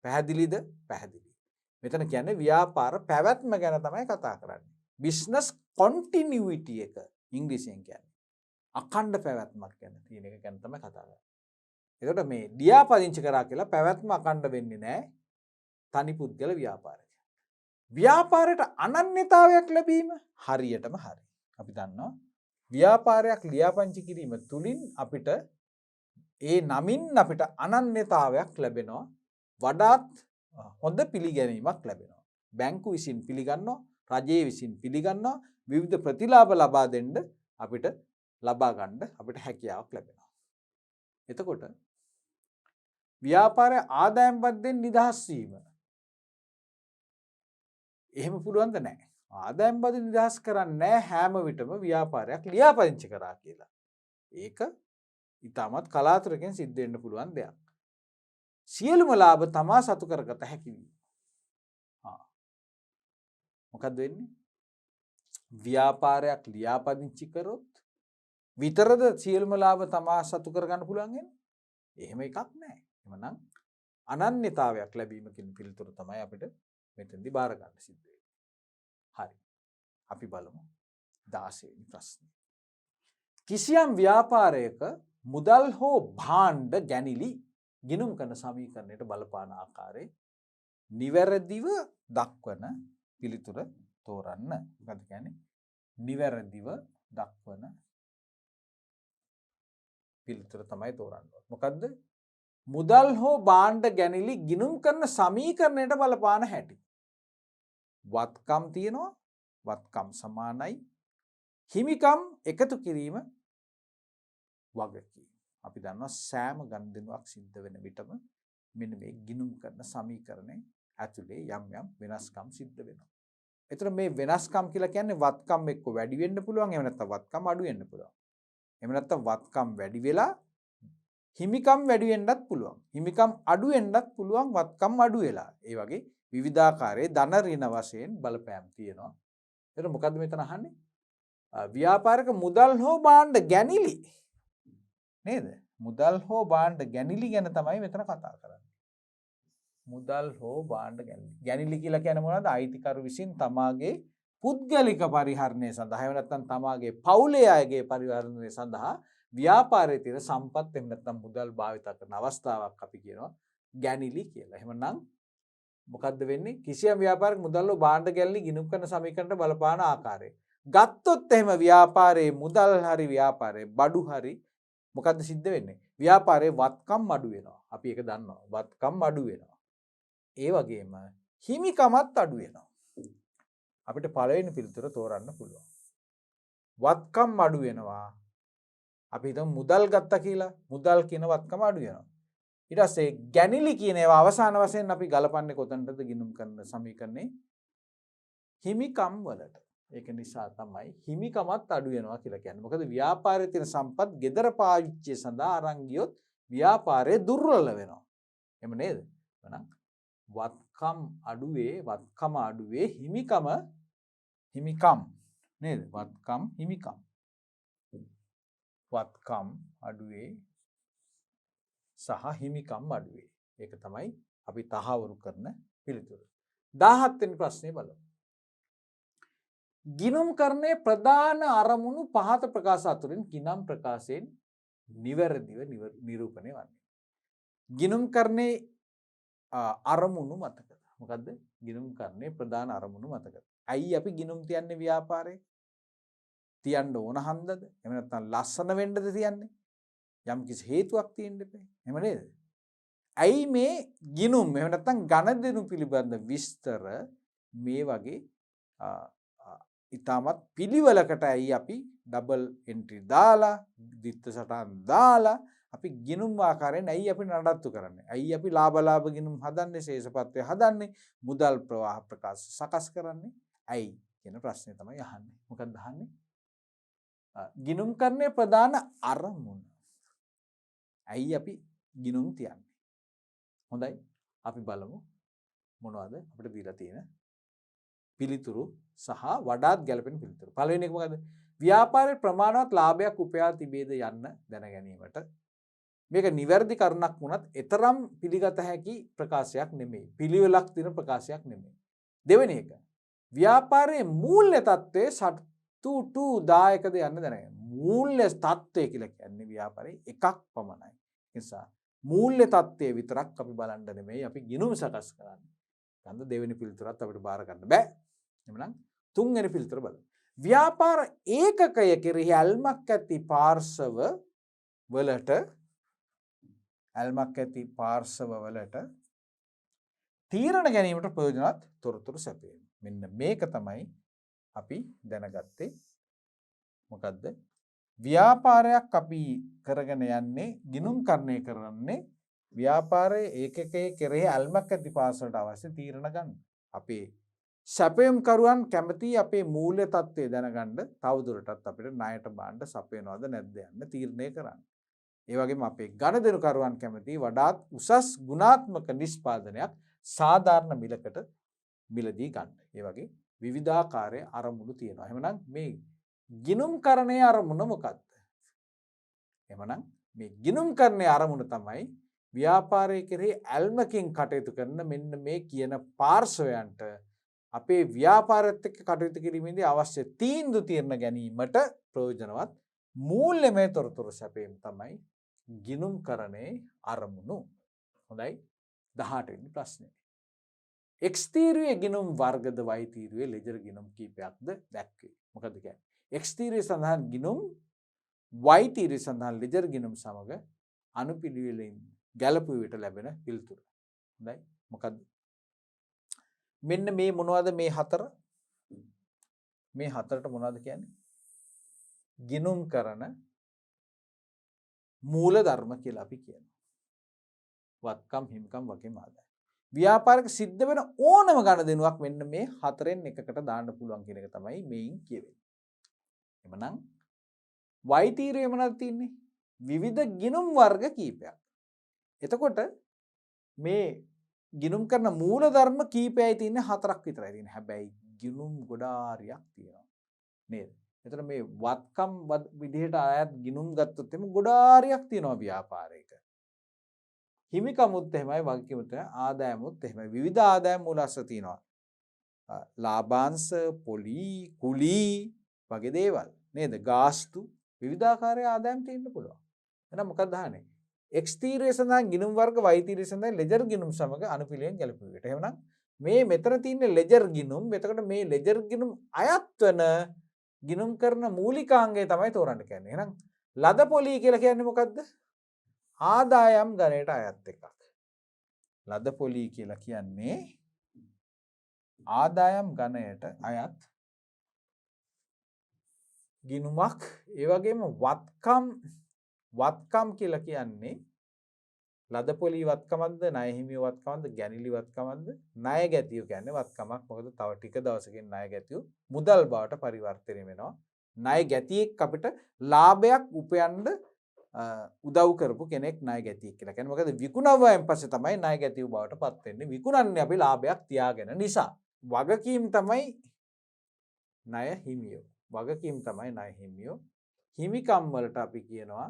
පැහැදිලිද? පැහැදිලි. මෙතන කියන්නේ ව්‍යාපාර පැවැත්ම ගැන තමයි කතා කරන්නේ. බිස්නස් කොන්ටිනියුටි එක ඉංග්‍රීසියෙන් කියන්නේ. අඛණ්ඩ පැවැත්මක් ගැන තියෙන එක ගැන තමයි කතා කරන්නේ. එතකොට මේ ලියාපදිංචි කරා කියලා පැවැත්ම අඛණ්ඩ වෙන්නේ නැහැ. තනි පුද්ගල ව්‍යාපාරයක්. ව්‍යාපාරයට අනන්‍යතාවයක් ලැබීම හරියටම හරි. අපි දන්නවා ව්‍යාපාරයක් ලියාපදිංචි කිරීම තුලින් අපිට ඒ නමින් අපිට අනන්‍යතාවයක් ලැබෙනවා. වඩාත් හොඳ පිළිගැනීමක් ලැබෙනවා. බැංකු විසින් පිළිගන්නවා, රජයේ විසින් පිළිගන්නවා, විවිධ ප්‍රතිලාභ ලබා දෙන්න අපිට ලබා ගන්න අපිට හැකියාවක් ලැබෙනවා. එතකොට ව්‍යාපාරය ආදායම් බද්දෙන් නිදහස් වීම එහෙම පුළුවන්ද නැහැ. ආදායම් බද්ද නිදහස් කරන්නේ නැහැ හැම විටම ව්‍යාපාරයක් ලියාපදිංචි කරා කියලා. ඒක ඊටමත් කලාතුරකින් සිද්ධ වෙන්න පුළුවන් දෙයක්. සියලුම ලාභ තමා සතු කරගත හැකි වීම. මොකද්ද වෙන්නේ? ව්‍යාපාරයක් ලියාපදිංචි කරොත් විතරද සියලුම ලාභ තමා සතු කරගන්න පුළුවන් වෙන්නේ? එහෙම එකක් නැහැ. එhmenan අනන්‍යතාවයක් ලැබීම කියන පිළිතුර තමයි අපිට මෙතෙන්දී බාර ගන්න සිද්ධ වෙන්නේ. හරි. අපි බලමු 16 වෙනි ප්‍රශ්නේ. කිසියම් ව්‍යාපාරයක මුදල් හෝ භාණ්ඩ ගැනිලි ගිණුම් කරන සමීකරණයට බලපාන ආකාරයේ නිවැරදිව දක්වන පිළිතුර තෝරන්න. මොකද කියන්නේ? නිවැරදිව දක්වන පිළිතුර තමයි තෝරන්න ඕනේ. මොකද්ද? මුදල් හෝ භාණ්ඩ ගැනිලි ගිණුම් කරන සමීකරණයට බලපාන හැටි. වත්කම් තියෙනවා. වත්කම් සමානයි. හිමිකම් එකතු කිරීම වගකීම. අපි දන්නවා සෑම ගනුදෙනුවක් සිද්ධ වෙන විටම මෙන්න මේ ගිණුම් කරන සමීකරණය ඇතුලේ යම් යම් වෙනස්කම් සිද්ධ වෙනවා. ඒතර මේ වෙනස්කම් කියලා කියන්නේ වත්කම් එක්ක වැඩි වෙන්න පුළුවන්, එහෙම නැත්නම් වත්කම් අඩු වෙන්න පුළුවන්. එහෙම නැත්නම් වත්කම් වැඩි වෙලා හිමිකම් වැඩි වෙන්නත් පුළුවන්. හිමිකම් අඩු වෙන්නත් පුළුවන් වත්කම් අඩු වෙලා. ඒ වගේ විවිධාකාරයේ ධන ඍණ වශයෙන් බලපෑම් තියෙනවා. ඒතර මොකද්ද මෙතන අහන්නේ? ව්‍යාපාරික මුදල් හෝ භාණ්ඩ ගැනිලි නේද? මුදල් හෝ භාණ්ඩ ගැනිලි ගැන තමයි මෙතන කතා කරන්නේ. මුදල් හෝ භාණ්ඩ ගැනිලි. ගැනිලි කියලා කියන්නේ මොනවද? අයිතිකරු විසින් තමාගේ පුද්ගලික පරිහරණය සඳහා එහෙම නැත්නම් තමාගේ පවුලේ අයගේ පරිහරණය සඳහා ව්‍යාපාරයේ තියෙන සම්පත් එහෙම නැත්නම් මුදල් භාවිත කරන අවස්ථාවක් අපි කියනවා ගැනිලි කියලා. එහෙමනම් මොකද්ද වෙන්නේ? කිසියම් ව්‍යාපාරික මුදල් හෝ භාණ්ඩ ගැනිලි ගිණුම් කරන සමීකරණයට බලපාන ආකාරය. ගත්තොත් එහෙම ව්‍යාපාරයේ මුදල් හරි ව්‍යාපාරයේ බඩු හරි මොකද්ද සිද්ධ වෙන්නේ? ව්‍යාපාරයේ වත්කම් අඩු වෙනවා. අපි ඒක දන්නවා. වත්කම් අඩු වෙනවා. ඒ වගේම හිමිකමත් අඩු වෙනවා. අපිට පළවෙනි පිළිතුර තෝරන්න පුළුවන්. වත්කම් අඩු වෙනවා. අපි හිතමු මුදල් ගත්තා කියලා. මුදල් කියන වත්කම අඩු වෙනවා. ඊට පස්සේ ගැනිලි කියන ඒවා අවසාන වශයෙන් අපි ගලපන්නේ කොතනටද ගිණුම් කරන සමීකරණේ? හිමිකම් වලට. ඒක නිසා තමයි හිමිකමත් අඩු වෙනවා කියලා කියන්නේ. මොකද ව්‍යාපාරයේ තියෙන සම්පත් gedara පාවිච්චිය සඳහා අරන් ගියොත් ව්‍යාපාරය දුර්වල වෙනවා. එහෙම නේද? එහෙනම් වත්කම් අඩුවේ හිමිකම් නේද? වත්කම් හිමිකම්. වත්කම් අඩුවේ සහ හිමිකම් අඩුවේ. ඒක තමයි අපි තහවුරු කරන පිළිතුර. 17 වෙනි ප්‍රශ්නේ බලමු. ගිණුම් කරන්නේ ප්‍රධාන අරමුණු පහත ප්‍රකාශ අතුරින් කිනම් ප්‍රකාශයෙන් නිවැරදිව නිරූපණය වන්නේ. ගිණුම් කරන්නේ අරමුණු මතකද? මොකද්ද? ගිණුම් කරන්නේ ප්‍රධාන අරමුණු මතකද? ඇයි අපි ගිණුම් තියන්නේ ව්‍යාපාරේ? තියන්න ඕන හන්දද? එහෙම නැත්නම් ලස්සන වෙන්නද තියන්නේ? යම් කිසි හේතුවක් තියෙන්න එපේ. එහෙම නේද? ඇයි මේ ගිණුම් එහෙම නැත්නම් ගණදෙනු පිළිබඳ විස්තර මේ වගේ ඉතාමත් පිළිවෙලකට ඇයි අපි ඩබල් එන්ට්‍රි දාලා දිත්ත සටහන් දාලා අපි ගිණුම් ආකාරයෙන් ඇයි අපි නඩත්තු කරන්නේ? ඇයි අපි ලාභ ගිණුම් හදන්නේ? ශේෂපත්‍රය හදන්නේ? මුදල් ප්‍රවාහ ප්‍රකාශ සකස් කරන්නේ? ඇයි කියන ප්‍රශ්නේ තමයි අහන්නේ. මොකක්ද අහන්නේ? ගිණුම් කරන්නේ ප්‍රධාන අරමුණ. ඇයි අපි ගිණුම් තියන්නේ? හොඳයි. අපි බලමු මොනවද අපිට දීලා තියෙන පිළිතුරු සහ වඩාත් ගැළපෙන පිළිතුරු. පළවෙනි එක මොකද? ව්‍යාපාරයේ ප්‍රමාණවත් ලාභයක් උපයා තිබේද යන්න දැන ගැනීමට මේක නිවැරදි කරුණක් වුණත් එතරම් පිළිගත හැකි ප්‍රකාශයක් නෙමෙයි. පිළිවෙලක් තියෙන ප්‍රකාශයක් නෙමෙයි. දෙවෙනි එක ව්‍යාපාරයේ මූල්‍ය තත්ත්වයේ සතුටු දායකද යන්න දැනගන්න. මූල්‍ය තත්ත්වය කියලා කියන්නේ ව්‍යාපාරයේ එකක් පමණයි. ඒ නිසා මූල්‍ය තත්ත්වය විතරක් අපි බලන්න නෙමෙයි අපි ගිණුම් සකස් කරන්නේ. ගන්න දෙවෙනි පිළිතුරත් අපිට බාර ගන්න බෑ. එhmenan තුන්වෙනි පිළිතුර බලමු. ව්‍යාපාර ඒකකය කෙරෙහි ඇල්මක් ඇති පාර්ශව වලට තීරණ ගැනීමට ප්‍රයෝජනවත් තොරතුරු සැපයීම. මෙන්න මේක තමයි අපි දැනගත්තේ මොකද්ද? ව්‍යාපාරයක් අපි කරගෙන යන්නේ ගිණුම්කරණය කරන්නේ ව්‍යාපාරයේ ඒකකයේ කෙරෙහි ඇල්මක් ඇති පාසලට අවශ්‍ය තීරණ ගන්න. අපේ සැපයුම් කරුවන් කැමති අපේ මූල්‍ය තත්ත්වය දැනගන්න තවදුරටත් අපිට ණයට බාණ්ඩ සපයනවද නැද්ද යන්න තීරණය කරන්න. ඒ වගේම අපේ ගනුදෙනුකරුවන් කැමති වඩාත් උසස් ගුණාත්මක නිෂ්පාදනයක් සාධාරණ මිලකට මිලදී ගන්න. ඒ වගේ විවිධාකාරයේ අරමුණු තියෙනවා. එහෙනම් මේ ගිණුම්කරණයේ අරමුණ මොකක්ද? එහෙනම් මේ ගිණුම්කරණයේ අරමුණ තමයි ව්‍යාපාරයේ කෙරෙහි ඇල්මකින් කටයුතු කරන මෙන්න මේ කියන පාර්ශවයන්ට අපේ ව්‍යාපාරයත් එක්ක කටයුතු කිරීමේදී අවශ්‍ය තීන්දුව తీරන ගැනීමට ප්‍රයෝජනවත් මූල්‍යමය තොරතුරු සැපීම තමයි ගිණුම්කරණයේ අරමුණු. හොඳයි 18 වෙනි ප්‍රශ්නේ. X තීරුවේ ගිණුම් වර්ගද Y තීරුවේ ලෙජර් ගිණුම් කීපයක්ද දැක්වේ. මොකද කියන්නේ? X තීරුවේ සඳහන් ගිණුම් Y තීරුවේ සඳහන් ලෙජර් ගිණුම් සමග අනුපිළිවෙලින් ගැළපුව විට ලැබෙන පිළිතුර. හොඳයි. මොකද මෙන්න මේ මොනවද මේ හතර? මේ හතරට මොනවද කියන්නේ? ගිණුම් කරන මූල ධර්ම කියලා අපි කියනවා. වත්කම්, හිමිකම්, වගකීම්, ආදායම්. ව්‍යාපාරික සිද්ධ වෙන ඕනම ගනුදෙනුවක් මෙන්න මේ හතරෙන් එකකට දාන්න පුළුවන් කියන එක තමයි මේන් කියවෙන්නේ. එමනම් Y තීරයේ මොනවද තියෙන්නේ? විවිධ ගිණුම් වර්ග කීපයක්. එතකොට මේ ගිණුම් කරන මූල ධර්ම කීපයයි තියෙන්නේ හතරක් විතරයි තියෙන්නේ. හැබැයි ගිණුම් ගොඩාරියක් තියෙනවා. නේද? එතන මේ වත්කම් විදිහට ආයත් ගිණුම් ගත්තොත් එimhe ගොඩාරියක් තියෙනවා ව්‍යාපාරයක. හිමිකමුත් එහෙමයි, වගකීමුත් ආදායමුත් එහෙමයි. විවිධ ආදායම් මූලස්ස තියෙනවා. ලාභාංශ, පොලි, කුලි වගේ දේවල් නේද? ගාස්තු විවිධාකාරයේ ආදායම් තියෙන්න පුළුවන්. එහෙනම් මොකක්ද අහන්නේ? X තීරයේ සඳහන් ගිණුම් වර්ග Y තීරයේ සඳහන් ලෙජර් ගිණුම් සමග අනුපිළිවෙලින් ගැලපුවට. එහෙනම් මේ මෙතන තියෙන ලෙජර් ගිණුම්, එතකොට මේ ලෙජර් ගිණුම් අයත් වෙන ගිණුම් කරන මූලිකාංගය තමයි තෝරන්න කියන්නේ. එහෙනම් ලද පොලි කියලා කියන්නේ මොකද්ද? ආදායම් ගණයට අයත් එකක්. ලද පොලි කියලා කියන්නේ ආදායම් ගණයට අයත් ගිණුමක්. ඒ වගේම වත්කම් කියලා කියන්නේ ලද පොලි වත්කමක්ද, ණය හිමිය වත්කමක්ද, ගැනිලි වත්කමක්ද? ණය ගැතියු කියන්නේ වත්කමක්. මොකද තව ටික දවසකින් ණය ගැතියු මුදල් බවට පරිවර්තනය වෙනවා. ණය ගැතියෙක් අපිට ලාභයක් උපයන්න උදව් කරපු කෙනෙක් ණය ගැතියෙක් කියලා කියන්නේ. මොකද විකුණුවයෙන් පස්සේ තමයි ණය ගැතියු බවට පත් වෙන්නේ. විකුණන්නේ අපි ලාභයක් තියාගෙන නිසා. වගකීම් තමයි ණය හිමියෝ. වගකීම් තමයි ණය හිමියෝ. හිමිකම් වලට අපි කියනවා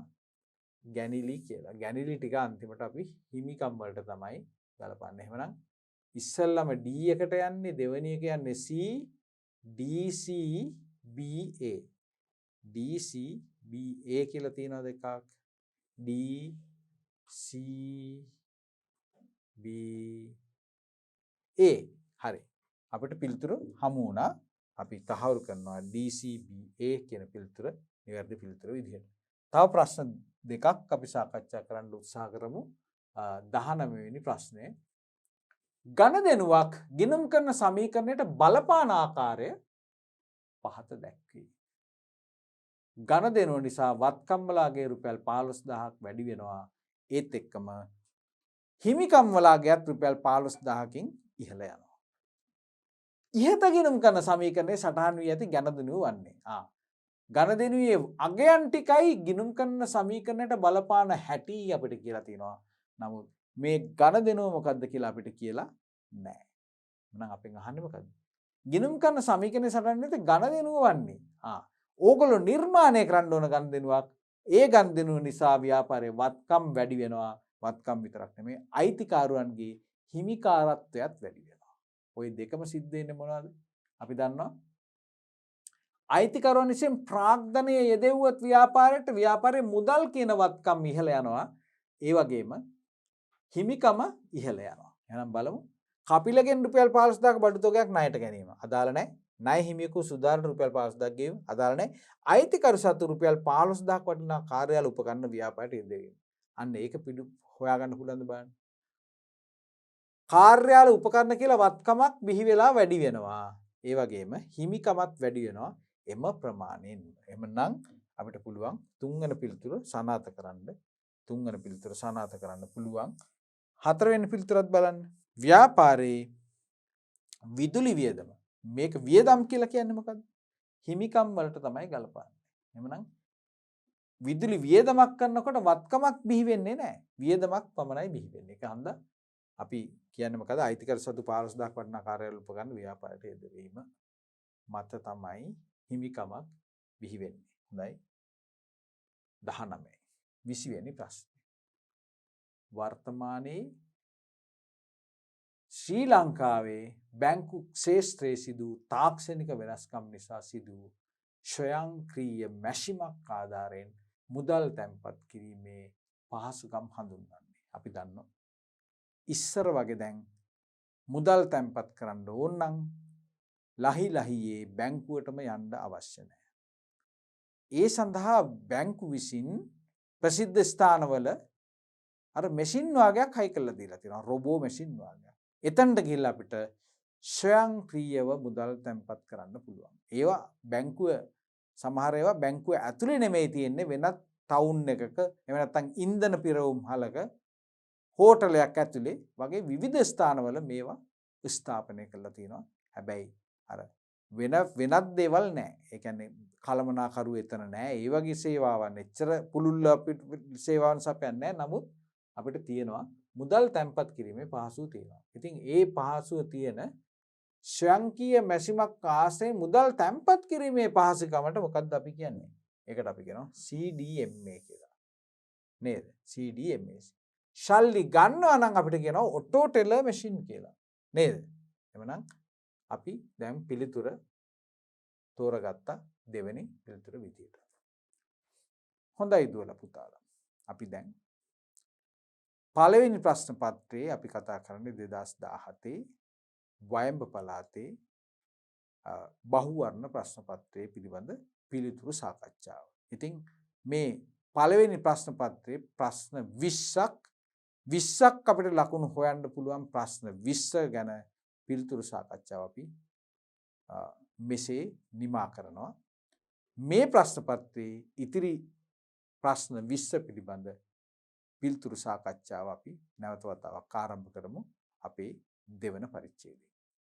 ගැනිලි කියලා. ගැනිලි ටික අන්තිමට අපි හිමිකම් වලට තමයි ගලපන්නේ. එහෙමනම් ඉස්සෙල්ලම D එකට යන්නේ, දෙවෙනි එක යන්නේ C, DC, BA. DC, BA කියලා තියෙනවා දෙකක්. D, C, B, A. හරි. අපිට පිළිතුරු හමු වුණා. අපි තහවුරු කරනවා DCBA කියන පිළිතුර නිවැරදි පිළිතුර විදිහට. තව ප්‍රශ්න දෙකක් අපි සාකච්ඡා කරන්න උත්සාහ කරමු. 19 වෙනි ප්‍රශ්නය. ගණදෙනුවක් ගිණුම් කරන සමීකරණයට බලපාන ආකාරය පහත දැක්වේ. ගණදෙනුව නිසා වත්කම්වලාගේ රුපියල් 15000ක් වැඩි වෙනවා. ඒත් එක්කම හිමිකම්වලාගේත් රුපියල් 15000කින් ඉහළ යනවා. ඉහත ගිණුම් කරන සමීකරණයේ සටහන් වී ඇති ගණදෙනුව වන්නේ. ගණදෙනුවේ අගයන් ටිකයි ගිණුම් කරන සමීකරණයට බලපාන හැටි අපිට කියලා තියෙනවා. නමුත් මේ ගණදෙනුව මොකද්ද කියලා අපිට කියලා නැහැ. එහෙනම් අපෙන් අහන්නේ මොකද්ද? ගිණුම් කරන සමීකරණයේ සටහන් නැති ගණදෙනුව වන්නේ. ඕගොල්ලෝ නිර්මාණය කරන්න ඕන ගණදෙනුවක්. ඒ ගණදෙනුව නිසා ව්‍යාපාරයේ වත්කම් වැඩි වෙනවා. වත්කම් විතරක් නෙමෙයි අයිතිකාරුවන්ගේ හිමිකාරත්වයත් වැඩි වෙනවා. ওই දෙකම සිද්ධ වෙන්නේ මොනවද? අපි දන්නවා අයිතිකරුවන් විසින් ප්‍රාග්ධනයේ යෙදෙව්වත් ව්‍යාපාරයට ව්‍යාපාරයේ මුදල් කියන වත්කම් ඉහළ යනවා. ඒ වගේම හිමිකම ඉහළ යනවා. එහෙනම් බලමු. කපිලගෙන් රුපියල් 15000ක බඩු තොගයක් ණයට ගැනීම. අදාළ නැහැ. ණය හිමියෙකු සුදාන රුපියල් 15000ක් ගෙවීම. අදාළ නැහැ. අයිතිකරු සතු රුපියල් 15000ක් වටිනා කාර්යාල උපකරණ ව්‍යාපාරයට යෙදවීම. අන්න ඒක පිටු හොයාගන්න පුළුවන්ද බලන්න. කාර්යාල උපකරණ කියලා වත්කමක් බිහි වෙලා වැඩි වෙනවා. ඒ වගේම හිමිකමත් වැඩි වෙනවා. එම ප්‍රමාණයෙන්. එමනම් අපිට පුළුවන් තුන්වෙනි පිළිතුර සනාථ කරන්න. තුන්වෙනි පිළිතුර සනාථ කරන්න පුළුවන්. හතරවෙනි පිළිතුරත් බලන්න. ව්‍යාපාරේ විදුලි වියදම. මේක වියදම් කියලා කියන්නේ මොකද්ද? හිමිකම් වලට තමයි ගලපන්නේ. එහෙමනම් විදුලි වියදමක් කරනකොට වත්කමක් බිහි වෙන්නේ නැහැ. වියදමක් පමණයි බිහි වෙන්නේ. ඒක හන්ද අපි කියන්නේ මොකද? අයිතිකර සතු 15000ක් වටිනා කාර්යාල උපකරණ ව්‍යාපාරයට යෙදවීම මත තමයි හිමිකමක් බිහි වෙන්නේ. හොඳයි. 19 20 වෙනි ප්‍රශ්නේ. වර්තමානයේ ශ්‍රී ලංකාවේ බැංකු ක්ෂේත්‍රයේ සිදු තාක්ෂණික වෙනස්කම් නිසා සිදු ස්වයංක්‍රීය මැෂිමක් ආධාරයෙන් මුදල් තැන්පත් කිරීමේ පහසුකම් හඳුන්වන්නේ. අපි දන්නවා. ඉස්සර වගේ දැන් මුදල් තැන්පත් කරන්න ඕන නම් ලහි ලහියේ බැංකුවටම යන්න අවශ්‍ය නැහැ. ඒ සඳහා බැංකු විසින් ප්‍රසිද්ධ ස්ථානවල අර මැෂින් වාගයක් හයි කරලා දීලා තියෙනවා. රොබෝ මැෂින් වාගයක්. එතනට ගිහිල්ලා අපිට ස්වයංක්‍රීයව මුදල් තැන්පත් කරන්න පුළුවන්. ඒවා බැංකුව සමහර ඒවා බැංකුව ඇතුලේ නෙමෙයි තියෙන්නේ වෙනත් ටවුන් එකක එහෙම නැත්නම් ඉන්ධන පිරවුම් හලක හෝටලයක් ඇතුලේ වගේ විවිධ ස්ථානවල මේවා ස්ථාපනය කරලා තියෙනවා. හැබැයි අර වෙනත් දේවල් නැහැ. ඒ කියන්නේ කළමනාකරු එතන නැහැ. ඒ වගේ සේවාවන් එච්චර පුළුල් අපිට සේවාවන් සපයන්නේ නැහැ. නමුත් අපිට තියෙනවා මුදල් තැන්පත් කිරීමේ පහසුව තියෙනවා. ඉතින් ඒ පහසුව තියෙන ස්වයංක්‍රීය මැෂිමක් ආශ්‍රයෙන් මුදල් තැන්පත් කිරීමේ පහසුකමට මොකක්ද අපි කියන්නේ? ඒකට අපි කියනවා CDMA කියලා. නේද? CDMA. ශල්ලි ගන්නවා නම් අපිට කියනවා ඔටෝ ටෙලර් මැෂින් කියලා. නේද? එhmenan අපි දැන් පිළිතුර තෝරගත්ත දෙවෙනි පිළිතුර විදියට. හොඳයි දුවලා පුතාලා. අපි දැන් පළවෙනි ප්‍රශ්න පත්‍රයේ අපි කතා කරන්නේ 2017 වයඹ පළාතේ බහුවර්ණ ප්‍රශ්න පත්‍රයේ පිළිබඳ පිළිතුරු සාකච්ඡාව. ඉතින් මේ පළවෙනි ප්‍රශ්න පත්‍රයේ ප්‍රශ්න 20ක් අපිට ලකුණු හොයන්න පුළුවන් ප්‍රශ්න 20 ගැන පිළිතුරු සාකච්ඡාව අපි මෙසේ නිමා කරනවා. මේ ප්‍රශ්න පත්‍රයේ ඉතිරි ප්‍රශ්න 20 පිළිබඳ පිළිතුරු සාකච්ඡාව අපි නැවත වතාවක් ආරම්භ කරමු අපේ දෙවන පරිච්ඡේදයේ.